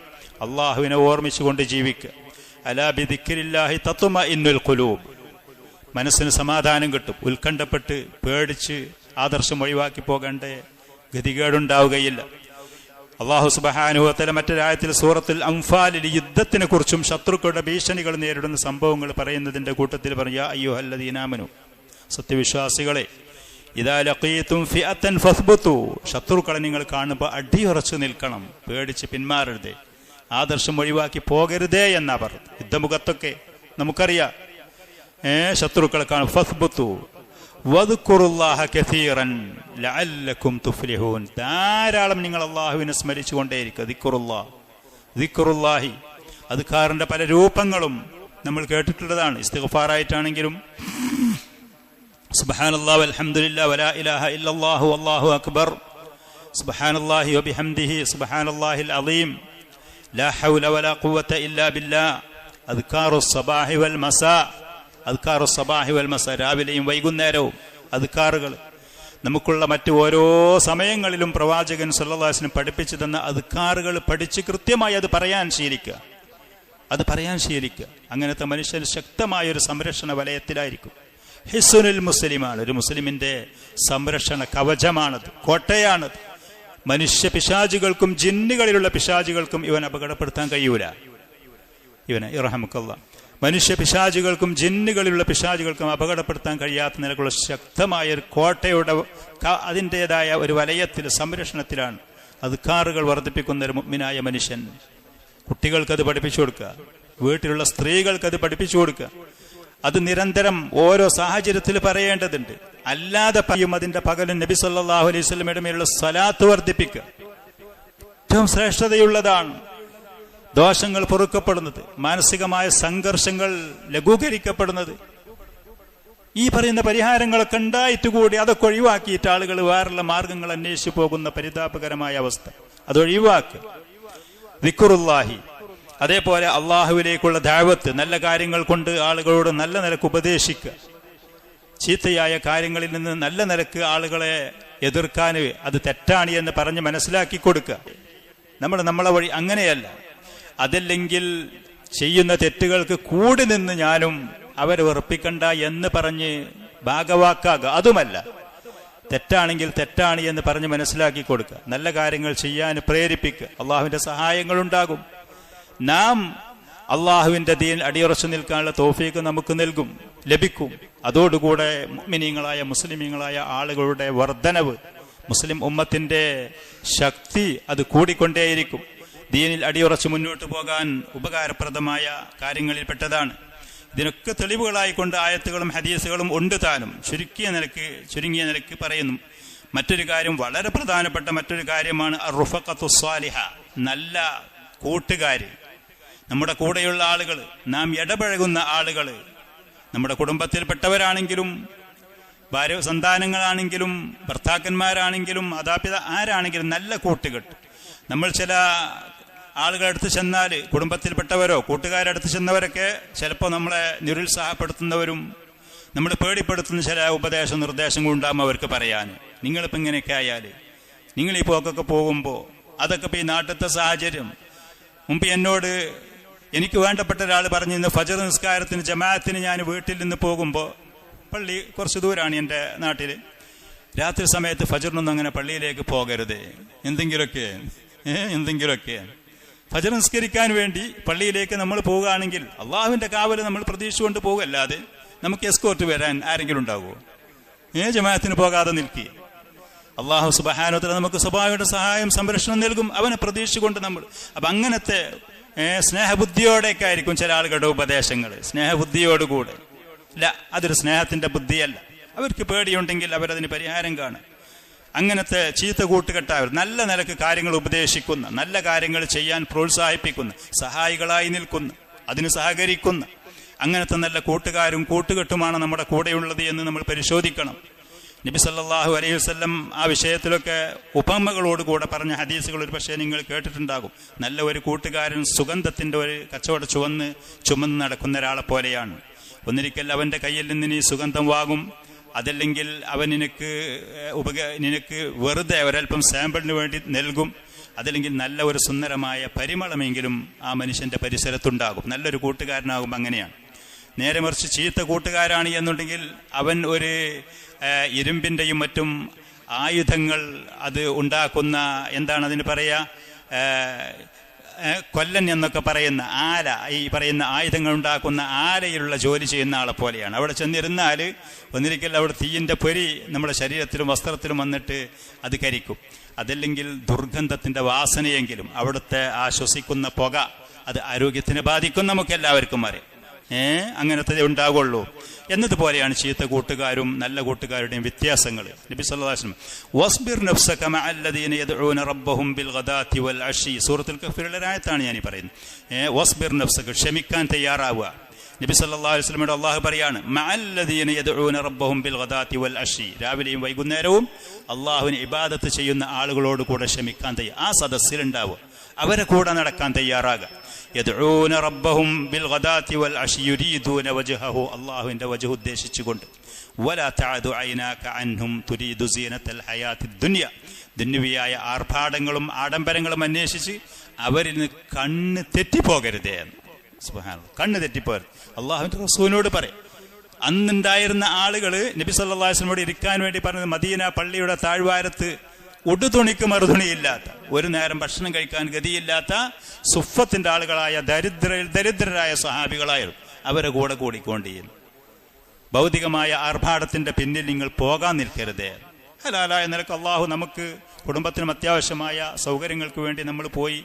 അള്ളാഹുവിനെ ഓർമ്മിച്ചുകൊണ്ട് ജീവിക്കുക. അലാ ബിദിക്രില്ലാഹി തത്മഇന്നുൽ ഖുലൂബ്. മനസ്സിന് സമാധാനം കിട്ടും. ഉത്കണ്ഠപ്പെട്ട് പേടിച്ച് ആദർശം ഒഴിവാക്കി പോകേണ്ട ഗതികേടുണ്ടാവുകയില്ല. അള്ളാഹു സുബ്ഹാനഹു വ തആല മറ്റൊരായത്തിൽ സൂറത്തുൽ അൻഫാലിൽ യുദ്ധത്തിനെ കുറിച്ചും ശത്രുക്കളുടെ ഭീഷണികൾ നേരിടുന്ന സംഭവങ്ങൾ പറയുന്നതിന്റെ കൂട്ടത്തിൽ പറഞ്ഞു, യാ അയ്യുഹല്ലദീന ആമനു, സത്യവിശ്വാസികളെ, ഇദാ ലഖീതും ഫിഅതൻ ഫസ്ബുതു, ശത്രുക്കളെ നിങ്ങൾ കാണുമ്പോൾ അടിയുറച്ചു നിൽക്കണം, പേടിച്ച് പിന്മാറരുതേ, ആദർശം ഒഴിവാക്കി പോകരുതേ എന്നാ പറഞ്ഞത്. യുദ്ധമുഖത്തൊക്കെ നമുക്കറിയാം, ശത്രുക്കളെ കാണും, ഫസ്ബുതു വദ്കുറുല്ലാഹ കസീറൻ ലഅല്ലകും തുഫ്ലിഹൂൻ, ധാരാളം നിങ്ങൾ അള്ളാഹുവിനെ സ്മരിച്ചുകൊണ്ടേയിരിക്കുക. ദിക്റുല്ലാഹി, അദ്കാറിന്റെ പല രൂപങ്ങളും നമ്മൾ കേട്ടിട്ടുള്ളതാണ്. ഇസ്തിഗ്ഫാറായിട്ടാണെങ്കിലും സുബ്ഹാനല്ലാഹി വൽഹംദുലില്ലാഹി വലാ ഇലാഹ ഇല്ലല്ലാഹു വല്ലാഹു അക്ബർ, സുബ്ഹാനല്ലാഹി വബിഹംദിഹി സുബ്ഹാനല്ലാഹിൽ അളീം, ലാ ഹൗല വലാ ഖുവത ഇല്ലാ ബില്ലാഹ്, അദ്കാറുസ് സബാഹി വൽ മസാ, അദ്കാറുസ് സബാഹി വൽ മസാ, രാവിലെയും വൈകുന്നേരവും അദ്കാറുകൾ. നമുക്കുള്ള മറ്റു ഓരോ സമയങ്ങളിലും പ്രവാചകൻ സല്ലല്ലാഹു അലൈഹി വസല്ലം പഠിപ്പിച്ചു തന്ന അദ്കാറുകൾ പഠിച്ച് കൃത്യമായി അത് പറയാൻ ശീലിക്കുക. അങ്ങനത്തെ മനുഷ്യൻ ശക്തമായ ഒരു സംരക്ഷണ വലയത്തിലായിരിക്കും. ഹിസ്നുൽ മുസ്ലിമാണ്, ഒരു മുസ്ലിമിന്റെ സംരക്ഷണ കവചമാണത്, കോട്ടയാണത്. മനുഷ്യ പിശാചുകൾക്കും ജിന്നുകളിലുള്ള പിശാചുകൾക്കും ഇവൻ അപകടപ്പെടുത്താൻ കഴിയൂല. ഇവനെ ഇർഹമുക്കല്ലാഹ്, മനുഷ്യ പിശാചുകൾക്കും ജിന്നുകളിലുള്ള പിശാചുകൾക്കും അപകടപ്പെടുത്താൻ കഴിയാത്ത നിലക്കുള്ള ശക്തമായ ഒരു കോട്ടയുടെ അതിൻ്റെതായ ഒരു വലയത്തിൽ, സംരക്ഷണത്തിലാണ് അദ്കാറുകൾ വർദ്ധിപ്പിക്കുന്ന ഒരു മുഅ്മിനായ മനുഷ്യൻ. കുട്ടികൾക്കത് പഠിപ്പിച്ചു കൊടുക്കുക, വീട്ടിലുള്ള സ്ത്രീകൾക്കത് പഠിപ്പിച്ചു കൊടുക്കുക. അത് നിരന്തരം ഓരോ സാഹചര്യത്തിൽ പറയേണ്ടതുണ്ട്. അല്ലാതെ പറയും അതിന്റെ പകലും നബി സല്ലല്ലാഹു അലൈഹി വസല്ലമയുടെ മേലുള്ള സ്വലാത്ത് വർദ്ധിപ്പിക്കുക. ഏറ്റവും ശ്രേഷ്ഠതയുള്ളതാണ്. ദോഷങ്ങൾ പൊറുക്കപ്പെടുന്നത്, മാനസികമായ സംഘർഷങ്ങൾ ലഘൂകരിക്കപ്പെടുന്നത്. ഈ പറയുന്ന പരിഹാരങ്ങളൊക്കെ ഉണ്ടായിട്ടുകൂടി അതൊക്കെ ഒഴിവാക്കിയിട്ട് ആളുകൾ വേറുള്ള മാർഗങ്ങൾ അന്വേഷിച്ചു പോകുന്ന പരിതാപകരമായ അവസ്ഥ, അതൊഴിവാക്കുക. ദിക്റുല്ലാഹി, അതേപോലെ അള്ളാഹുവിലേക്കുള്ള ദഅവത്ത്, നല്ല കാര്യങ്ങൾ കൊണ്ട് ആളുകളോട് നല്ല നിലക്ക് ഉപദേശിക്കുക. ചീത്തയായ കാര്യങ്ങളിൽ നിന്ന് നല്ല നിലക്ക് ആളുകളെ എതിർക്കാൻ, അത് തെറ്റാണ് എന്ന് പറഞ്ഞ് മനസ്സിലാക്കി കൊടുക്കുക. നമ്മളെ വഴി അങ്ങനെയല്ല. അതല്ലെങ്കിൽ ചെയ്യുന്ന തെറ്റുകൾക്ക് കൂടി നിന്ന് ഞാനും അവരെ വെറുപ്പിക്കണ്ട എന്ന് പറഞ്ഞ് ഭാഗവാക്കാകുക. അതുമല്ല, തെറ്റാണെങ്കിൽ തെറ്റാണ് എന്ന് പറഞ്ഞ് മനസ്സിലാക്കി കൊടുക്കുക, നല്ല കാര്യങ്ങൾ ചെയ്യാൻ പ്രേരിപ്പിക്കുക. അള്ളാഹുവിന്റെ സഹായങ്ങൾ ഉണ്ടാകും. നാം അള്ളാഹുവിന്റെ ദീൻ അടിയുറച്ചു നിൽക്കാനുള്ള തൗഫീഖ് നമുക്ക് ലഭിക്കും. അതോടുകൂടെ മുഅ്മിനീങ്ങളായ മുസ്ലിമീങ്ങളായ ആളുകളുടെ വർധനവ്, മുസ്ലിം ഉമ്മത്തിന്റെ ശക്തി അത് കൂടിക്കൊണ്ടേയിരിക്കും. ദീനിൽ അടിയുറച്ച് മുന്നോട്ട് പോകാൻ ഉപകാരപ്രദമായ കാര്യങ്ങളിൽപ്പെട്ടതാണ്. ഇതിനൊക്കെ തെളിവുകളായിക്കൊണ്ട് ആയത്തുകളും ഹദീസുകളും ഉണ്ട് താനും. ചുരുങ്ങിയ നിലയ്ക്ക് പറയുന്നു. മറ്റൊരു കാര്യം, വളരെ പ്രധാനപ്പെട്ട മറ്റൊരു കാര്യമാണ് അർറുഫഖത്തു സ്വാലിഹ, നല്ല കൂട്ടുകാര്. നമ്മുടെ കൂടെയുള്ള ആളുകൾ, നാം ഇടപഴകുന്ന ആളുകൾ, നമ്മുടെ കുടുംബത്തിൽപ്പെട്ടവരാണെങ്കിലും ഭാര്യ സന്താനങ്ങളാണെങ്കിലും ഭർത്താക്കന്മാരാണെങ്കിലും മാതാപിതാ ആരാണെങ്കിലും നല്ല കൂട്ടുകെട്ട്. നമ്മൾ ചില ആളുകളടുത്ത് ചെന്നാൽ, കുടുംബത്തിൽപ്പെട്ടവരോ കൂട്ടുകാരടുത്ത് ചെന്നവരൊക്കെ ചിലപ്പോൾ നമ്മളെ നിരുത്സാഹപ്പെടുത്തുന്നവരും നമ്മൾ പേടിപ്പെടുത്തുന്ന ചില ഉപദേശ നിർദ്ദേശങ്ങളുണ്ടാകും അവർക്ക് പറയാൻ. നിങ്ങളിപ്പോൾ ഇങ്ങനെയൊക്കെ ആയാൽ, നിങ്ങൾ ഈ പോക്കൊക്കെ പോകുമ്പോൾ, അതൊക്കെ ഇപ്പോൾ ഈ നാട്ടിലത്തെ സാഹചര്യം. മുമ്പ് എന്നോട് എനിക്ക് വേണ്ടപ്പെട്ട ഒരാൾ പറഞ്ഞു, ഇന്ന് ഫജർ നിസ്കാരത്തിന് ജമാഅത്തിന് ഞാൻ വീട്ടിൽ നിന്ന് പോകുമ്പോൾ, പള്ളി കുറച്ച് ദൂരമാണ് എൻ്റെ നാട്ടിൽ, രാത്രി സമയത്ത് ഫജറിനൊന്നും അങ്ങനെ പള്ളിയിലേക്ക് പോകരുത്, എന്തെങ്കിലുമൊക്കെ ഫജർ നിസ്കരിക്കാൻ വേണ്ടി പള്ളിയിലേക്ക് നമ്മൾ പോവുകയാണെങ്കിൽ അള്ളാഹുവിന്റെ കാവല് നമ്മൾ പ്രതീക്ഷിച്ചുകൊണ്ട് പോകുകയല്ലാതെ നമുക്ക് എസ്കോർട്ട് വരാൻ ആരെങ്കിലും ഉണ്ടാകുമോ? ജമാഅത്തിന് പോകാതെ നിൽക്കുക. അള്ളാഹു സുബ്ഹാനഹു വ തആല നമുക്ക് സ്വഭാവയുടെ സഹായം സംരക്ഷണം നൽകും, അവനെ പ്രതീക്ഷിച്ചുകൊണ്ട് നമ്മൾ. അപ്പൊ അങ്ങനത്തെ സ്നേഹബുദ്ധിയോടെയൊക്കെ ആയിരിക്കും ചില ആളുകളുടെ ഉപദേശങ്ങൾ. സ്നേഹബുദ്ധിയോടുകൂടെ ഇല്ല, അതൊരു സ്നേഹത്തിന്റെ ബുദ്ധിയല്ല. അവർക്ക് പേടിയുണ്ടെങ്കിൽ അവരതിന് പരിഹാരം കാണും. അങ്ങനത്തെ ചീത്ത കൂട്ടുകെട്ടായവർ, നല്ല നിലക്ക് കാര്യങ്ങൾ ഉപദേശിക്കുന്ന, നല്ല കാര്യങ്ങൾ ചെയ്യാൻ പ്രോത്സാഹിപ്പിക്കുന്ന, സഹായികളായി നിൽക്കുന്ന, അതിന് സഹകരിക്കുന്ന അങ്ങനത്തെ നല്ല കൂട്ടുകാരും കൂട്ടുകെട്ടുമാണ് നമ്മുടെ കൂടെയുള്ളത് എന്ന് നമ്മൾ പരിശോധിക്കണം. നബി സല്ലല്ലാഹു അലൈഹി വസല്ലം ആ വിഷയത്തിലൊക്കെ ഉപമകളോടുകൂടെ പറഞ്ഞ ഹദീസുകൾ ഒരു പക്ഷേ നിങ്ങൾ കേട്ടിട്ടുണ്ടാകും. നല്ല ഒരു കൂട്ടുകാരൻ സുഗന്ധത്തിന്റെ ഒരു കച്ചവടം ചുമന്ന് നടക്കുന്ന ഒരാളെ പോലെയാണ്. ഒന്നിരിക്കൽ അവന്റെ കയ്യിൽ നിന്ന് നീ സുഗന്ധം വാങ്ങും, അതല്ലെങ്കിൽ അവൻ നിനക്ക് വെറുതെ ഒരൽപ്പം സാമ്പിളിന് വേണ്ടി നൽകും, അതല്ലെങ്കിൽ നല്ല ഒരു സുന്ദരമായ പരിമളമെങ്കിലും ആ മനുഷ്യന്റെ പരിസരത്തുണ്ടാകും. നല്ലൊരു കൂട്ടുകാരനാകും. അങ്ങനെയാണ്. നേരെ മറിച്ച് ചീത്ത കൂട്ടുകാരാണ് എന്നുണ്ടെങ്കിൽ അവൻ ഒരു ഇരുമ്പിന്റെയും മറ്റും ആയുധങ്ങൾ അത് ഉണ്ടാക്കുന്ന, എന്താണ് അതിന് പറയാ, കൊല്ലൻ എന്നൊക്കെ പറയുന്ന ആല, ഈ പറയുന്ന ആയുധങ്ങൾ ഉണ്ടാക്കുന്ന ആലയിലുള്ള ജോലി ചെയ്യുന്ന ആളെ പോലെയാണ്. അവിടെ ചെന്നിരുന്നാൽ ഒന്നിരിക്കൽ അവിടെ തീയിന്റെ പൊരി നമ്മുടെ ശരീരത്തിലും വസ്ത്രത്തിലും വന്നിട്ട് അത് കരിക്കും. അതല്ലെങ്കിൽ ദുർഗന്ധത്തിന്റെ വാസനയെങ്കിലും അവിടുത്തെ ആ ശ്വസിക്കുന്ന പുക അത് ആരോഗ്യത്തിനെ ബാധിക്കും. നമുക്ക് എല്ലാവർക്കും അറിയാം. അങ്ങനത്തെ ഉണ്ടാകുള്ളൂ. എന്നതുപോലെയാണ് ചീത്ത കൂട്ടുകാരും നല്ല കൂട്ടുകാരുടെയും വ്യത്യാസങ്ങൾ. നബി സല്ലല്ലാഹു അലൈഹി വസല്ലം വസ്ബിർ നഫ്സക മഅല്ലദീന യദ്ഊന റബ്ബഹും ബിൽ ഗദാത്തി വൽ അശി, സൂറത്തുൽ കഹ്ഫിലെ ആയത്താണ് ഞാൻ പറയുന്നത്. വസ്ബിർ നഫ്സക, ക്ഷമിക്കാൻ തയ്യാറാവുക. നബി സല്ലല്ലാഹു അലൈഹി വസല്ലമയോട് അല്ലാഹു പറയാണ്, മഅല്ലദീന യദ്ഊന റബ്ബഹും ബിൽ ഗദാത്തി വൽ അശി, രാവിലെയും വൈകുന്നേരവും അല്ലാഹുവിനെ ഇബാദത്ത് ചെയ്യുന്ന ആളുകളോട് കൂടെ ക്ഷമിക്കാൻ ആ സദസ്സിലുണ്ടാവുക, അവരെ കൂടെ നടക്കാൻ തയ്യാറാകുക. യദ്ഊന റബ്ബഹും ബിൽ ഗദാത്തി വൽ അശി യുരീദൂന വജ്ഹഹു, അല്ലാഹുവിന്റെ വജ്ഹ് ഉദ്ദേശിച്ചുകൊണ്ട്. വലാ തഅദു ഐനാക അൻഹും തുരീദു സീനത്തൽ ഹയാത്തിദ് ദുനിയ, ദുനിയവിയായ ആർഭാടങ്ങളും ആഡംബരങ്ങളും അന്വേഷിച്ച് അവരിൽ നിന്ന് കണ്ണ് തെറ്റിപ്പോകരുതേ. സുബ്ഹാനല്ലാഹ്, കണ്ണ് തെറ്റിപ്പോകരുത്. അല്ലാഹുവിന്റെ റസൂലിനോട് പറയും. അന്നുണ്ടായിരുന്ന ആളുകൾ നബി സല്ലല്ലാഹു അലൈഹി വസല്ലമയോട് ഇരിക്കാൻ വേണ്ടി പറഞ്ഞത് മദീന പള്ളിയുടെ താഴ്വാരത്ത് ഉടുതുണിക്ക് മറുതുണിയില്ലാത്ത, ഒരു നേരം ഭക്ഷണം കഴിക്കാൻ ഗതിയില്ലാത്ത സുഫത്തിന്റെ ആളുകളായ ദരിദ്രരായ സഹാബികളായിരുന്നു. അവരെ കൂടെ കൂടിക്കൊണ്ടിരുന്നു. ഭൗതികമായ ആർഭാടത്തിന്റെ പിന്നിൽ നിങ്ങൾ പോകാൻ നിൽക്കരുതേ. ഹലാലായ നിലക്ക് അള്ളാഹു നമുക്ക് കുടുംബത്തിനും അത്യാവശ്യമായ സൗകര്യങ്ങൾക്ക് വേണ്ടി നമ്മൾ പോയി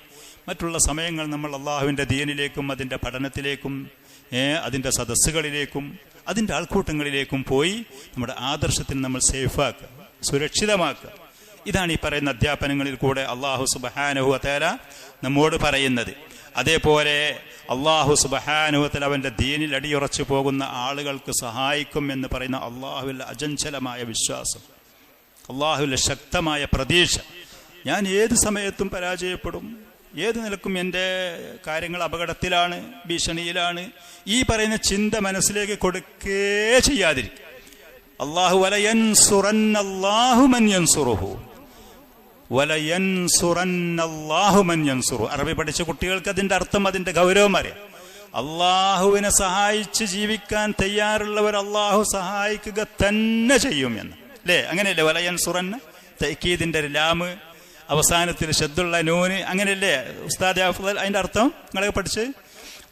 മറ്റുള്ള സമയങ്ങൾ നമ്മൾ അള്ളാഹുവിന്റെ ദീനിലേക്കും അതിന്റെ പഠനത്തിലേക്കും അതിന്റെ സദസ്സുകളിലേക്കും അതിന്റെ ആൾക്കൂട്ടങ്ങളിലേക്കും പോയി നമ്മുടെ ആദർശത്തിന് നമ്മൾ സേഫാക്കുക, സുരക്ഷിതമാക്കുക. ഇതാണ് ഈ പറയുന്ന അധ്യാപനങ്ങളിൽ കൂടെ അള്ളാഹു സുബ്ഹാനഹു വ തആല നമ്മോട് പറയുന്നത്. അതേപോലെ അള്ളാഹു സുബ്ഹാനഹു വ തആല അവന്റെ ദീനിൽ അടിയുറച്ചു പോകുന്ന ആളുകൾക്ക് സഹായിക്കും എന്ന് പറയുന്ന അള്ളാഹുവിന്റെ അചഞ്ചലമായ വിശ്വാസം, അള്ളാഹുവിന്റെ ശക്തമായ പ്രതീക്ഷ. ഞാൻ ഏത് സമയത്തും പരാജയപ്പെടും, ഏത് നിലക്കും എൻ്റെ കാര്യങ്ങൾ അപകടത്തിലാണ്, ഭീഷണിയിലാണ്, ഈ പറയുന്ന ചിന്ത മനസ്സിലേക്ക് കൊടുക്കേ ചെയ്യാതിരിക്കും. അള്ളാഹു വലയൻസുറന്നല്ലാഹു മൻ യൻസുറുഹു, വലയൻസുറന്നല്ലാഹു മൻ യൻസുറു. അറബി പഠിച്ച കുട്ടികൾക്ക് അതിന്റെ അർത്ഥം, അതിന്റെ ഗൗരവം അറിയാം. അള്ളാഹുവിനെ സഹായിച്ച് ജീവിക്കാൻ തയ്യാറുള്ളവർ അള്ളാഹു സഹായിക്കുക തന്നെ ചെയ്യും എന്ന്, അല്ലേ? അങ്ങനെയല്ലേ? വലയൻസുറന്ന തഅക്കീദിന്റെ ലാമ് അവസാനത്തിൽ ഷദ്ദുള്ള നൂന്, അങ്ങനെയല്ലേ ഉസ്താദ് അഫ്ളൽ? അതിന്റെ അർത്ഥം നിങ്ങളെ പഠിച്ച്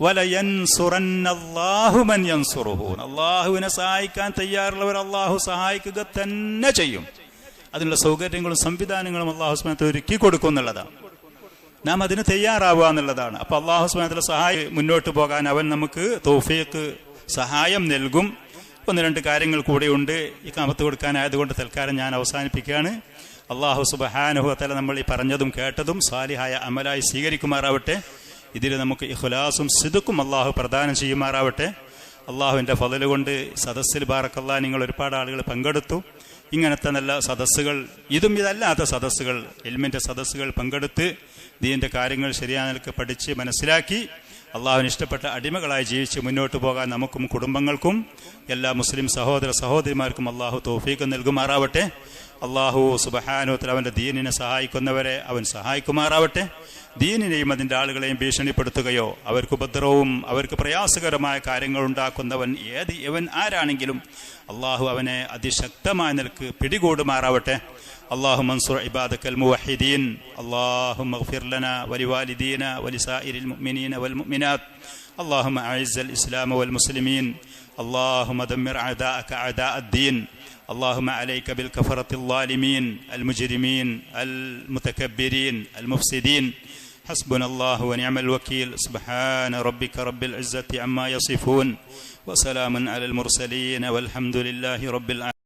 വലയൻസുറന്നല്ലാഹു മൻ യൻസുറുഹു, അള്ളാഹുവിനെ സഹായിക്കാൻ തയ്യാറുള്ളവർ അള്ളാഹു സഹായിക്കുക തന്നെ ചെയ്യും. അതിനുള്ള സൗകര്യങ്ങളും സംവിധാനങ്ങളും അള്ളാഹു സുബ്ഹാനഹു വ തആല ഒരുക്കി കൊടുക്കും എന്നുള്ളതാണ്. നാം അതിന് തയ്യാറാവുക എന്നുള്ളതാണ്. അപ്പൊ അള്ളാഹു സുബ്ഹാനഹു വ തആല സഹായം മുന്നോട്ട് പോകാൻ അവൻ നമുക്ക് തൗഫീഖ് സഹായം നൽകും. 1-2 കാര്യങ്ങൾ കൂടെയുണ്ട്. ഈ കാമത്ത് കൊടുക്കാനായതുകൊണ്ട് തൽക്കാലം ഞാൻ അവസാനിപ്പിക്കുകയാണ്. അള്ളാഹു സുബ്ഹാനഹു വ തആല നമ്മൾ ഈ പറഞ്ഞതും കേട്ടതും സാലിഹായ അമലായി സ്വീകരിക്കുമാറാവട്ടെ. ഇതിൽ നമുക്ക് ഇഖ്ലാസും സിദ്ഖും അള്ളാഹു പ്രദാനം ചെയ്യുമാറാവട്ടെ. അള്ളാഹുവിൻ്റെ ഫളല് കൊണ്ട് സദസ്സിൽ ബാറക്കല്ലാഹ് നിങ്ങൾ ഒരുപാട് ആളുകൾ പങ്കെടുത്തു. ഇങ്ങനത്തെ നല്ല സദസ്സുകൾ, ഇതും ഇതല്ലാത്ത സദസ്സുകൾ, ഇൽമിൻ്റെ സദസ്സുകൾ പങ്കെടുത്ത് ദീനിൻ്റെ കാര്യങ്ങൾ ശരിയായ നിലക്ക് പഠിച്ച് മനസ്സിലാക്കി അള്ളാഹുവിന് ഇഷ്ടപ്പെട്ട അടിമകളായി ജീവിച്ച് മുന്നോട്ട് പോകാൻ നമുക്കും കുടുംബങ്ങൾക്കും എല്ലാ മുസ്ലിം സഹോദര സഹോദരിമാർക്കും അള്ളാഹു തൗഫീഖ് നൽകുമാറാവട്ടെ. അള്ളാഹു സുബ്ഹാനഹു വ തആല അവൻ്റെ ദീനിനെ സഹായിക്കുന്നവരെ അവൻ സഹായിക്കുമാറാവട്ടെ. ദീനിനെയും അതിൻ്റെ ആളുകളെയും ഭീഷണിപ്പെടുത്തുകയോ അവർക്ക് ഉപദ്രവവും അവർക്ക് പ്രയാസകരമായ കാര്യങ്ങൾ ഉണ്ടാക്കുന്നവൻ ഇവൻ ആരാണെങ്കിലും അള്ളാഹു അവനെ അതിശക്തമായ നിലക്ക് പിടികൂടുമാറാവട്ടെ. اللهم انصر عبادك الموحدين اللهم اغفر لنا ولوالدينا ولسائر المؤمنين والمؤمنات اللهم أعز الإسلام والمسلمين اللهم دمر أعداءك أعداء الدين اللهم عليك بالكفرة الظالمين المجرمين المتكبرين المفسدين حسبنا الله ونعم الوكيل سبحان ربك رب العزة عما يصفون وسلام على المرسلين والحمد لله رب العالمين.